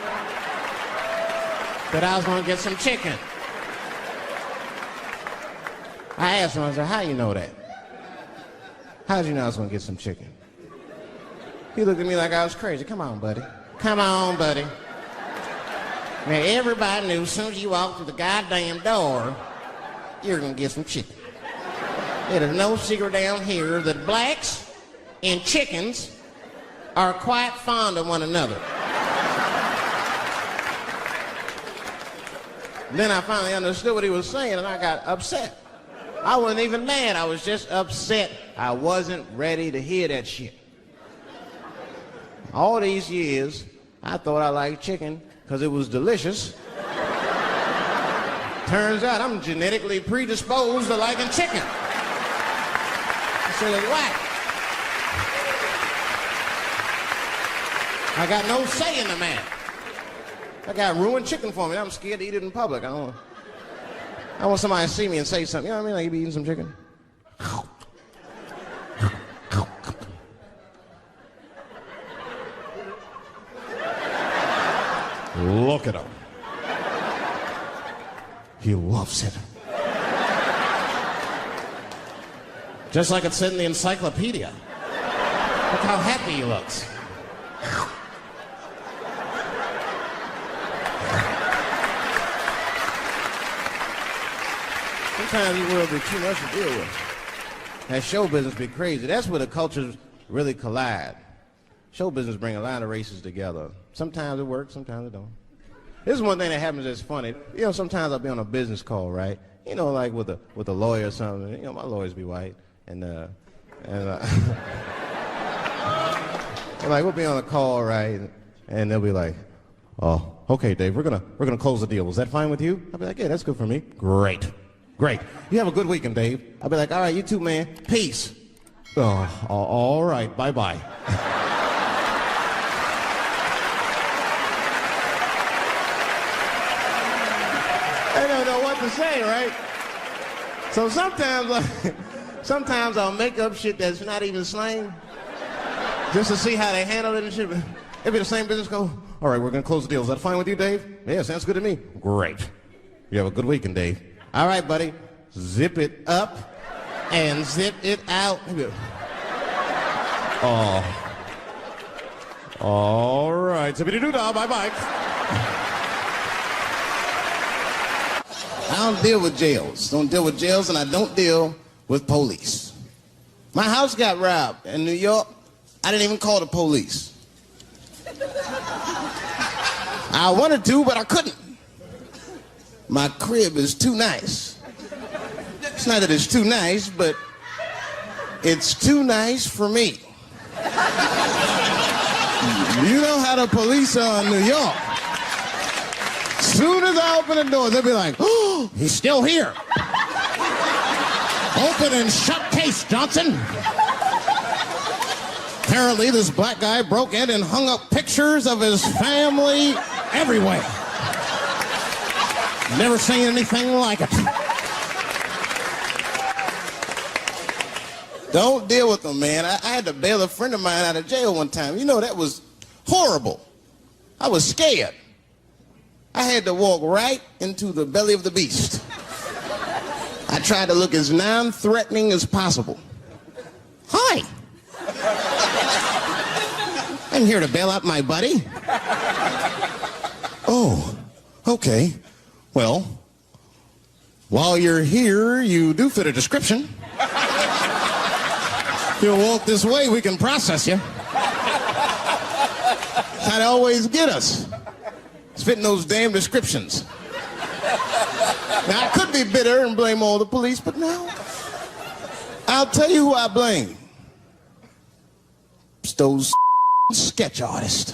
[SPEAKER 3] that I was gonna get some chicken? I asked him, I said, how you know that? How did you know I was gonna get some chicken? He looked at me like I was crazy. Come on, buddy. Come on, buddy. Now, everybody knew as soon as you walked through the goddamn door, you're gonna get some chicken. There's no secret down here that blacks and chickens are quite fond of one another. Then I finally understood what he was saying, and I got upset. I wasn't even mad. I was just upset. I wasn't ready to hear that shit. All these years, I thought I liked chicken because it was delicious. Turns out I'm genetically predisposed to liking chicken. So it's whack. I got no say in the matter. That guy ruined chicken for me. I'm scared to eat it in public. I want somebody to see me and say something. You know what I mean? Like you be eating some chicken. Look at him. He loves it. Just like it said in the encyclopedia. Look how happy he looks. Sometimes this world be too much to deal with. That show business be crazy. That's where the cultures really collide. Show business bring a lot of races together. Sometimes it works, sometimes it don't. This is one thing that happens that's funny. You know, sometimes I'll be on a business call, right? You know, like with a lawyer or something. You know, my lawyers be white, and like we'll be on a call, right? And they'll be like, "Oh, okay, Dave, we're gonna close the deal. Was that fine with you?" I'll be like, "Yeah, that's good for me." Great. You have a good weekend, Dave. I'll be like, "All right, you too, man. Peace." Oh, all right. Bye-bye. I don't know what to say, right? So sometimes I'll make up shit that's not even slang, just to see how they handle it and shit. It'll be the same business go, "All right, we're gonna close the deal. Is that fine with you, Dave?" "Yeah, sounds good to me." "Great. You have a good weekend, Dave." "All right, buddy. Zip it up and zip it out." Oh. All right. Zippity-doo-dah. Bye-bye. I don't deal with jails. Don't deal with jails, and I don't deal with police. My house got robbed in New York. I didn't even call the police. I wanted to, but I couldn't. My crib is too nice. It's not that it's too nice, but it's too nice for me. You know how the police are in New York. Soon as I open the doors, they'll be like, "Oh, he's still here. Open and shut case, Johnson." Apparently, this black guy broke in and hung up pictures of his family everywhere. Never seen anything like it. Don't deal with them, man. I had to bail a friend of mine out of jail one time. You know, that was horrible. I was scared. I had to walk right into the belly of the beast. I tried to look as non-threatening as possible. "Hi. I'm here to bail out my buddy." "Oh, okay. Well, while you're here, you do fit a description. If you'll walk this way, we can process you." That's how they always get us. It's fitting those damn descriptions. Now, I could be bitter and blame all the police, but no. I'll tell you who I blame. It's those sketch artists.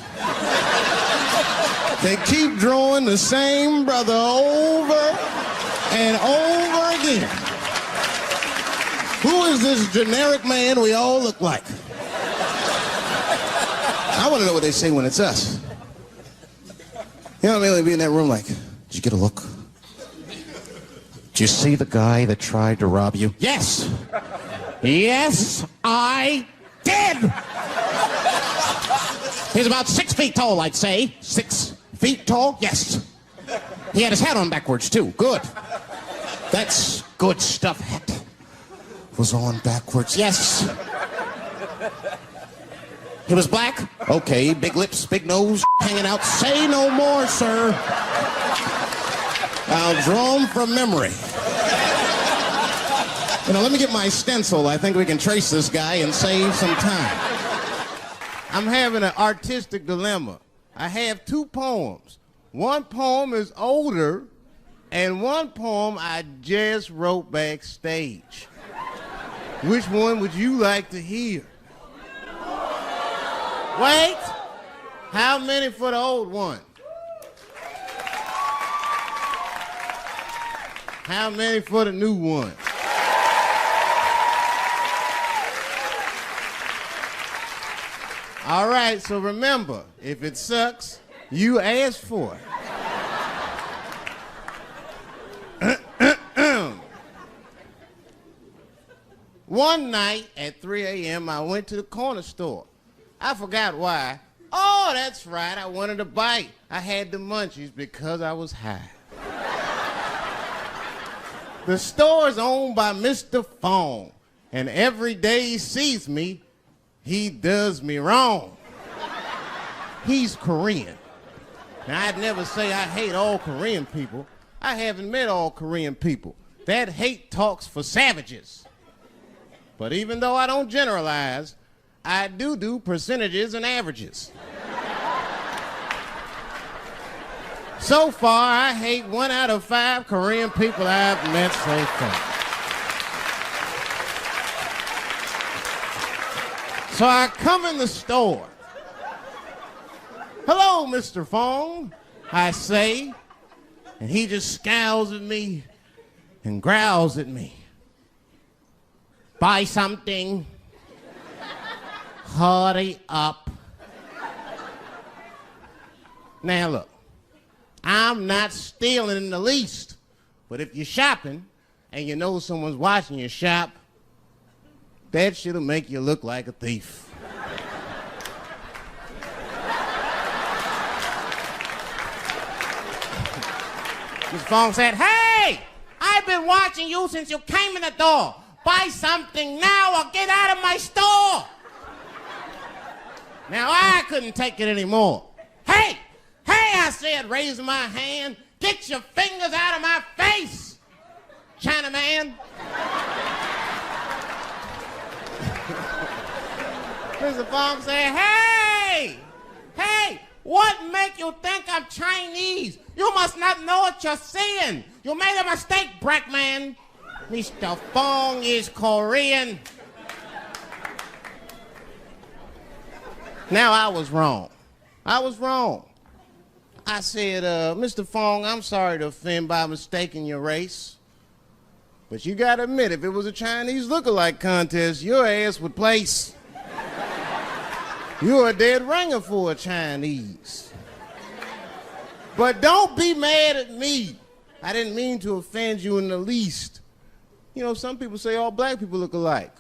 [SPEAKER 3] They keep drawing the same brother over and over again. Who is this generic man we all look like? I want to know what they say when it's us. You know what I mean? They'd be in that room like, "Did you get a look? Did you see the guy that tried to rob you?" "Yes. Yes, I did." "He's about 6 feet tall, I'd say." 6 feet tall? Yes. He had his hat on backwards, too. Good. That's good stuff. Hat was on backwards. Yes. He was black? Okay. Big lips, big nose, hanging out. Say no more, sir. I'll draw him from memory. You know, let me get my stencil. I think we can trace this guy and save some time. I'm having an artistic dilemma. I have two poems. One poem is older, and one poem I just wrote backstage. Which one would you like to hear? Wait! How many for the old one? How many for the new one? All right, so remember, if it sucks, you ask for it. One night at 3 a.m., I went to the corner store. I forgot why. Oh, that's right, I wanted a bite. I had the munchies because I was high. The store is owned by Mr. Fong, and every day he sees me, he does me wrong. He's Korean. Now, I'd never say I hate all Korean people. I haven't met all Korean people. That hate talks for savages. But even though I don't generalize, I do percentages and averages. So far, I hate 1 out of 5 Korean people I've met so far. So I come in the store. Hello, Mr. Fong, I say, and he just scowls at me and growls at me. Buy something. Hurry up. Now look, I'm not stealing in the least, but if you're shopping and you know someone's watching you shop, that shit'll make you look like a thief. Mr. Fong said, hey, I've been watching you since you came in the door. Buy something now or get out of my store. Now I couldn't take it anymore. Hey, I said, raising my hand, get your fingers out of my face, Chinaman. Mr. Fong said, hey, what make you think I'm Chinese? You must not know what you're saying. You made a mistake, Brackman. Mr. Fong is Korean. Now I was wrong. I said, Mr. Fong, I'm sorry to offend by mistaking your race. But you gotta admit, if it was a Chinese look-alike contest, your ass would place. You're a dead ringer for a Chinese. But don't be mad at me. I didn't mean to offend you in the least. You know, some people say all black people look alike.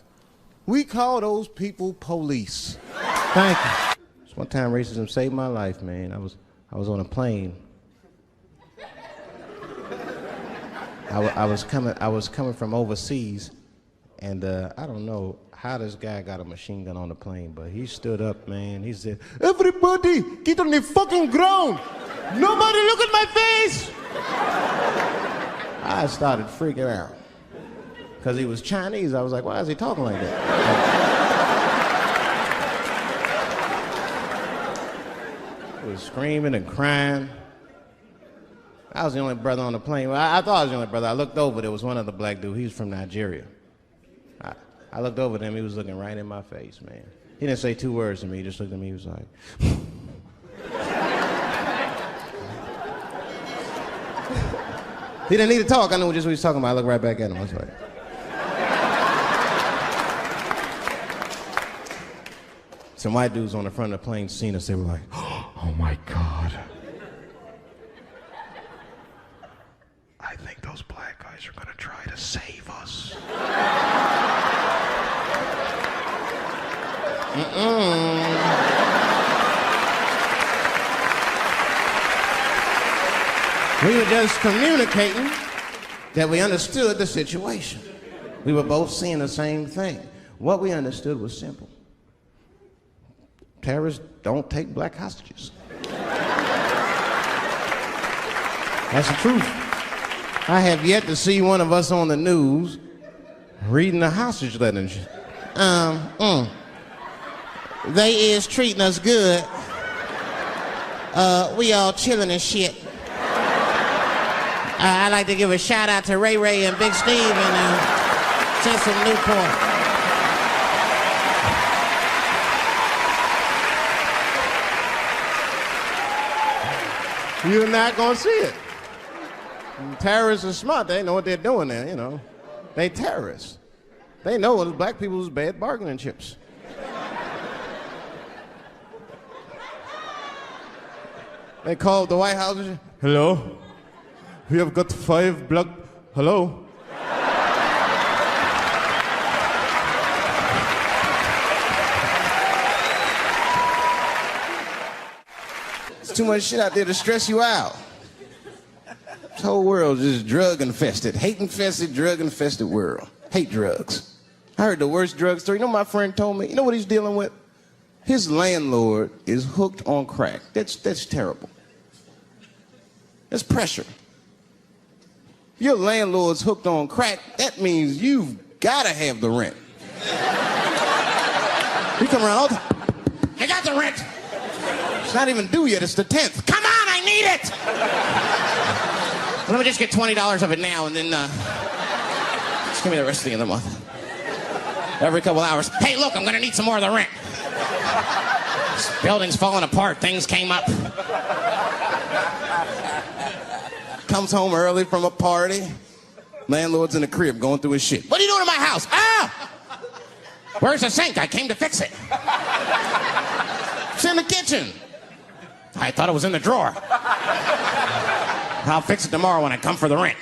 [SPEAKER 3] We call those people police. Thank you. Just one time racism saved my life, man. I was on a plane. I was coming from overseas, and I don't know how this guy got a machine gun on the plane, but he stood up, man. He said, everybody, get on the fucking ground. Nobody look at my face. I started freaking out. Because he was Chinese, I was like, why is he talking like that? He was screaming and crying. I was the only brother on the plane. Well, I thought I was the only brother. I looked over, there was one other black dude. He was from Nigeria. I looked over at him, he was looking right in my face, man. He didn't say 2 words to me, he just looked at me, he was like... He didn't need to talk, I knew just what he was talking about. I looked right back at him, I was like... Some white dudes on the front of the plane seen us, they were like, oh my God. I think those black guys are gonna try to save us. We were just communicating that we understood the situation. We were both seeing the same thing. What we understood was simple. Terrorists don't take black hostages. That's the truth. I have yet to see one of us on the news reading a hostage letter and shit. They is treating us good. We all chilling and shit. I'd like to give a shout out to Ray Ray and Big Steve and Central Newport. You're not gonna see it. Terrorists are smart. They know what they're doing there, you know. They terrorists. They know black people's bad bargaining chips. They called the White House. Hello? We have got 5 black. Hello? There's too much shit out there to stress you out. This whole world is just drug infested, hate infested, drug infested world. Hate drugs. I heard the worst drug story. You know what my friend told me? You know what he's dealing with? His landlord is hooked on crack. That's terrible. That's pressure. If your landlord's hooked on crack, that means you've got to have the rent. He come around all the time. I got the rent. It's not even due yet. It's the 10th. Come on, I need it. Let me just get $20 of it now and then just give me the rest of the month. Every couple hours. Hey, look, I'm going to need some more of the rent. This building's falling apart. Things came up. Comes home early from a party. Landlord's in the crib going through his shit. What are you doing in my house? Ah! Where's the sink? I came to fix it. It's in the kitchen. I thought it was in the drawer. I'll fix it tomorrow when I come for the rent.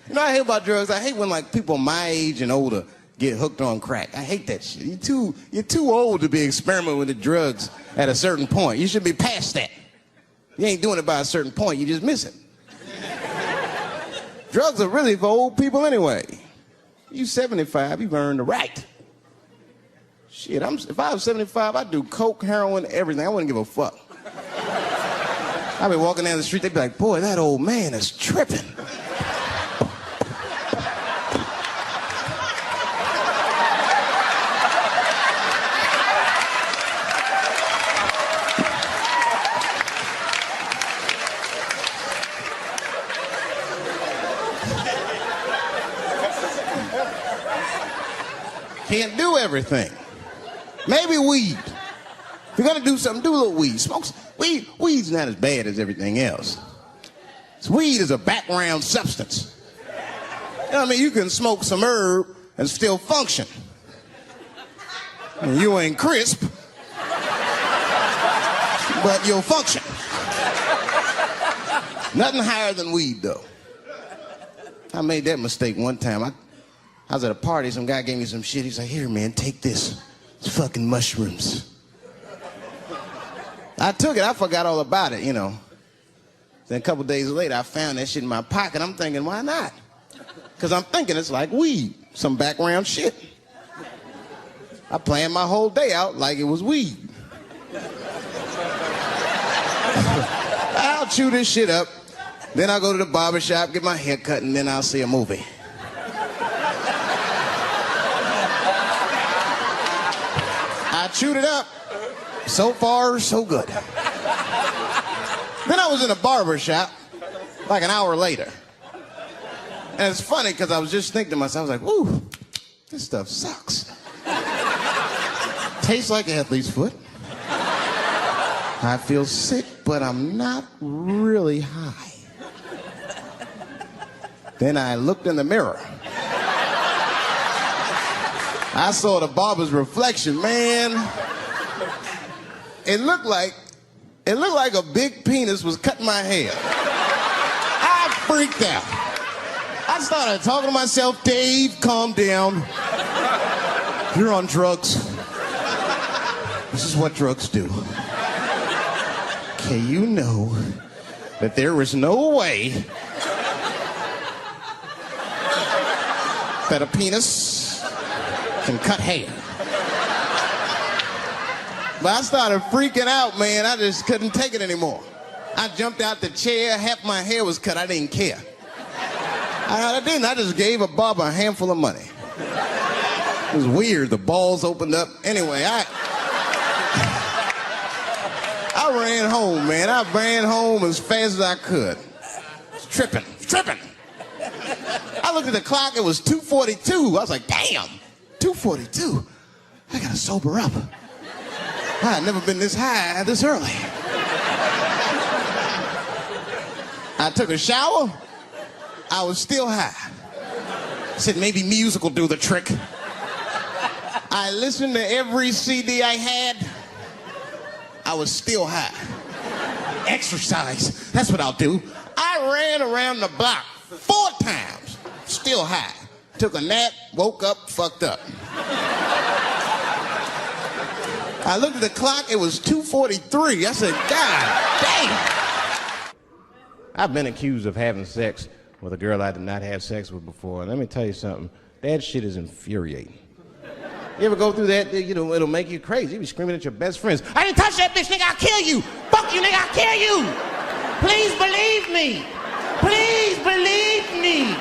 [SPEAKER 3] You know what I hate about drugs? I hate when like people my age and older get hooked on crack. I hate that shit. You're too old to be experimenting with the drugs at a certain point. You should be past that. You ain't doing it by a certain point. You just miss it. Drugs are really for old people anyway. You 75, you've earned the right. Shit, if I was 75, I'd do coke, heroin, everything. I wouldn't give a fuck. I'd be walking down the street, they'd be like, boy, that old man is tripping. Can't do everything. Maybe weed. If you're gonna do something, do a little weed. Smoke some. Weed's not as bad as everything else. Weed is a background substance. You know what I mean? You can smoke some herb and still function. You ain't crisp, but you'll function. Nothing higher than weed, though. I made that mistake one time. I was at a party, some guy gave me some shit. He's like, here, man, take this. It's fucking mushrooms. I took it, I forgot all about it, you know. Then a couple days later, I found that shit in my pocket. I'm thinking, why not? Because I'm thinking it's like weed, some background shit. I planned my whole day out like it was weed. I'll chew this shit up, then I'll go to the barber shop, get my hair cut, and then I'll see a movie. I chewed it up. So far, so good. Then I was in a barber shop like an hour later. And it's funny because I was just thinking to myself, I was like, ooh, this stuff sucks. Tastes like athlete's foot. I feel sick, but I'm not really high. Then I looked in the mirror. I saw the barber's reflection, man. It looked like a big penis was cutting my hair. I freaked out. I started talking to myself, Dave, calm down. You're on drugs. This is what drugs do. Okay, you know that there is no way that a penis can cut hair. But I started freaking out, man. I just couldn't take it anymore. I jumped out the chair, half my hair was cut, I didn't care. I didn't, I just gave a barber a handful of money. It was weird. The balls opened up. Anyway, I ran home, man. I ran home as fast as I could. Tripping. I looked at the clock. It was 2:42. I was like, damn, 2:42. I gotta sober up. I had never been this high this early. I took a shower. I was still high. I said maybe music will do the trick. I listened to every CD I had. I was still high. Exercise, that's what I'll do. I ran around the block 4 times, still high. Took a nap, woke up, fucked up. I looked at the clock, it was 2:43. I said, God damn. I've been accused of having sex with a girl I did not have sex with before, and let me tell you something, that shit is infuriating. You ever go through that, you know, it'll make you crazy. You be screaming at your best friends, I didn't touch that bitch, nigga, I'll kill you. Fuck you, nigga, I'll kill you. Please believe me. Please believe me.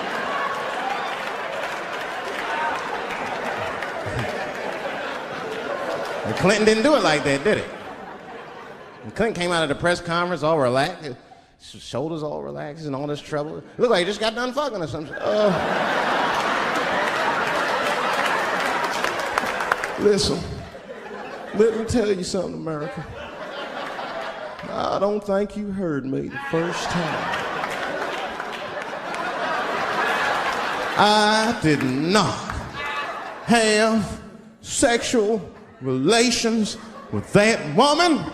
[SPEAKER 3] And Clinton didn't do it like that, did he? And Clinton came out of the press conference all relaxed, his shoulders all relaxed and all this trouble. It looked like he just got done fucking or something. Listen, let me tell you something, America. I don't think you heard me the first time. I did not have sexual relations with that woman,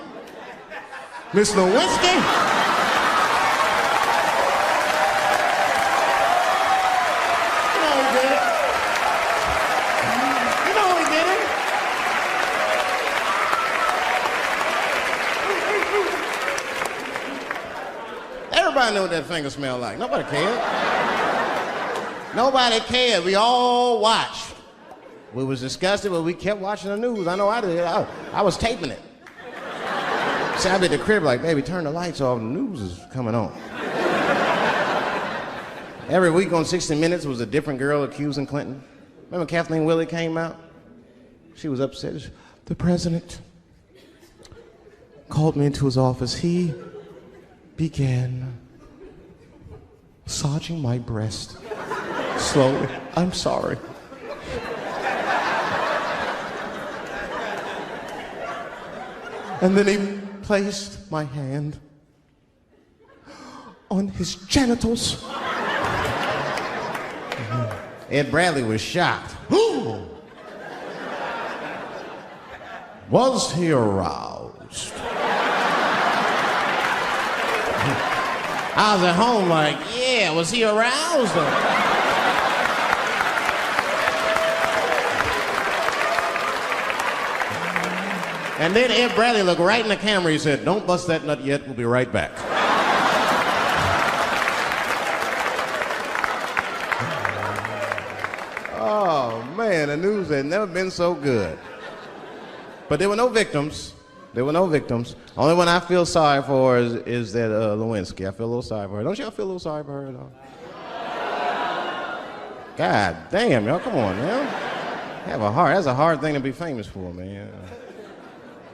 [SPEAKER 3] Miss Lewinsky. Everybody knew what that finger smelled like. Nobody cared. Nobody cared. We all watched. We was disgusted, but we kept watching the news. I know I did. I was taping it. See, I'd be at the crib like, baby, turn the lights off. The news is coming on. Every week on 60 Minutes was a different girl accusing Clinton. Remember Kathleen Willey came out? She was upset. The president called me into his office. He began massaging my breast slowly. I'm sorry. And then he placed my hand on his genitals. Ed Bradley was shocked. Was he aroused? I was at home like, yeah, was he aroused? And then Ed Bradley looked right in the camera. He said, don't bust that nut yet. We'll be right back. Oh, man, the news had never been so good. But there were no victims. There were no victims. Only one I feel sorry for is that Lewinsky. I feel a little sorry for her. Don't y'all feel a little sorry for her at all? God damn, y'all, come on, man. Have a heart. That's a hard thing to be famous for, man.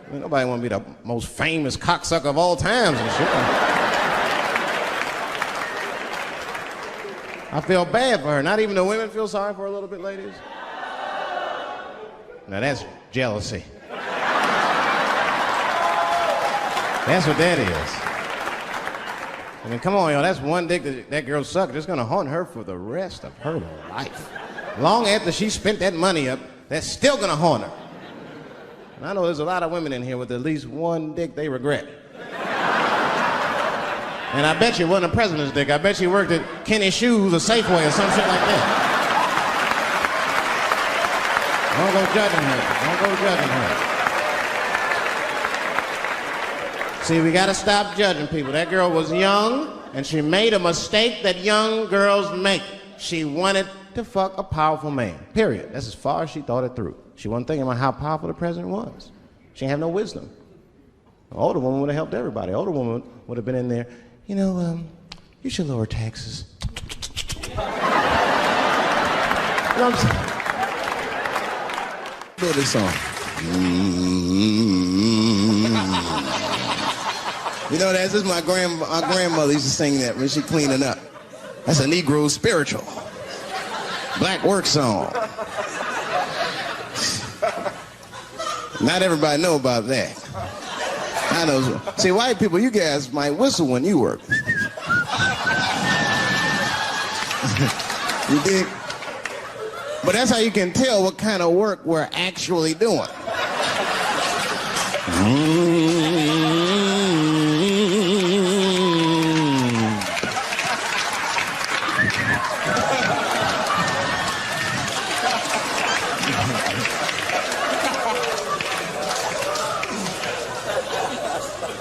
[SPEAKER 3] I mean, nobody want to be the most famous cocksucker of all times and shit. I feel bad for her. Not even the women feel sorry for her a little bit, ladies? Now that's jealousy. That's what that is. I mean, come on, y'all. That's one dick that girl sucked. It's gonna haunt her for the rest of her life. Long after she spent that money up, that's still gonna haunt her. And I know there's a lot of women in here with at least one dick they regret. And I bet you it wasn't a president's dick. I bet you worked at Kenny Shoes or Safeway or some shit like that. Don't go judging her. Don't go judging her. See, we gotta stop judging people. That girl was young, and she made a mistake that young girls make. She wanted to fuck a powerful man, period. That's as far as she thought it through. She wasn't thinking about how powerful the president was. She didn't have no wisdom. An older woman would have helped everybody. An older woman would have been in there, you know, you should lower taxes. You know what I'm saying?
[SPEAKER 1] know this song. You know, that's just my grandmother used to sing that when she cleaning up. That's a Negro spiritual. Black work song. Not everybody know about that. I know. See, white people, you guys might whistle when you work. You dig? But that's how you can tell what kind of work we're actually doing.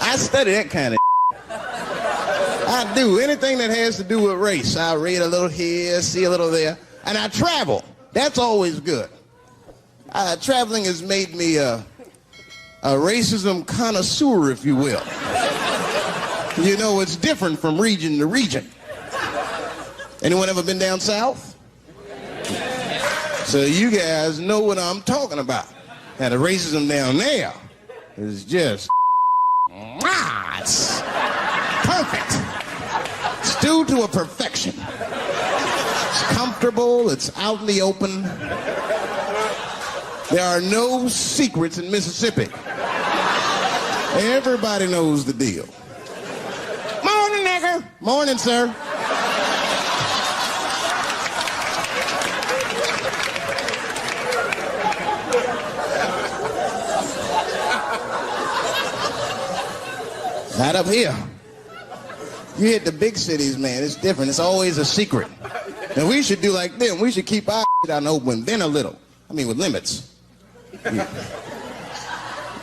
[SPEAKER 1] I study that kind of I do. Anything that has to do with race. I read a little here, see a little there. And I travel. That's always good. Traveling has made me a racism connoisseur, if you will. You know, it's different from region to region. Anyone ever been down south? So you guys know what I'm talking about. Now, the racism down there is just, it's perfect. It's due to a perfection. It's comfortable, it's out in the open. There are no secrets in Mississippi. Everybody knows the deal. Morning, nigger. Morning, sir. Not up here. You hit the big cities, man, it's different. It's always a secret. And we should do like them. We should keep our shit out in the open, then a little. I mean, with limits.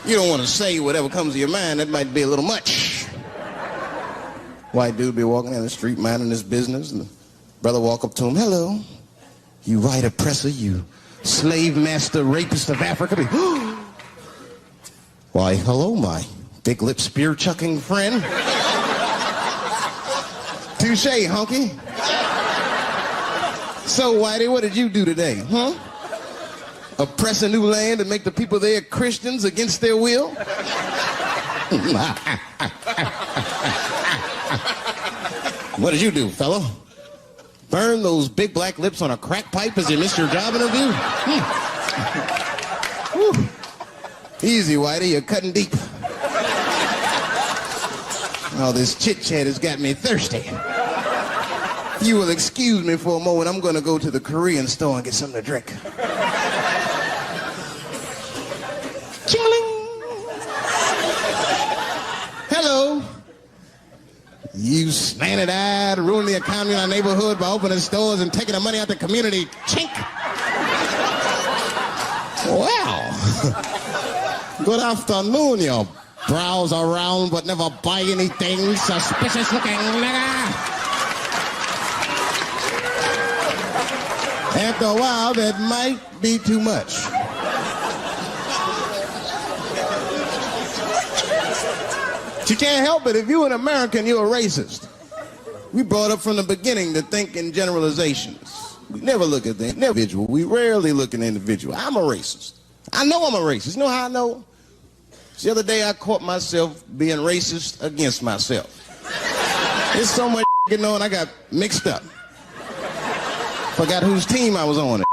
[SPEAKER 1] You don't want to say whatever comes to your mind. That might be a little much. White dude be walking down the street minding his business, and the brother walk up to him, hello, you white oppressor, you slave master rapist of Africa. Why, hello, my big lip spear chucking friend. Touche, hunky. So, Whitey, what did you do today, huh? Oppress a new land and make the people there Christians against their will? What did you do, fellow? Burn those big black lips on a crack pipe as you missed your job interview? Easy, Whitey, you're cutting deep. All this chit-chat has got me thirsty. If you will excuse me for a moment, I'm going to go to the Korean store and get something to drink. Ching-a-ling. Hello. You slanted-eyed, ruining the economy in our neighborhood by opening stores and taking the money out the community. Chink. Well, good afternoon, you browse around but never buy anything, suspicious looking nigga. After a while, that might be too much. But you can't help it. If you're an American, you're a racist. We brought up from the beginning to think in generalizations. We never look at the individual. We rarely look at the individual. I'm a racist. I know I'm a racist. You know how I know? The other day I caught myself being racist against myself. There's so much going on, I got mixed up. Forgot whose team I was on.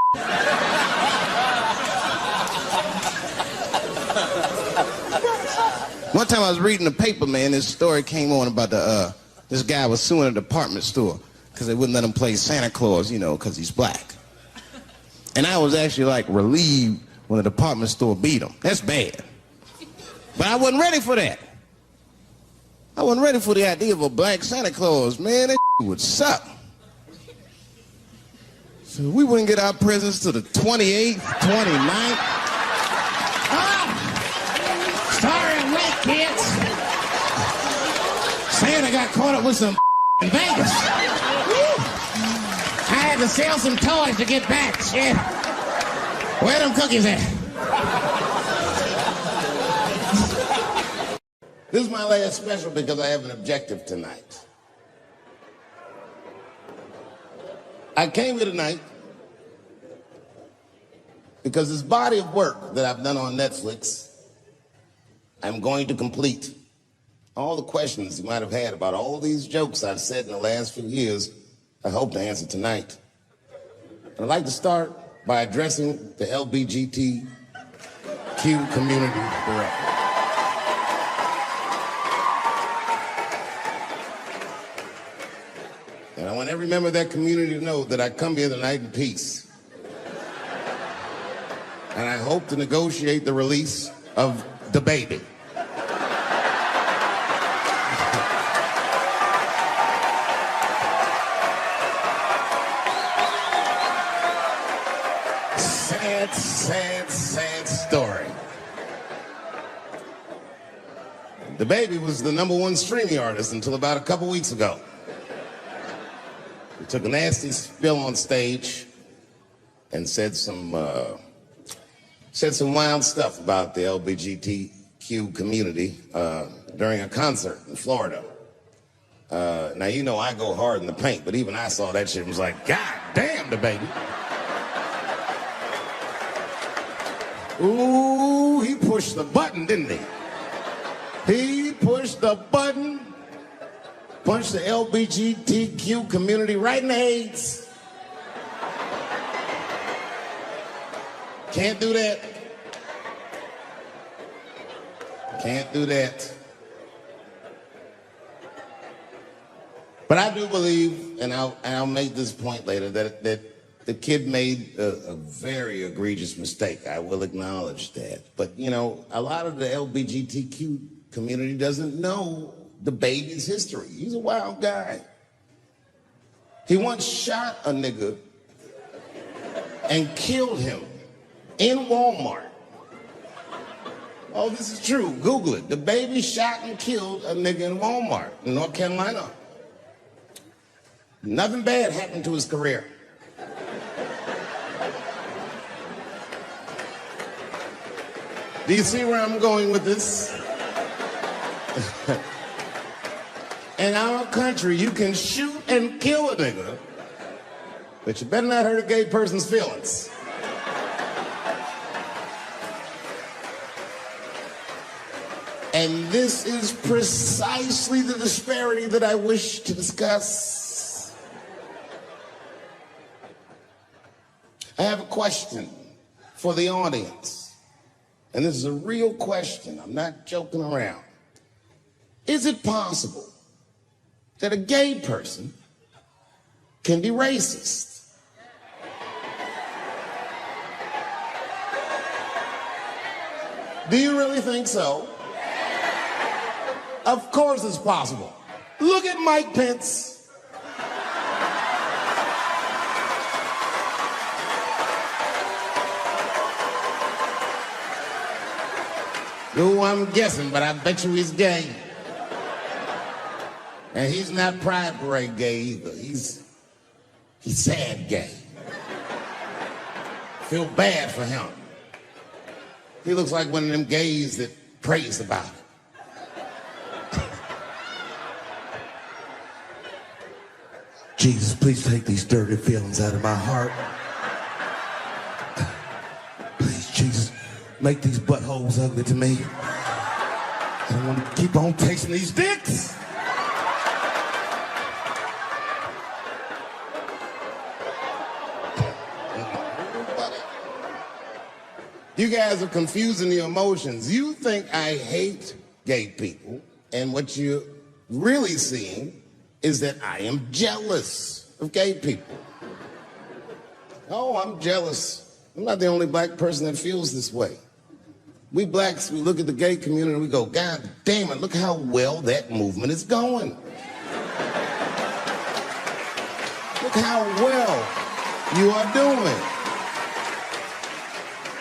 [SPEAKER 1] One time I was reading the paper, man, this story came on about this guy was suing a department store because they wouldn't let him play Santa Claus, you know, because he's black. And I was actually like relieved when the department store beat him. That's bad. But I wasn't ready for that. I wasn't ready for the idea of a black Santa Claus, man. That would suck. So we wouldn't get our presents till the 28th, 29th. Sorry, I'm late, kids. Santa got caught up with some in Vegas. I had to sell some toys to get back, shit. Where them cookies at?
[SPEAKER 2] This is my last special because I have an objective tonight. I came here tonight Because this body of work that I've done on Netflix, I'm going to complete. All the questions you might have had about all these jokes I've said in the last few years, I hope to answer tonight. And I'd like to start by addressing the LBGTQ community directly. And I want every member of that community to know that I come here tonight in peace. And I hope to negotiate the release of the baby. Sad story. The baby was the #1 streaming artist until about a couple weeks ago. He took a nasty spill on stage and said some wild stuff about the LGBTQ community during a concert in Florida. Now, you know I go hard in the paint, but even I saw that shit and was like, God damn, the baby. Ooh, he pushed the button, didn't he? He pushed the button, punched the LGBTQ community right in the AIDS. Can't do that. Can't do that. But I do believe, and I'll make this point later, that the kid made a very egregious mistake. I will acknowledge that. But, you know, a lot of the LGBTQ community doesn't know the baby's history. He's a wild guy. He once shot a nigga and killed him in Walmart. Oh, this is true. Google it. The baby shot and killed a nigga in Walmart in North Carolina. Nothing bad happened to his career. Do you see where I'm going with this? In our country, you can shoot and kill a nigga, but you better not hurt a gay person's feelings. And this is precisely the disparity that I wish to discuss. I have a question for the audience. And this is a real question. I'm not joking around. Is it possible that a gay person can be racist? Do you really think so? Of course it's possible. Look at Mike Pence. Who I'm guessing, but I bet you he's gay. And he's not Pride Parade gay either. He's sad gay. Feel bad for him. He looks like one of them gays that prays about it. Jesus, please take these dirty feelings out of my heart. Please, Jesus, make these buttholes ugly to me. I don't want to keep on tasting these dicks. You guys are confusing the emotions. You think I hate gay people, and what you're really seeing is that I am jealous of gay people. Oh, I'm jealous. I'm not the only black person that feels this way. We blacks, we look at the gay community and we go, God damn it, look how well that movement is going. Look how well you are doing.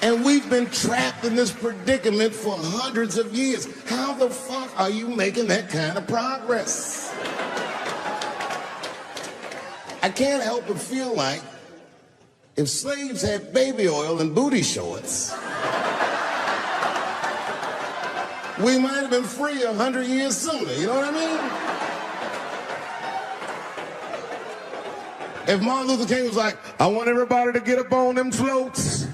[SPEAKER 2] And we've been trapped in this predicament for hundreds of years. How the fuck are you making that kind of progress? I can't help but feel like if slaves had baby oil and booty shorts, we might have been free 100 years sooner, you know what I mean? If Martin Luther King was like, I want everybody to get up on them floats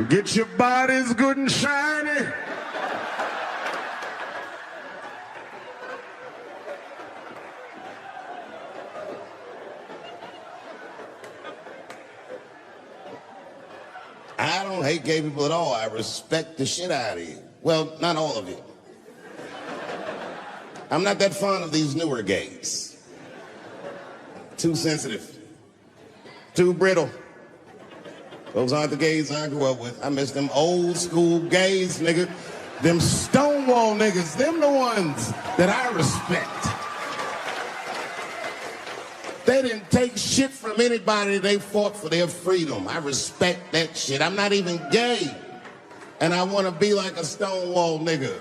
[SPEAKER 12] Get your bodies good and shiny.
[SPEAKER 2] I don't hate gay people at all. I respect the shit out of you. Well, not all of you. I'm not that fond of these newer gays. Too sensitive. Too brittle. Those aren't the gays I grew up with. I miss them old school gays, nigga. Them Stonewall niggas. Them the ones that I respect. They didn't take shit from anybody. They fought for their freedom. I respect that shit. I'm not even gay. And I want to be like a Stonewall nigga.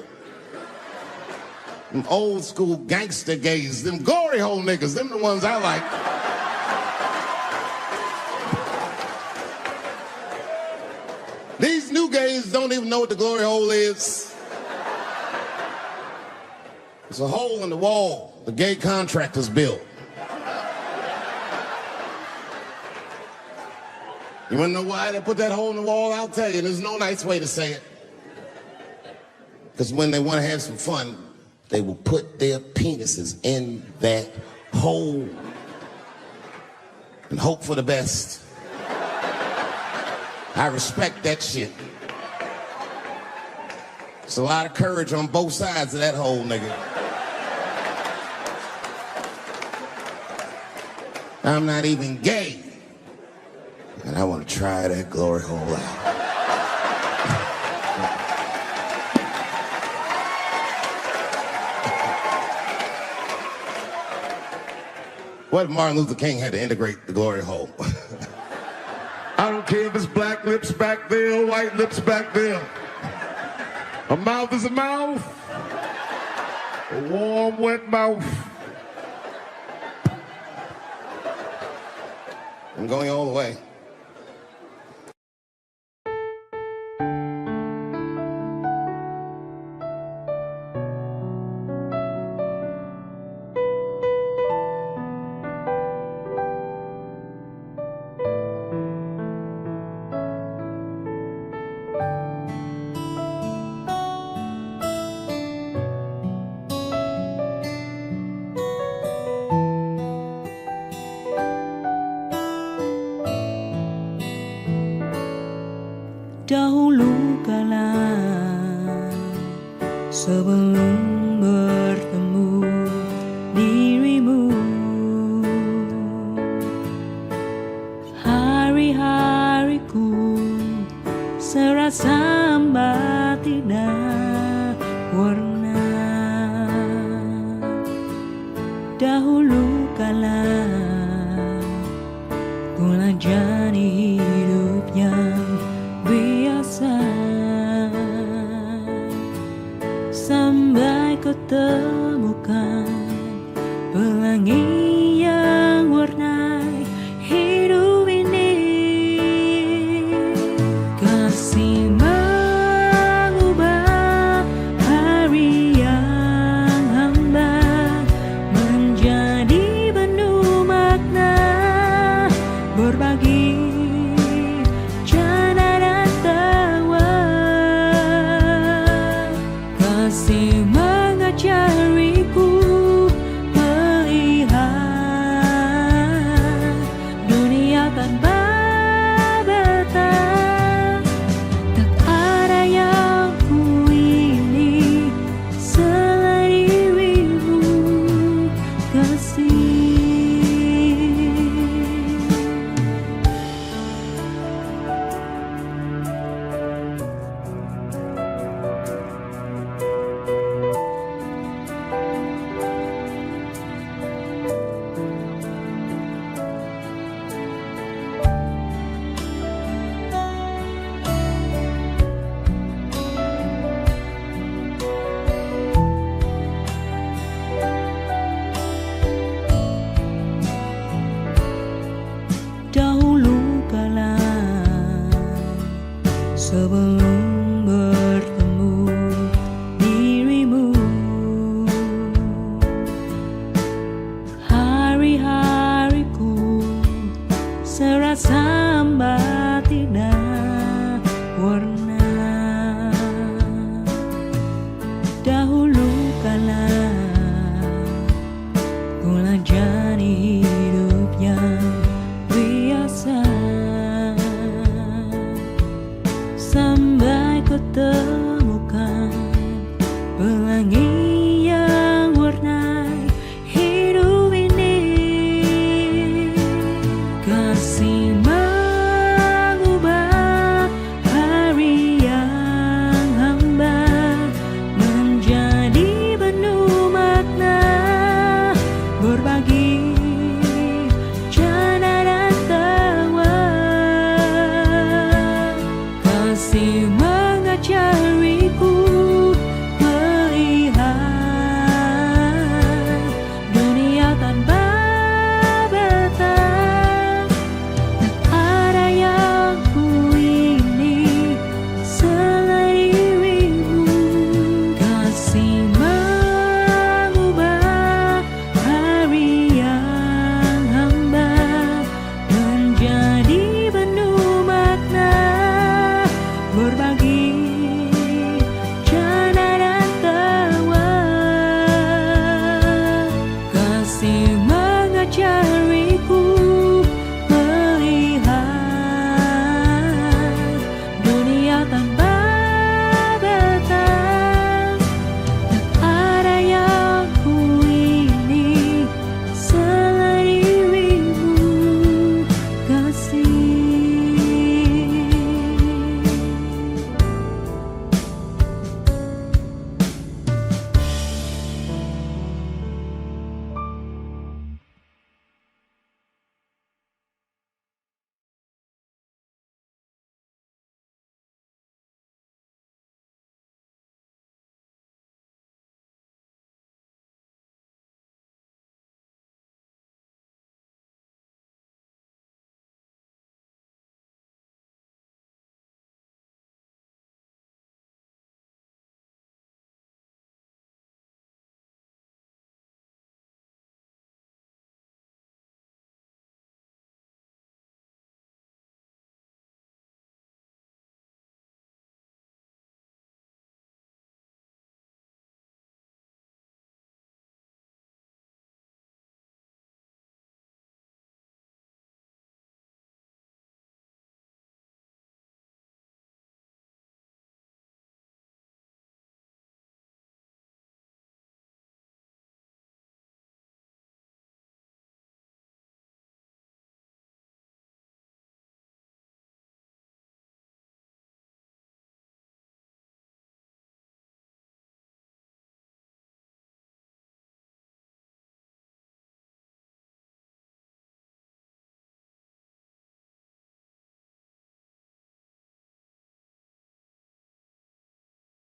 [SPEAKER 2] Them old school gangster gays, them glory hole niggas, them the ones I like. These new gays don't even know what the glory hole is. It's a hole in the wall the gay contractors built. You wanna know why they put that hole in the wall? I'll tell you, there's no nice way to say it. Because when they want to have some fun, they will put their penises in that hole and hope for the best. I respect that shit. There's a lot of courage on both sides of that hole, nigga. I'm not even gay. And I want to try that glory hole out. What if Martin Luther King had to integrate the glory hole?
[SPEAKER 12] I don't care if it's black lips back there or white lips back there. A mouth is a mouth. A warm, wet mouth.
[SPEAKER 2] I'm going all the way.
[SPEAKER 15] Dahulu kala sebelum bertemu dirimu, hari-hariku serasa hampa tidak warna. Dahulu kala ku jalani hidup yang biasa sampai kau temukan pelangi yang warnai hidup ini. Kasih mengubah hari yang hamba menjadi penuh makna, berbagi mengajariku melihat dunia tanpa batas. Tak ada yang ku ini selain dirimu, kasih. Dahulu kala sebelum bertemu dirimu, hari-hariku serasa hampa tidak kasih